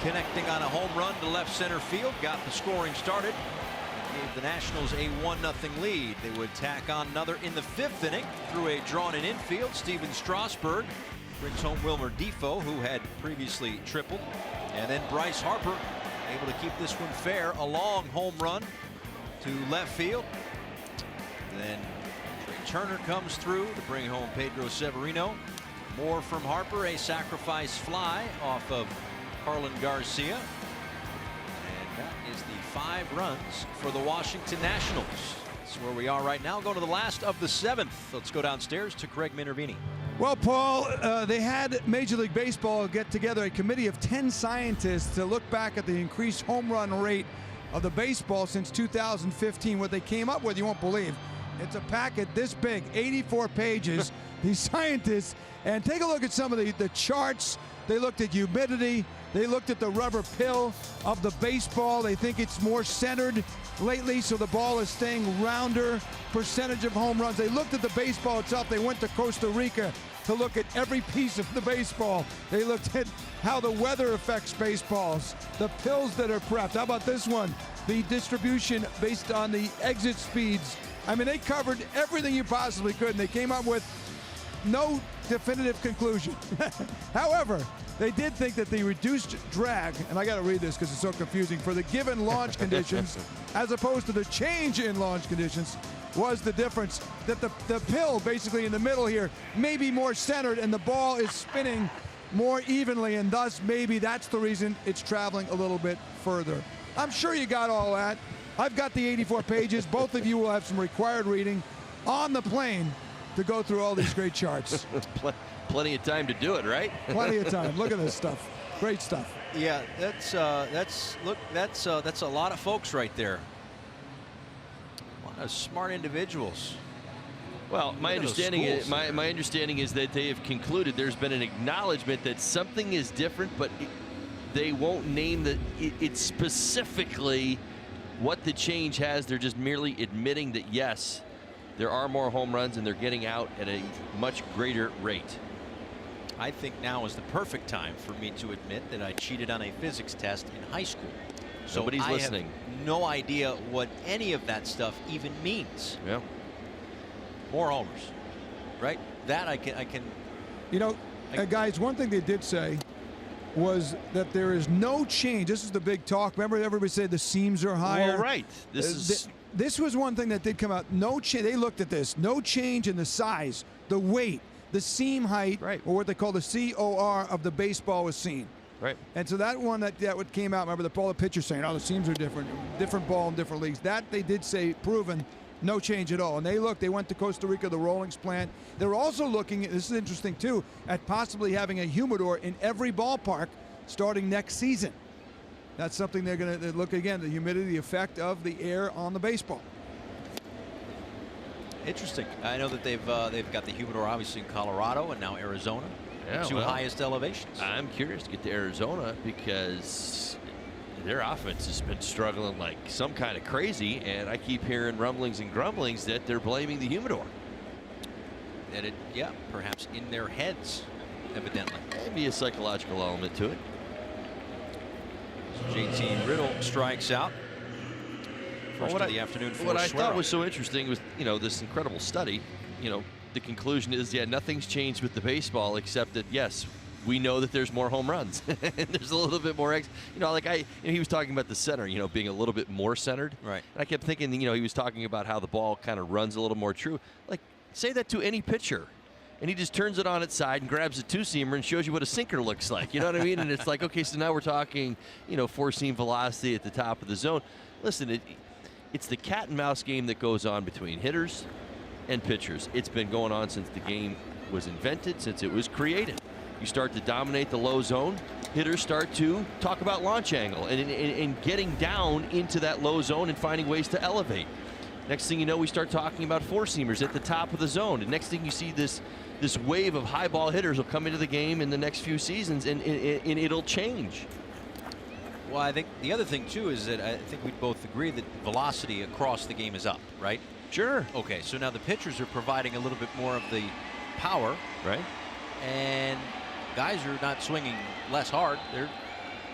connecting on a home run to left center field, got the scoring started, gave the Nationals a 1-0 lead. They would tack on another in the 5th inning through a drawn-in infield. Steven Strasburg brings home Wilmer Defoe, who had previously tripled, and then Bryce Harper able to keep this one fair. A long home run to left field. Then Trey Turner comes through to bring home Pedro Severino. More from Harper, a sacrifice fly off of Carlin Garcia. And that is the 5 runs for the Washington Nationals. That's where we are right now. Going to the last of the 7th. Let's go downstairs to Craig Minervini. Well, Paul, they had Major League Baseball get together a committee of 10 scientists to look back at the increased home run rate of the baseball since 2015. What they came up with, you won't believe. It's a packet this big, 84 pages. These scientists, and take a look at some of the charts. They looked at humidity. They looked at the rubber pill of the baseball. They think it's more centered lately, so the ball is staying rounder. Percentage of home runs. They looked at the baseball itself. They went to Costa Rica to look at every piece of the baseball. They looked at how the weather affects baseballs, the pills that are prepped. How about this one? The distribution based on the exit speeds. I mean, they covered everything you possibly could, and they came up with no definitive conclusion. However, they did think that the reduced drag, and I got to read this because it's so confusing, for the given launch conditions as opposed to the change in launch conditions was the difference. That the pill basically in the middle here may be more centered and the ball is spinning more evenly, and thus maybe that's the reason it's traveling a little bit further. I'm sure you got all that. I've got the 84 pages. Both of you will have some required reading on the plane to go through all these great charts. Plenty of time to do it, right? Plenty of time. Look at this stuff. Great stuff. Yeah, that's a lot of folks right there. A lot of smart individuals. Well, my understanding is that they have concluded there's been an acknowledgement that something is different, but they won't name it's specifically what the change has. They're just merely admitting that yes, there are more home runs and they're getting out at a much greater rate. I think now is the perfect time for me to admit that I cheated on a physics test in high school. So Nobody's I listening. have no idea what any of that stuff even means. Yeah. More homers, right? That I can. You know, guys, one thing they did say was that there is no change. This is the big talk. Remember, everybody said the seams are higher. Well, right. This was one thing that did come out. No change. They looked at this. No change in the size, the weight, the seam height, right, or what they call the COR of the baseball was seen. Right. And so that one that came out. Remember the pitcher saying, "Oh, the seams are different ball in different leagues." That they did say proven. No change at all. And they went to Costa Rica, the Rollings plant. They're also looking, this is interesting too, at possibly having a humidor in every ballpark starting next season. That's something they're going to look again, the humidity, the effect of the air on the baseball. Interesting. I know that they've got the humidor obviously in Colorado and now Arizona. Yeah, two highest elevations. I'm curious to get to Arizona because their offense has been struggling like some kind of crazy, and I keep hearing rumblings and grumblings that they're blaming the humidor. That perhaps in their heads, evidently. Maybe a psychological element to it. So JT Riddle strikes out. First of the afternoon for What I Suero. thought was so interesting was, this incredible study. The conclusion is, nothing's changed with the baseball except that, yes, we know that there's more home runs. And there's a little bit more, he was talking about the center, being a little bit more centered. Right. And I kept thinking, he was talking about how the ball kind of runs a little more true. Like, say that to any pitcher. And he just turns it on its side and grabs a two-seamer and shows you what a sinker looks like. You know what I mean? And it's like, okay, so now we're talking, four-seam velocity at the top of the zone. Listen, it's the cat and mouse game that goes on between hitters and pitchers. It's been going on since the game was invented, since it was created. You start to dominate the low zone, hitters start to talk about launch angle and getting down into that low zone and finding ways to elevate. Next thing you know, we start talking about four-seamers at the top of the zone. And next thing you see, this wave of high ball hitters will come into the game in the next few seasons, and it'll change. Well, I think the other thing, too, is that I think we'd both agree that velocity across the game is up, right? Sure. Okay, so now the pitchers are providing a little bit more of the power. Right. And guys are not swinging less hard.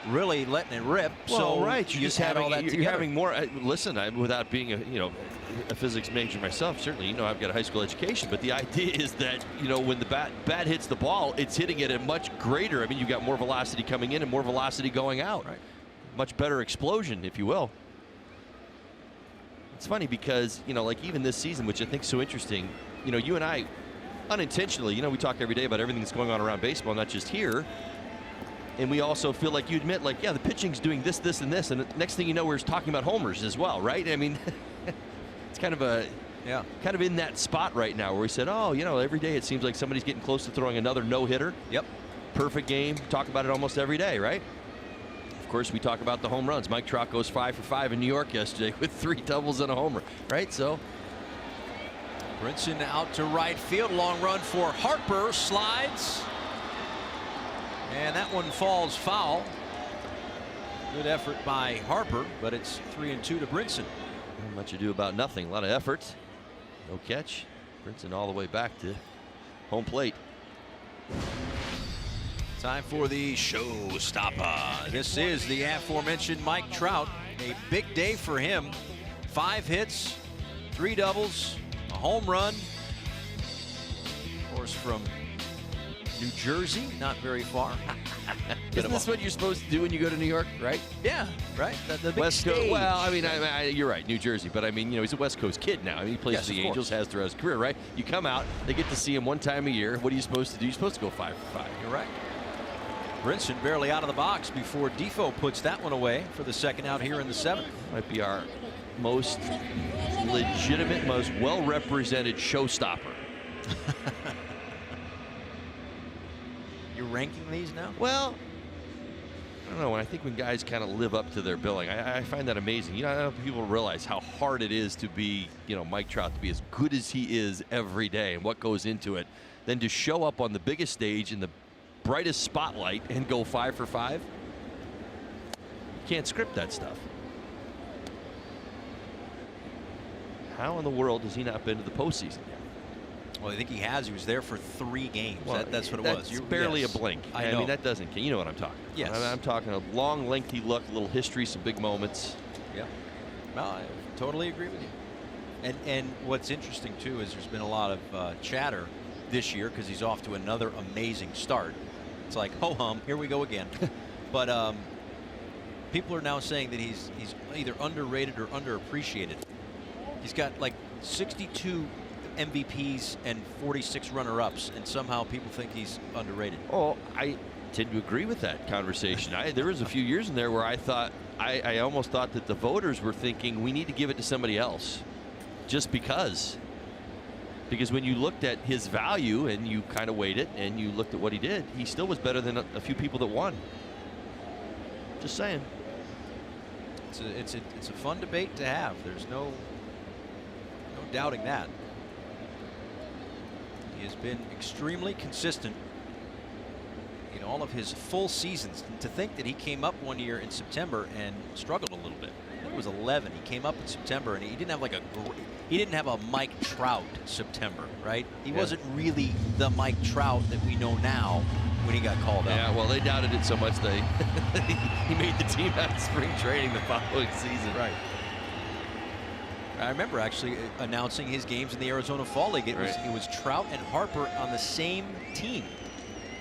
really letting it rip. Well, so right, you just had all that together. You're having more. Listen, without being a physics major myself, certainly, I've got a high school education, but the idea is that, when the bat hits the ball, it's hitting it at much greater. I mean, you've got more velocity coming in and more velocity going out. Right. Much better explosion, if you will. It's funny because, like even this season, which I think is so interesting, you and I, unintentionally, we talk every day about everything that's going on around baseball, not just here. And we also feel like you admit, like, yeah, the pitching's doing this, this, and this. And the next thing you know, we're talking about homers as well, right? I mean, it's kind of in that spot right now where we said, oh, every day it seems like somebody's getting close to throwing another no-hitter. Yep. Perfect game. Talk about it almost every day, right? Of course, we talk about the home runs. Mike Trout goes 5 for 5 in New York yesterday with 3 doubles and a homer, right? So Brinson out to right field. Long run for Harper. Slides. And that one falls foul. Good effort by Harper, but it's 3-2 to Brinson. Not much ado about nothing. A lot of effort. No catch. Brinson all the way back to home plate. Time for the showstopper. This is the aforementioned Mike Trout. A big day for him. 5 hits, 3 doubles, a home run. Of course, from New Jersey, not very far. Isn't this what you're supposed to do when you go to New York, right? Yeah, right. The big West Coast. stage. Well, I mean, you're right, New Jersey, but I mean, he's a West Coast kid now. I mean, he plays for the Angels, has throughout his career, right? You come out, they get to see him one time a year. What are you supposed to do? You're supposed to go 5 for 5. You're right. Brinson barely out of the box before Defoe puts that one away for the second out here in the 7th. Might be our most legitimate, most well-represented showstopper. You're ranking these now? Well, I don't know. I think when guys kind of live up to their billing, I find that amazing. I don't know if people realize how hard it is to be, Mike Trout, to be as good as he is every day and what goes into it. Then to show up on the biggest stage in the brightest spotlight and go 5 for 5. You can't script that stuff. How in the world has he not been to the postseason yet? Well, I think he has. He was there for 3 games. Well, that's what it was. It's barely a blink. I know. mean, that doesn't. You know what I'm talking about. Yes. I'm talking a long, lengthy look, a little history, some big moments. Yeah. No, I totally agree with you. And what's interesting too is there's been a lot of chatter this year because he's off to another amazing start. It's like, ho hum, here we go again. But people are now saying that he's either underrated or underappreciated. He's got like 62 MVPs and 46 runner-ups, and somehow people think he's underrated. Oh, I tend to agree with that conversation. There was a few years in there where I thought, I almost thought that the voters were thinking we need to give it to somebody else, just because. Because when you looked at his value and you kind of weighed it and you looked at what he did, he still was better than a few people that won. Just saying. It's a fun debate to have. There's no doubting that. He has been extremely consistent in all of his full seasons. And to think that he came up one year in September and struggled a little bit. I think it was 11. He came up in September and he didn't have a Mike Trout September, right? He wasn't really the Mike Trout that we know now when he got called up. Yeah, well, they doubted it so much he made the team out of spring training the following season. Right. I remember actually announcing his games in the Arizona Fall League. It was Trout and Harper on the same team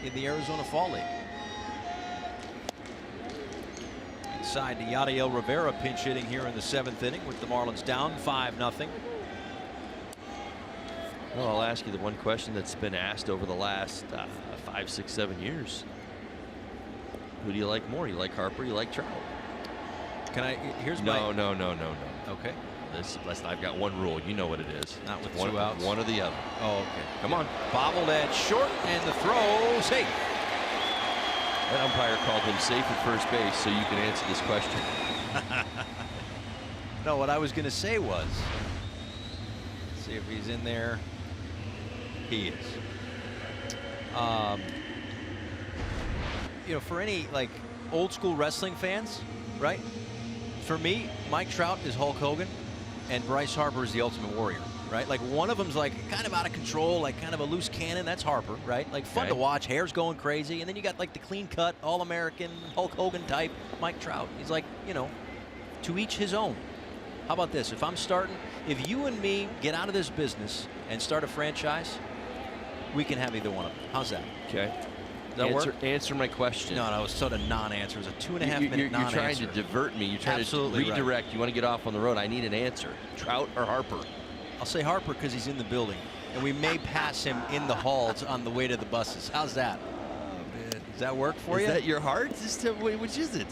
in the Arizona Fall League. Inside to Yadiel Rivera, pinch hitting here in the 7th inning with the Marlins down 5-0. Well, I'll ask you the one question that's been asked over the last 5, 6, 7 years. Who do you like more? You like Harper? You like Trout? Here's No. Okay. Listen, I've got one rule. You know what it is. Not with 2 outs. One or the other. Oh, okay. Come on. Bobbled at short, and the throw safe. That umpire called him safe at first base, so you can answer this question. No, what I was going to say was, see if he's in there. He is. For any like old school wrestling fans, right? For me, Mike Trout is Hulk Hogan, and Bryce Harper is the Ultimate Warrior, right? Like one of them's like kind of out of control, like kind of a loose cannon. That's Harper, right? Like fun to watch. Hair's going crazy. And then you got like the clean cut, All-American, Hulk Hogan type, Mike Trout. He's like, you know, to each his own. How about this? If I'm starting, if you and me get out of this business and start a franchise, we can have either one of them. How's that? Okay. Does that work? Answer my question. No, it was sort of non-answer. It was a 2.5 minute non-answer. You're trying to divert me. You're trying Absolutely to redirect. Right. You want to get off on the road. I need an answer. Trout or Harper? I'll say Harper because he's in the building, and we may pass him in the halls on the way to the buses. How's that? Does that work for you? Is that your heart? Which is it?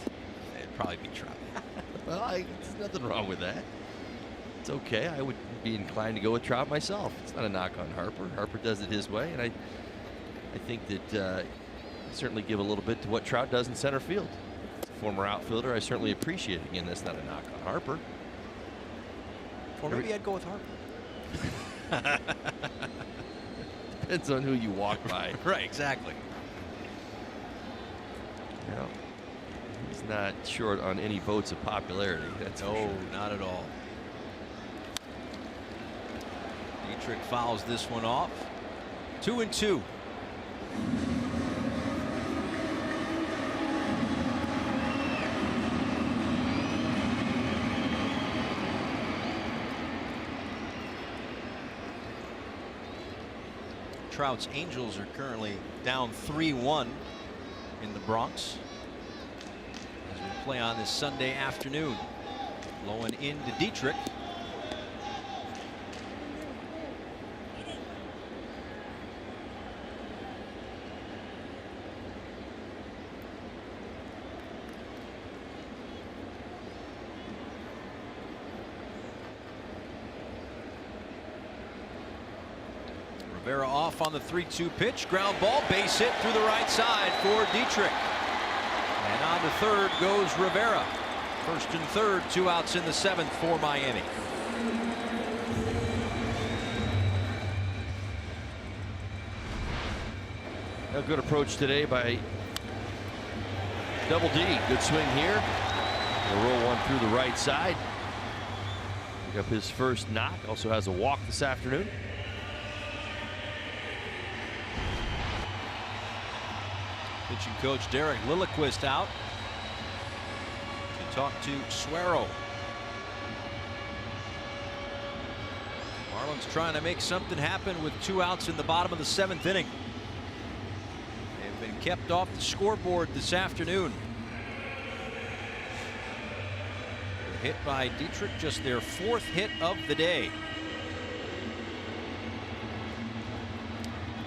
It'd probably be Trout. Well, there's nothing wrong with that. It's okay. I would be inclined to go with Trout myself. It's not a knock on Harper. Harper does it his way, and I think that certainly give a little bit to what Trout does in center field. As a former outfielder, I certainly appreciate it. Again, that's not a knock on Harper. Or maybe I'd go with Harper. Depends on who you walk by. Right, exactly. No, he's not short on any votes of popularity. That's no, not at all. Dietrich fouls this one off. 2-2. Trout's Angels are currently down 3-1 in the Bronx as we play on this Sunday afternoon. Blowing into Dietrich. Rivera off on the 3-2 pitch. Ground ball, base hit through the right side for Dietrich. And on the third goes Rivera. First and third, 2 outs in the 7th for Miami. A good approach today by Double D. Good swing here. He'll roll one through the right side. Pick up his first knock. Also has a walk this afternoon. Pitching coach Derek Lilliquist out to talk to Suero. Marlins trying to make something happen with 2 outs in the bottom of the 7th inning. They've been kept off the scoreboard this afternoon. Hit by Dietrich, just their 4th hit of the day.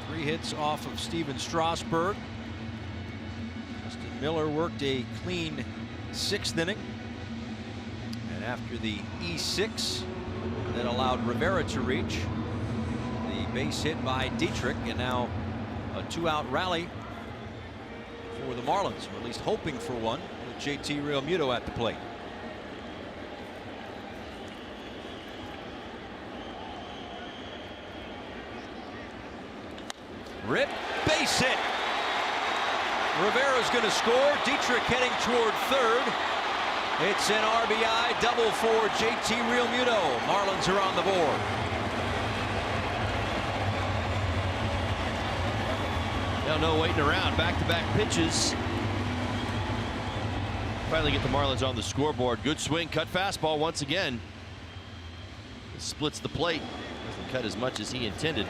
3 hits off of Steven Strasburg. Miller worked a clean 6th inning, and after the E6 that allowed Rivera to reach, the base hit by Dietrich, and now a 2-out rally for the Marlins, or at least hoping for one, with JT Realmuto at the plate. Rip, base hit. Rivera's going to score. Dietrich heading toward third. It's an RBI double for JT Realmuto. Marlins are on the board. Now no waiting around. Back-to-back pitches. Finally get the Marlins on the scoreboard. Good swing, cut fastball once again. Splits the plate. Doesn't cut as much as he intended.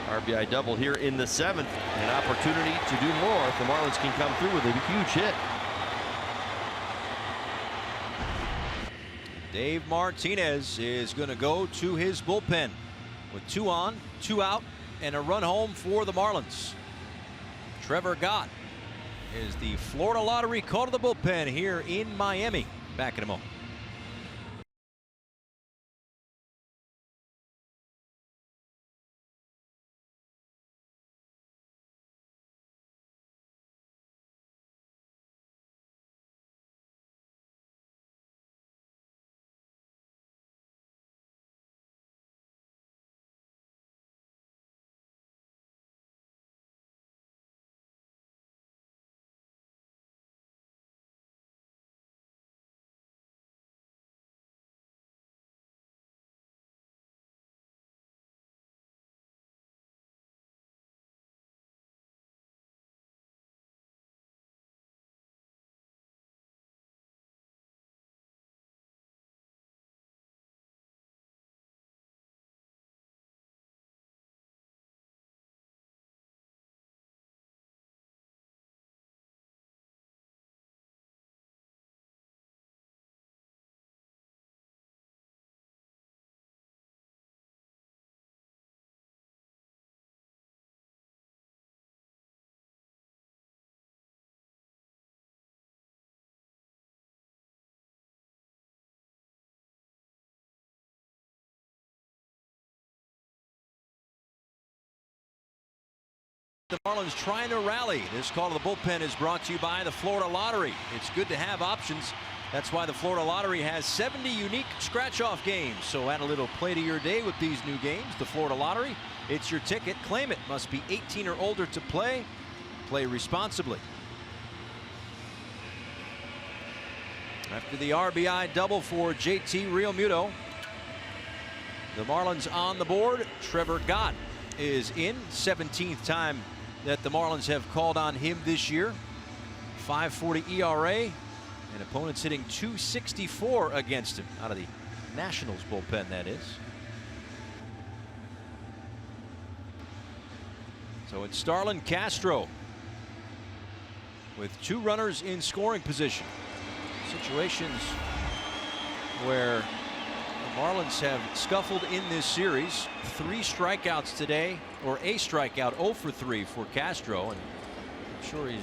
RBI double here in the 7th. An opportunity to do more if the Marlins can come through with a huge hit. Dave Martinez is going to go to his bullpen with 2 on, 2 out, and a run home for the Marlins. Trevor Gott is the Florida Lottery call to the bullpen here in Miami. Back in a moment. The Marlins trying to rally. This call to the bullpen is brought to you by the Florida Lottery. It's good to have options. That's why the Florida Lottery has 70 unique scratch-off games. So add a little play to your day with these new games. The Florida Lottery, it's your ticket. Claim it. Must be 18 or older to play. Play responsibly. After the RBI double for JT Realmuto, the Marlins on the board. Trevor Gott is in. 17th time that the Marlins have called on him this year. 5.40 ERA, and opponents hitting .264 against him out of the Nationals bullpen, that is. So it's Starlin Castro with 2 runners in scoring position. Situations where the Marlins have scuffled in this series. 3 strikeouts today, or a strikeout, 0 for 3 for Castro, and I'm sure he'd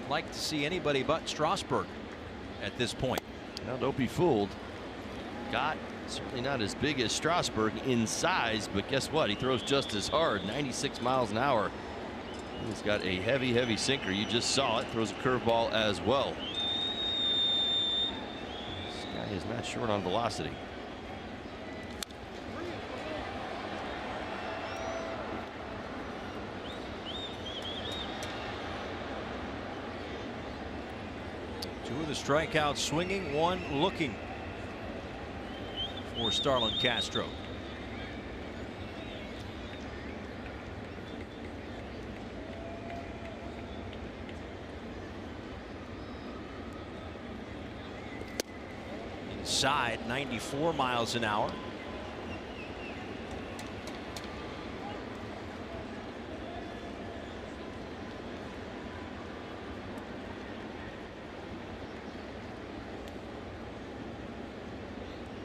like to see anybody but Strasburg at this point. Now, don't be fooled. Gott certainly not as big as Strasburg in size, but guess what? He throws just as hard, 96 miles an hour. He's got a heavy sinker. You just saw it. Throws a curveball as well. This guy is not short on velocity. Two of the strikeouts swinging, one looking for Starlin Castro. Inside, 94 miles an hour.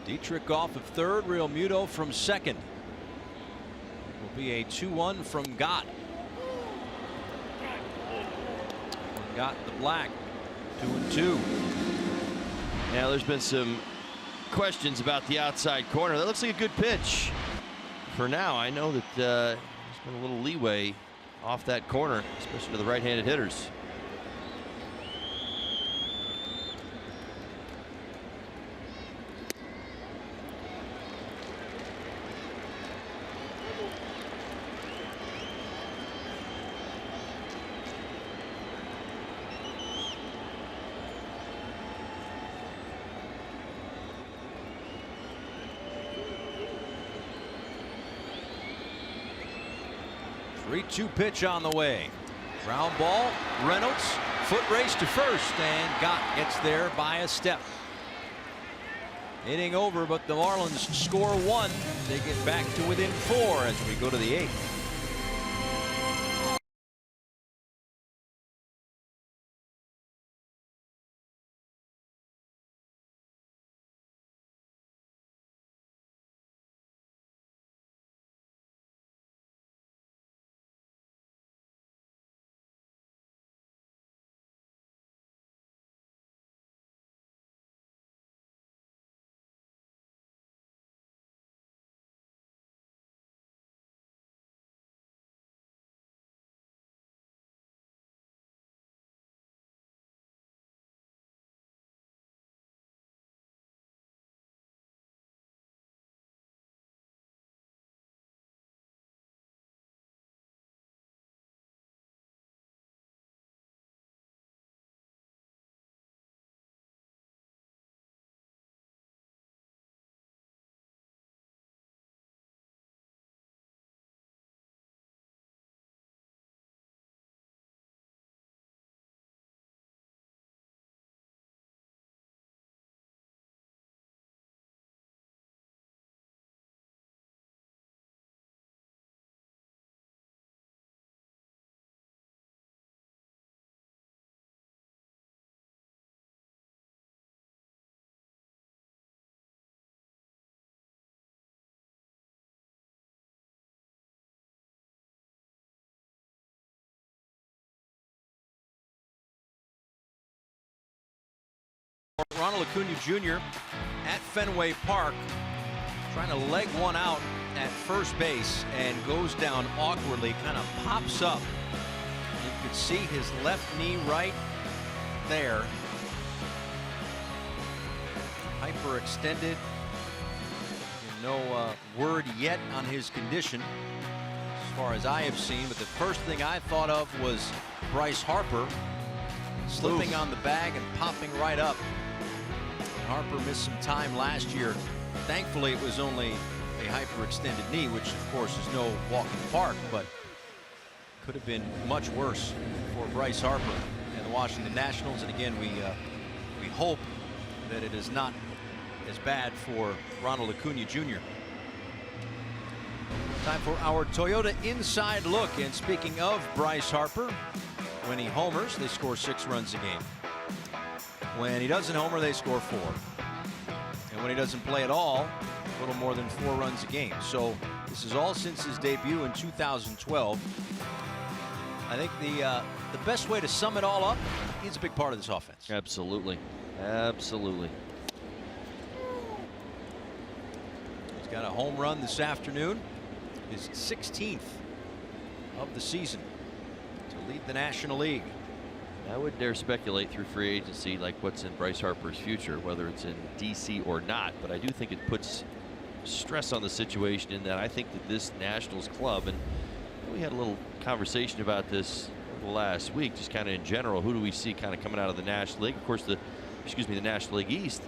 Dietrich off of third, Realmuto from second. Will be a 2-1 from Gott. Gott the black, 2-2. Now there's been some questions about the outside corner. That looks like a good pitch. For now, I know that there's been a little leeway off that corner, especially to the right-handed hitters. Three-two pitch on the way. Ground ball. Reynolds, foot race to first, and Gott gets there by a step. Inning over, but the Marlins score 1. They get back to within 4 as we go to the 8th. Ronald Acuna Jr. at Fenway Park, trying to leg one out at first base, and goes down awkwardly, kind of pops up could see his left knee right there. Hyperextended. No word yet on his condition as far as I have seen, but the first thing I thought of was Bryce Harper slipping on the bag and popping right up. Harper missed some time last year. Thankfully, it was only a hyperextended knee, which of course is no walk in the park, but could have been much worse for Bryce Harper and the Washington Nationals. And again, we hope that it is not as bad for Ronald Acuna Jr. Time for our Toyota Inside Look. And speaking of Bryce Harper, when he homers, they score 6 runs a game. When he doesn't homer, they score 4. And when he doesn't play at all, a little more than 4 runs a game. So this is all since his debut in 2012. I think the best way to sum it all up, he's a big part of this offense. Absolutely. Absolutely. He's got a home run this afternoon, his 16th of the season to lead the National League. I would dare speculate through free agency like what's in Bryce Harper's future, whether it's in DC or not, but I do think it puts stress on the situation in that I think that this Nationals club, and we had a little conversation about this last week, just kind of in general, who do we see kind of coming out of the National League? Of course, the National League East.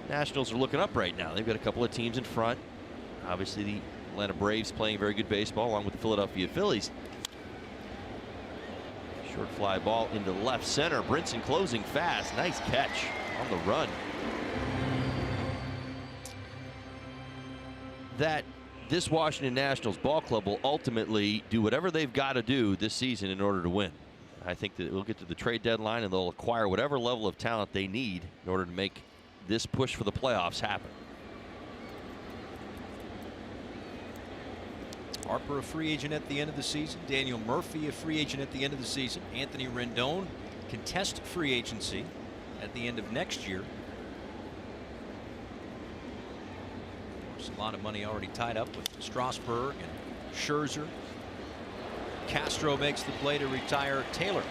Nationals are looking up right now. They've got a couple of teams in front. Obviously, the Atlanta Braves playing very good baseball, along with the Philadelphia Phillies. Short fly ball into left center. Brinson closing fast. Nice catch on the run. That this Washington Nationals ball club will ultimately do whatever they've got to do this season in order to win. I think that we'll get to the trade deadline and they'll acquire whatever level of talent they need in order to make this push for the playoffs happen. Harper a free agent at the end of the season. Daniel Murphy a free agent at the end of the season. Anthony Rendon contest free agency at the end of next year. There's a lot of money already tied up with Strasburg and Scherzer. Castro makes the play to retire Taylor.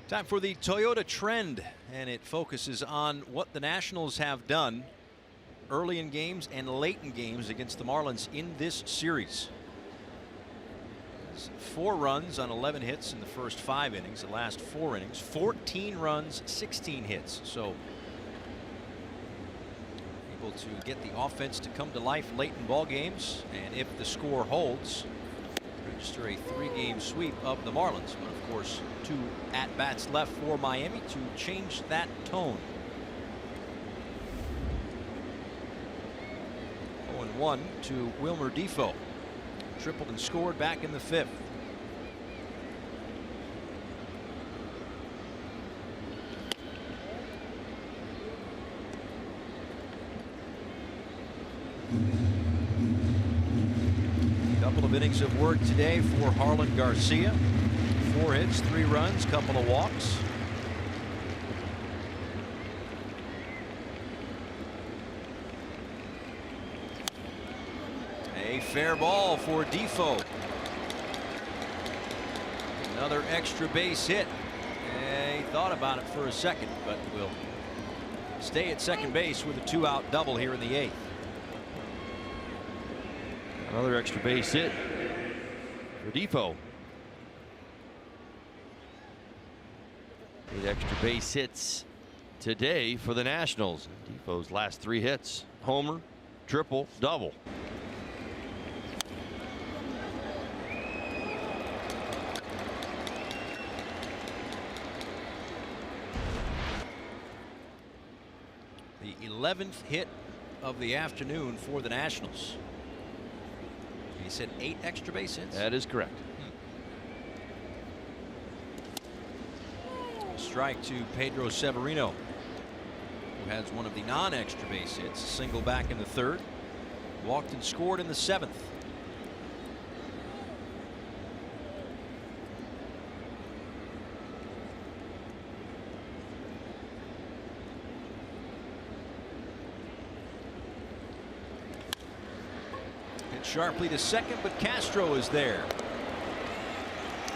Time for the Toyota Trend, and it focuses on what the Nationals have done early in games and late in games against the Marlins in this series. 4 runs on 11 hits in the first 5 innings. The last 4 innings, 14 runs, 16 hits. So able to get the offense to come to life late in ball games, and if the score holds, register a 3-game sweep of the Marlins. But of course, 2 at-bats left for Miami to change that tone. 0-1 to Wilmer Defoe. Tripled and scored back in the 5th. Couple of innings of work today for Harlan Garcia. 4 hits, 3 runs, couple of walks. A fair ball for Defoe. Another extra base hit. He thought about it for a second, but will stay at second base with a 2-out double here in the 8th. Another extra base hit for Defoe. 8 extra base hits today for the Nationals. Defoe's last 3 hits: homer, triple, double. The 11th hit of the afternoon for the Nationals. He said 8 extra base hits. That is correct. Strike to Pedro Severino, who has one of the non-extra base hits. A single back in the 3rd. Walked and scored in the 7th. Hit sharply to second, but Castro is there.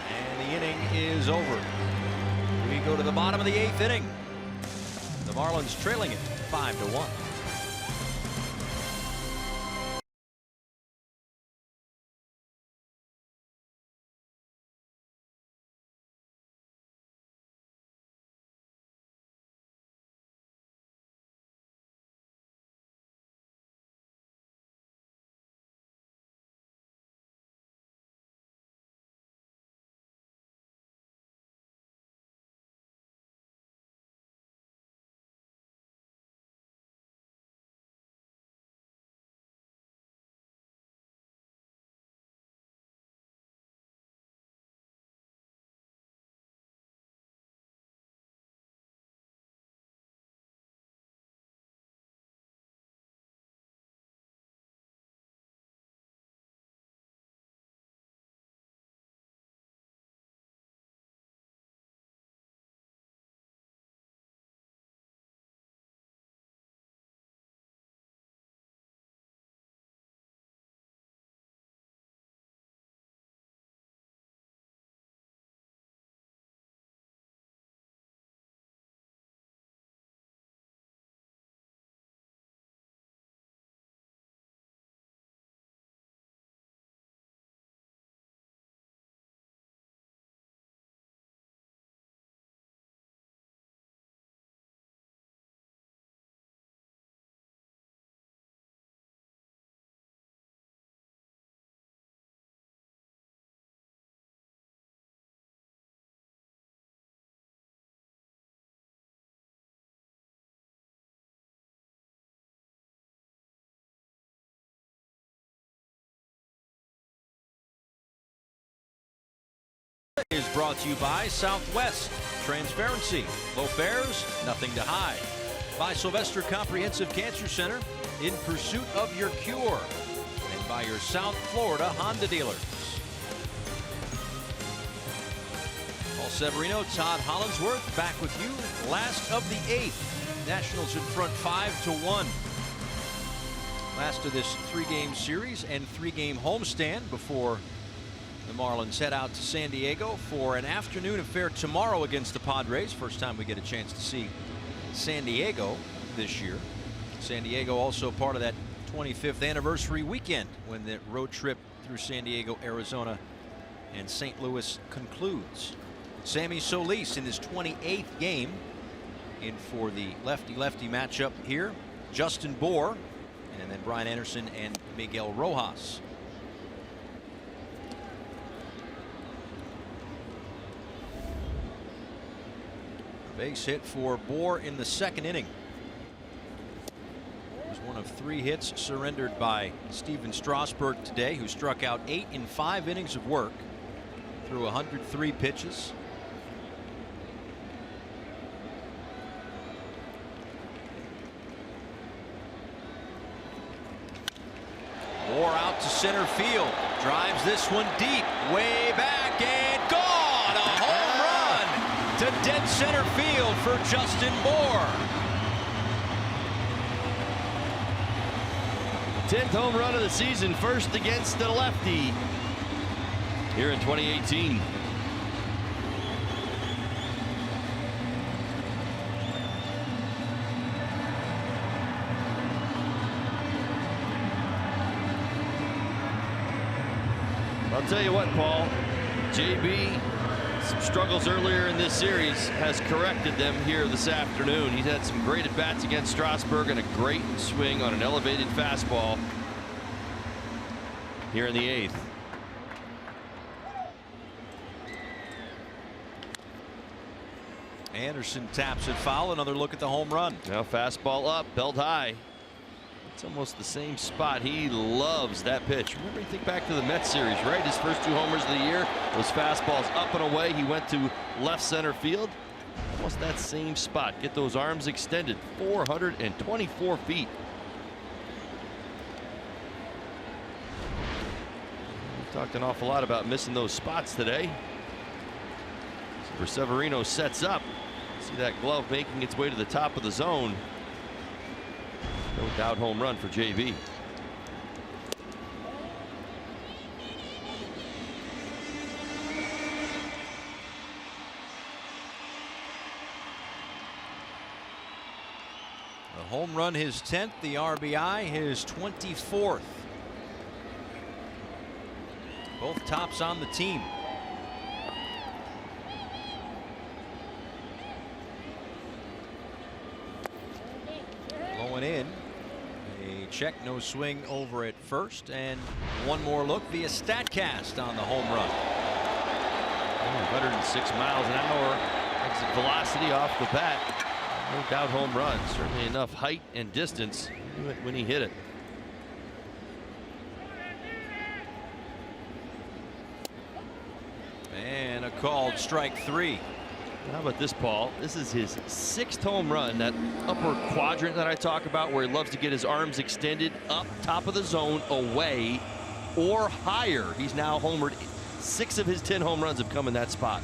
And the inning is over. We go to the bottom of the 8th inning. The Marlins trailing it 5-1. Is brought to you by Southwest. Transparency. Low fares, nothing to hide. By Sylvester Comprehensive Cancer Center, in pursuit of your cure. And by your South Florida Honda dealers. Paul Severino, Todd Hollinsworth back with you. Last of the 8th. Nationals in front 5-1. Last of this 3-game series and 3-game homestand before the Marlins head out to San Diego for an afternoon affair tomorrow against the Padres. First time we get a chance to see San Diego this year. San Diego also part of that 25th anniversary weekend when the road trip through San Diego, Arizona, and St. Louis concludes. Sammy Solis in his 28th game in for the lefty-lefty matchup here. Justin Bour, and then Brian Anderson and Miguel Rojas. Base hit for Bour in the 2nd inning. It was one of 3 hits surrendered by Steven Strasburg today, who struck out 8 in 5 innings of work through 103 pitches. Bour out to center field. Drives this one deep, way back, and gone! A home run to dead center field for Justin Bour. 10th home run of the season, first against the lefty here in 2018. I'll tell you what, Paul, JB, some struggles earlier in this series, has corrected them here this afternoon. He's had some great at-bats against Strasburg and a great swing on an elevated fastball here in the 8th. Anderson taps it foul. Another look at the home run. Now fastball up, belt high. It's almost the same spot. He loves that pitch. Remember, you think back to the Mets series, right? His first 2 homers of the year, those fastballs up and away. He went to left center field. Almost that same spot. Get those arms extended. 424 feet. We talked an awful lot about missing those spots today. So Severino sets up. See that glove making its way to the top of the zone. No doubt home run for JB. The home run his 10th, the RBI his 24th. Both tops on the team. Going in. A check, no swing over at first, and one more look via StatCast on the home run. 106 miles an hour exit velocity off the bat. No doubt home run. Certainly enough height and distance when he hit it. And a called strike 3. How about this, Paul? This is his 6th home run. That upper quadrant that I talk about, where he loves to get his arms extended up top of the zone, away or higher. He's now homered. 6 of his 10 home runs have come in that spot.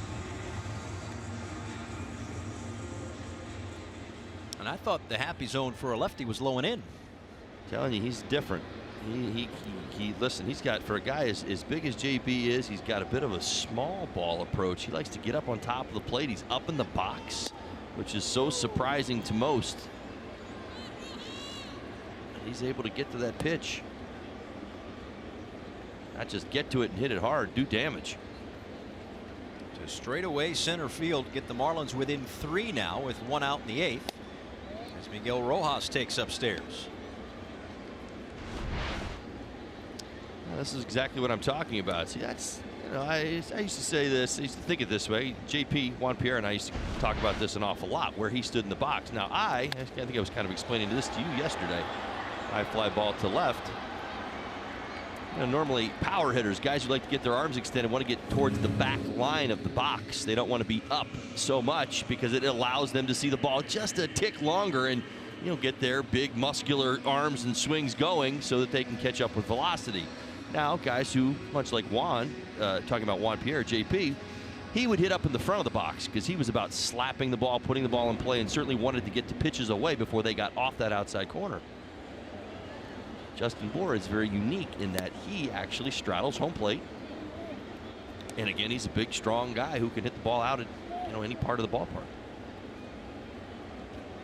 And I thought the happy zone for a lefty was low and in. Telling you, he's different. Listen, he's got, for a guy as big as JB is, he's got a bit of a small ball approach. He likes to get up on top of the plate. He's up in the box, which is so surprising to most. He's able to get to that pitch. Not just get to it and hit it hard, do damage. To straightaway center field, get the Marlins within 3 now with 1 out in the 8th. As Miguel Rojas takes upstairs. This is exactly what I'm talking about. See, that's, you know, I used to say this, I used to think it this way. JP, Juan Pierre, and I used to talk about this an awful lot, where he stood in the box. Now, I think I was kind of explaining this to you yesterday. High fly ball to left. You know, normally power hitters, guys who like to get their arms extended, want to get towards the back line of the box. They don't want to be up so much because it allows them to see the ball just a tick longer and, you know, get their big muscular arms and swings going so that they can catch up with velocity. Now, guys who, much like Juan, talking about Juan Pierre, JP, he would hit up in the front of the box because he was about slapping the ball, putting the ball in play, and certainly wanted to get the pitches away before they got off that outside corner. Justin Bour is very unique in that he actually straddles home plate. And again, he's a big, strong guy who can hit the ball out at, you know, any part of the ballpark.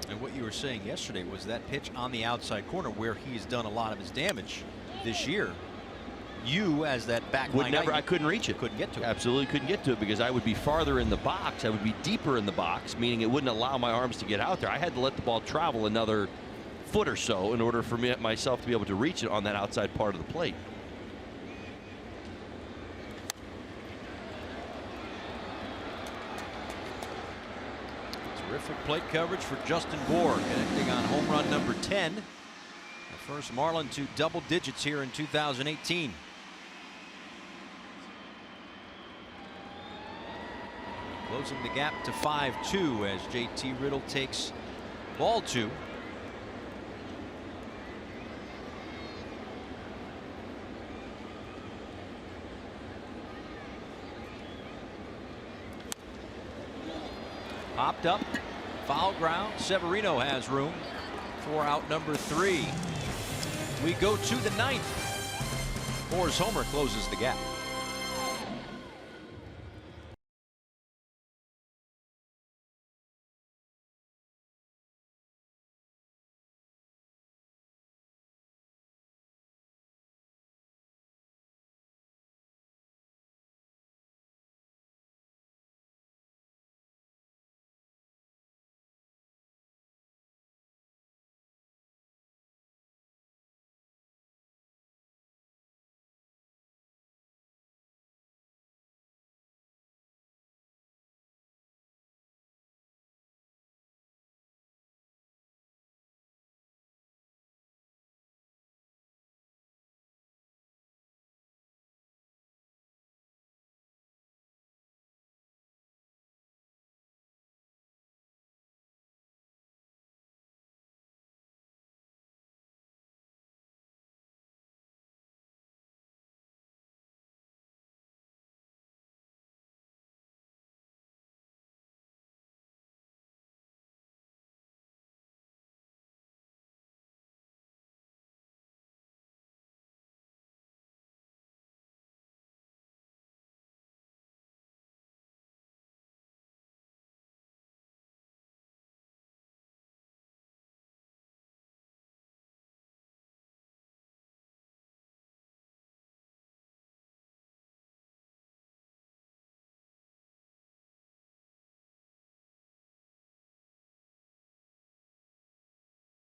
And what you were saying yesterday was that pitch on the outside corner where he's done a lot of his damage this year. You, as that back line, I couldn't reach it. Couldn't get to it. Absolutely couldn't get to it because I would be farther in the box. I would be deeper in the box, meaning it wouldn't allow my arms to get out there. I had to let the ball travel another foot or so in order for myself to be able to reach it on that outside part of the plate. Terrific plate coverage for Justin Bour, connecting on home run number 10. The first Marlin to double digits here in 2018. Closing the gap to 5-2 as JT Riddle takes ball 2. Popped up, foul ground. Severino has room for out number 3. We go to the 9th. Bour's homer closes the gap.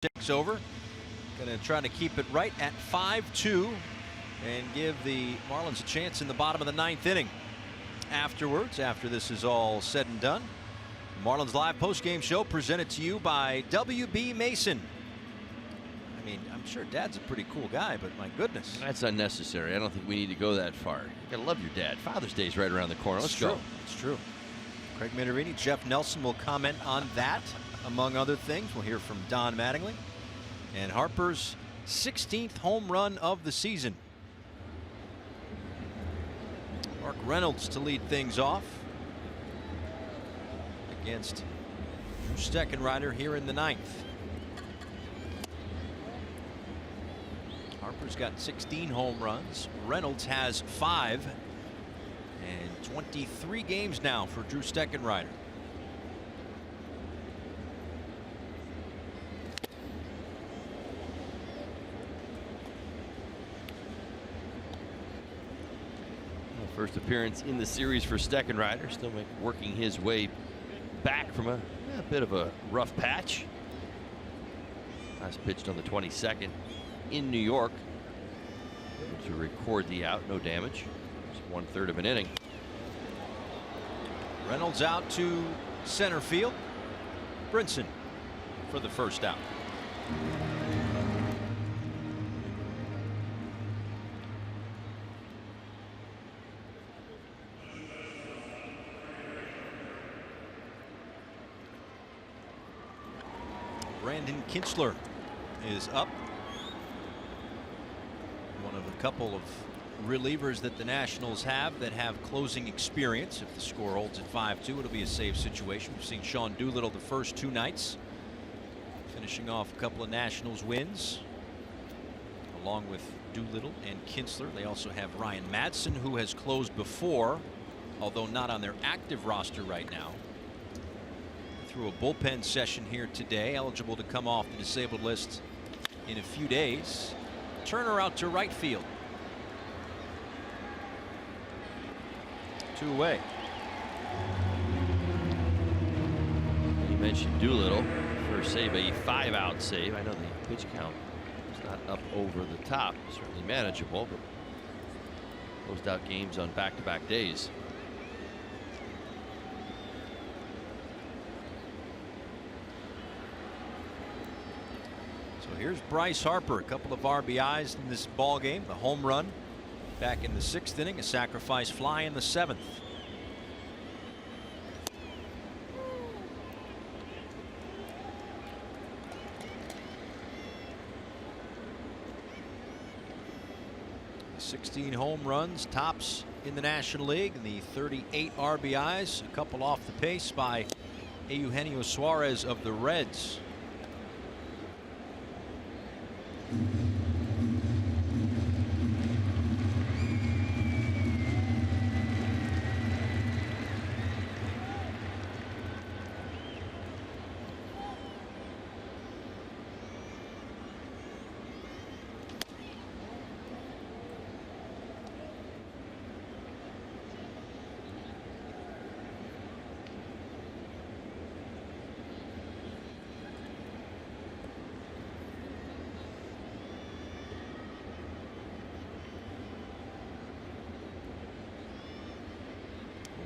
takes over. Going to try to keep it right at 5-2 and give the Marlins a chance in the bottom of the 9th inning. Afterwards, after this is all said and done, Marlins Live postgame show presented to you by W.B. Mason. I mean, I'm sure Dad's a pretty cool guy, but my goodness. That's unnecessary. I don't think we need to go that far. You gotta love your dad. Father's Day's right around the corner. Let's go. It's true. Craig Minerini, Jeff Nelson will comment on that, among other things. We'll hear from Don Mattingly. And Harper's 16th home run of the season. Mark Reynolds to lead things off against Drew Steckenrider here in the 9th. Harper's got 16 home runs. Reynolds has 5. And 23 games now for Drew Steckenrider. First appearance in the series for Steckenrider, still working his way back from a bit of a rough patch. Last pitched on the 22nd in New York to record the out, no damage. Just 1/3 of an inning. Reynolds out to center field. Brinson for the first out. Brandon Kintzler is up. One of a couple of relievers that the Nationals have that have closing experience. If the score holds at 5-2, it'll be a safe situation. We've seen Sean Doolittle the first 2 nights, finishing off a couple of Nationals wins along with Doolittle and Kintzler. They also have Ryan Madsen, who has closed before, although not on their active roster right now. Through a bullpen session here today, eligible to come off the disabled list in a few days. Turner out to right field. 2 away. You mentioned Doolittle, first save, a 5-out save. I know the pitch count is not up over the top, certainly manageable, but closed out games on back-to-back days. So here's Bryce Harper, a couple of RBIs in this ball game. The home run back in the 6th inning, a sacrifice fly in the 7th. The 16 home runs, tops in the National League, and the 38 RBIs, a couple off the pace by Eugenio Suarez of the Reds.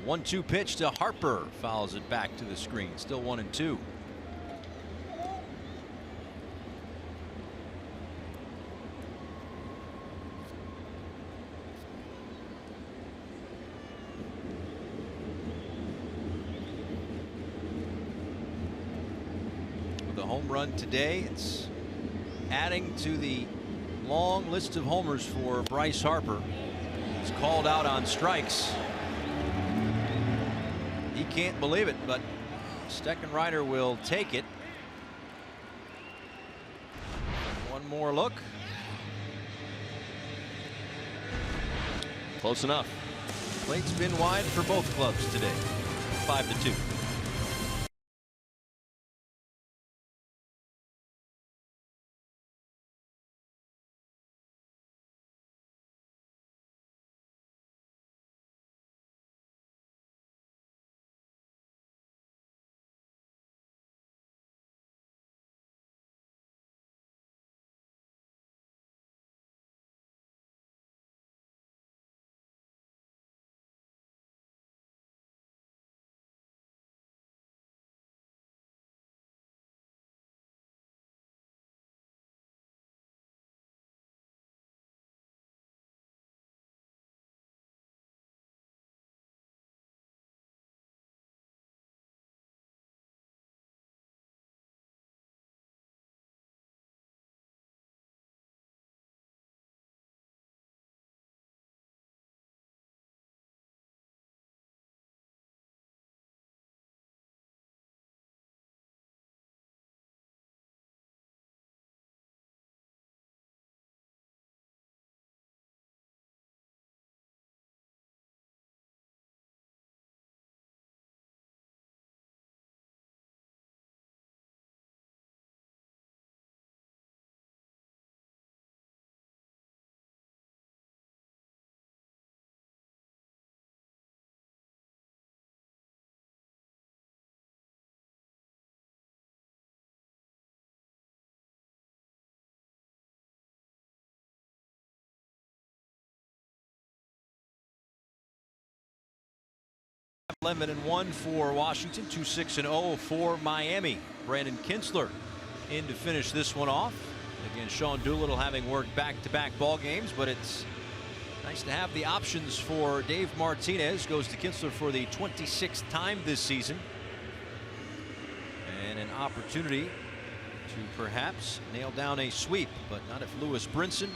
The 1-2 pitch to Harper, fouls it back to the screen. Still 1-2. With a home run today, it's adding to the long list of homers for Bryce Harper. He's called out on strikes. He can't believe it, but Steckenrider will take it. One more look. Close enough. Plate's been wide for both clubs today. 5-2. 11-1 for Washington, 2-6-0 for Miami. Brandon Kintzler in to finish this one off. Again, Sean Doolittle having worked back-to-back ball games, but it's nice to have the options for Dave Martinez. Goes to Kintzler for the 26th time this season. And an opportunity to perhaps nail down a sweep, but not if Lewis Brinson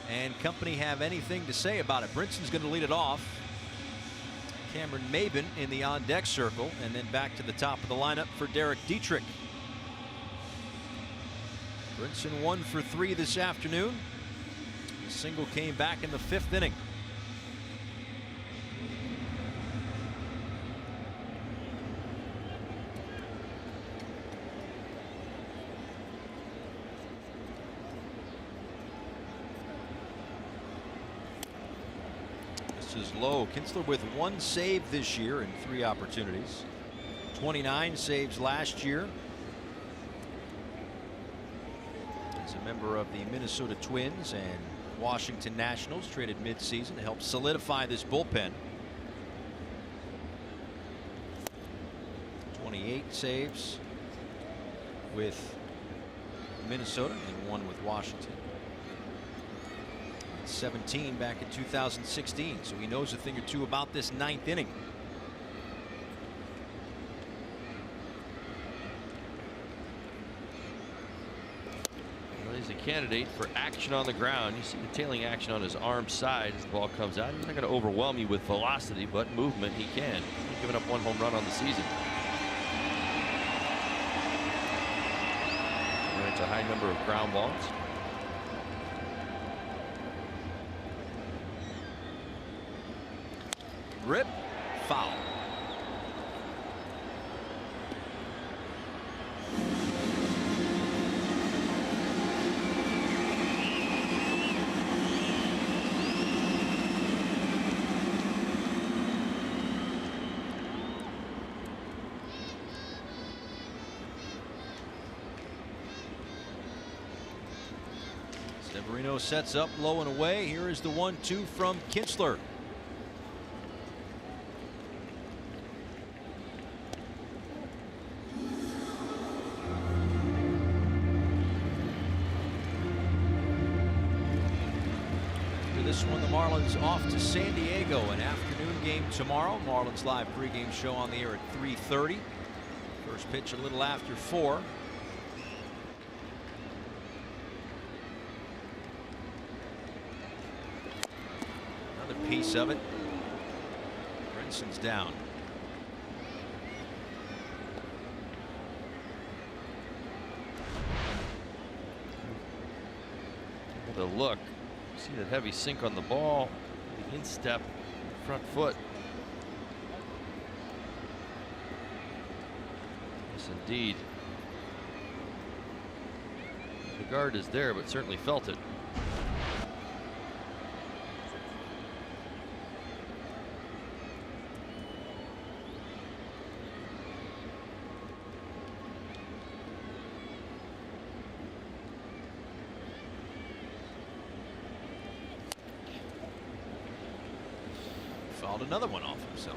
and company have anything to say about it. Brinson's going to lead it off. Cameron Maben in the on-deck circle, and then back to the top of the lineup for Derek Dietrich. Brinson 1 for 3 this afternoon. The single came back in the 5th inning. This is low. Kintzler with 1 save this year in 3 opportunities. 29 saves last year. As a member of the Minnesota Twins and Washington Nationals, traded midseason to help solidify this bullpen. 28 saves with Minnesota and 1 with Washington. 17 back in 2016, so he knows a thing or two about this 9th inning. He's a candidate for action on the ground. You see the tailing action on his arm side as the ball comes out. He's not going to overwhelm you with velocity, but movement he can. He's given up 1 home run on the season. And it's a high number of ground balls. Rip, foul. Severino sets up low and away. Here is the 1-2 from Kintzler. This one, the Marlins off to San Diego. An afternoon game tomorrow. Marlins live pregame show on the air at 3:30. First pitch a little after 4. Another piece of it. Brinson's down. The look. See that heavy sink on the ball, the instep, front foot. Yes, indeed. The guard is there, but certainly felt it. Fouled another one off himself.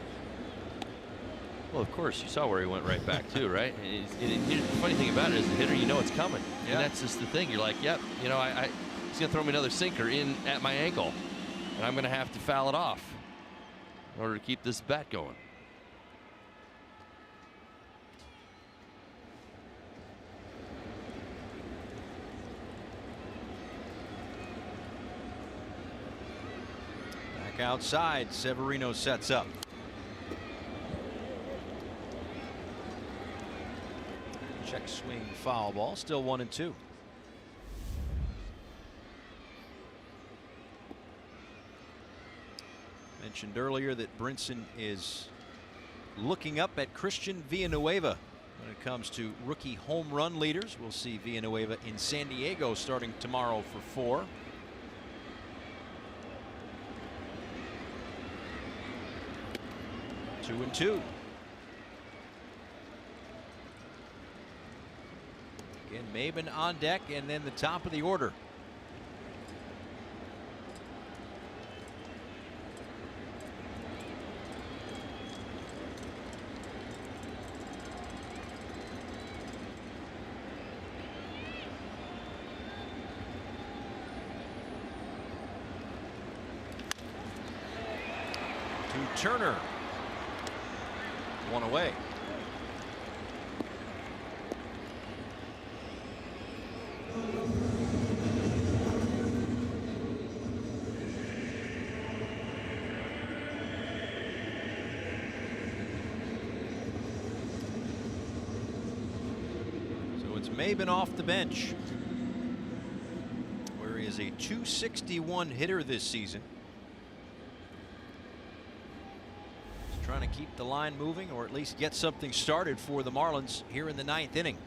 Well, of course, you saw where he went right back to, right? And the funny thing about it is the hitter, you know it's coming. Yeah. And that's just the thing. You're like, yep, you know, he's going to throw me another sinker in at my ankle, and I'm going to have to foul it off in order to keep this bat going. Outside, Severino sets up. Check swing, foul ball, still 1-2. Mentioned earlier that Brinson is looking up at Christian Villanueva when it comes to rookie home run leaders. We'll see Villanueva in San Diego starting tomorrow for 4. Two and 2. Again, Maben on deck, and then the top of the order. Turner. One away. So it's Maben off the bench, where he is a .261 hitter this season. Trying to keep the line moving, or at least get something started for the Marlins here in the 9th inning.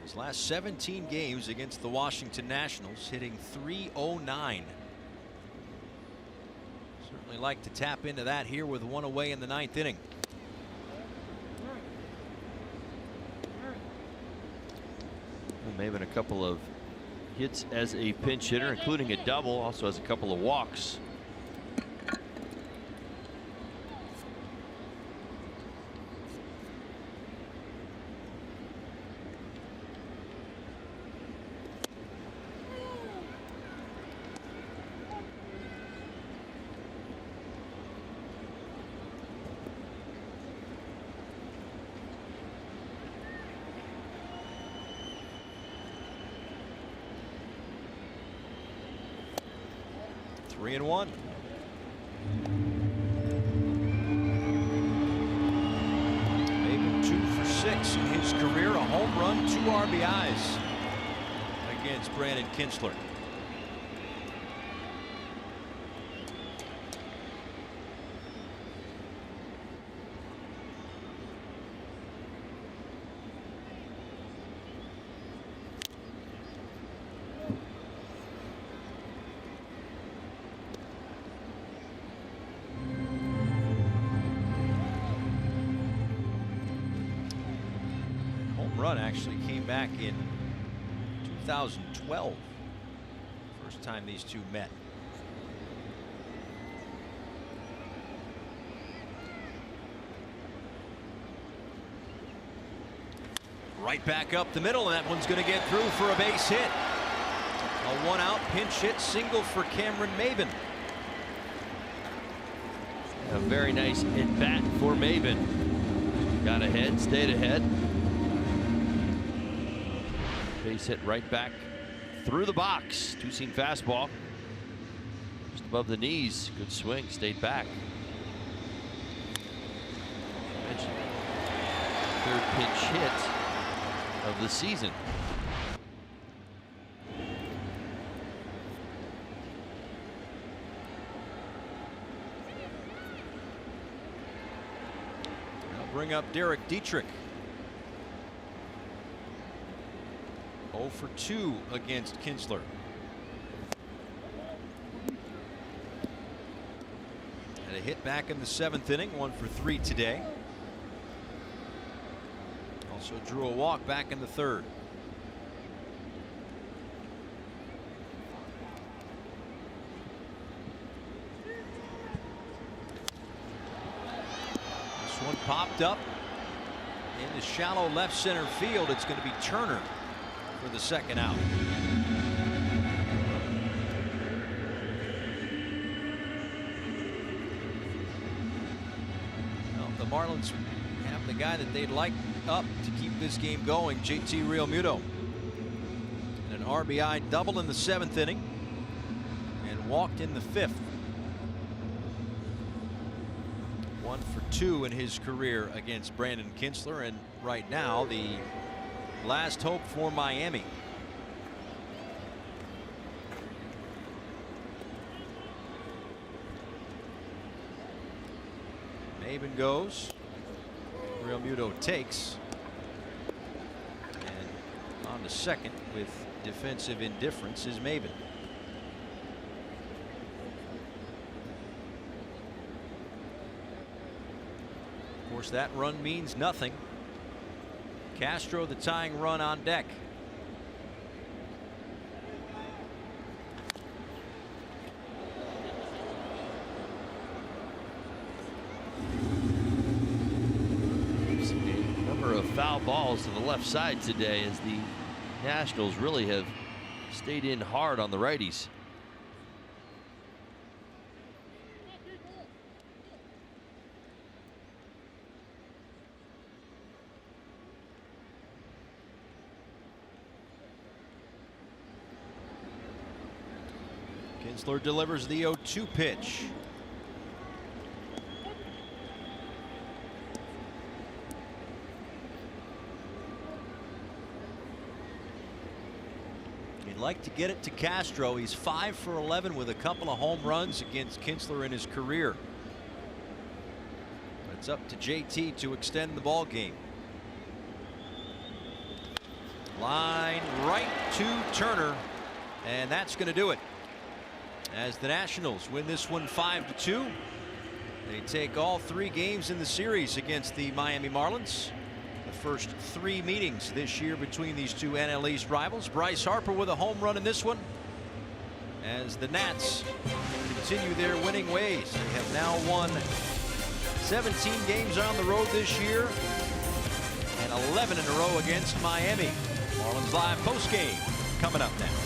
His last 17 games against the Washington Nationals, hitting .309. Certainly like to tap into that here with one away in the 9th inning. Maybe a couple of hits as a pinch hitter, including a double, also has a couple of walks. Three and one. Maben 2 for 6 in his career, a home run, 2 RBIs against Brandon Kintzler. Run actually came back in 2012. First time these two met. Right back up the middle, and that one's going to get through for a base hit. A 1-out pinch hit single for Cameron Maben. A very nice at bat for Maben. Got ahead, stayed ahead. Base hit right back through the box. Two-seam fastball. Just above the knees. Good swing. Stayed back. Mentioned third pinch hit of the season. I'll bring up Derek Dietrich. 0 for 2 against Kintzler. And a hit back in the 7th inning, 1 for 3 today. Also drew a walk back in the 3rd. This one popped up in the shallow left center field. It's going to be Turner for the 2nd out. Well, the Marlins have the guy that they'd like up to keep this game going, JT Realmuto. And an RBI double in the 7th inning and walked in the 5th. 1 for 2 in his career against Brandon Kintzler, and right now the last hope for Miami. Maben goes. Realmuto takes. And on to second with defensive indifference is Maben. Of course, that run means nothing. Castro, the tying run, on deck. A number of foul balls to the left side today as the Nationals really have stayed in hard on the righties. Kinsler delivers the 0-2 pitch. He'd like to get it to Castro. He's 5 for 11 with a couple of home runs against Kinsler in his career. It's up to JT to extend the ball game. Line right to Turner, and that's going to do it. As the Nationals win this one 5-2, they take all 3 games in the series against the Miami Marlins. The first 3 meetings this year between these two NL East rivals. Bryce Harper with a home run in this one, as the Nats continue their winning ways. They have now won 17 games on the road this year and 11 in a row against Miami. Marlins Live postgame coming up next.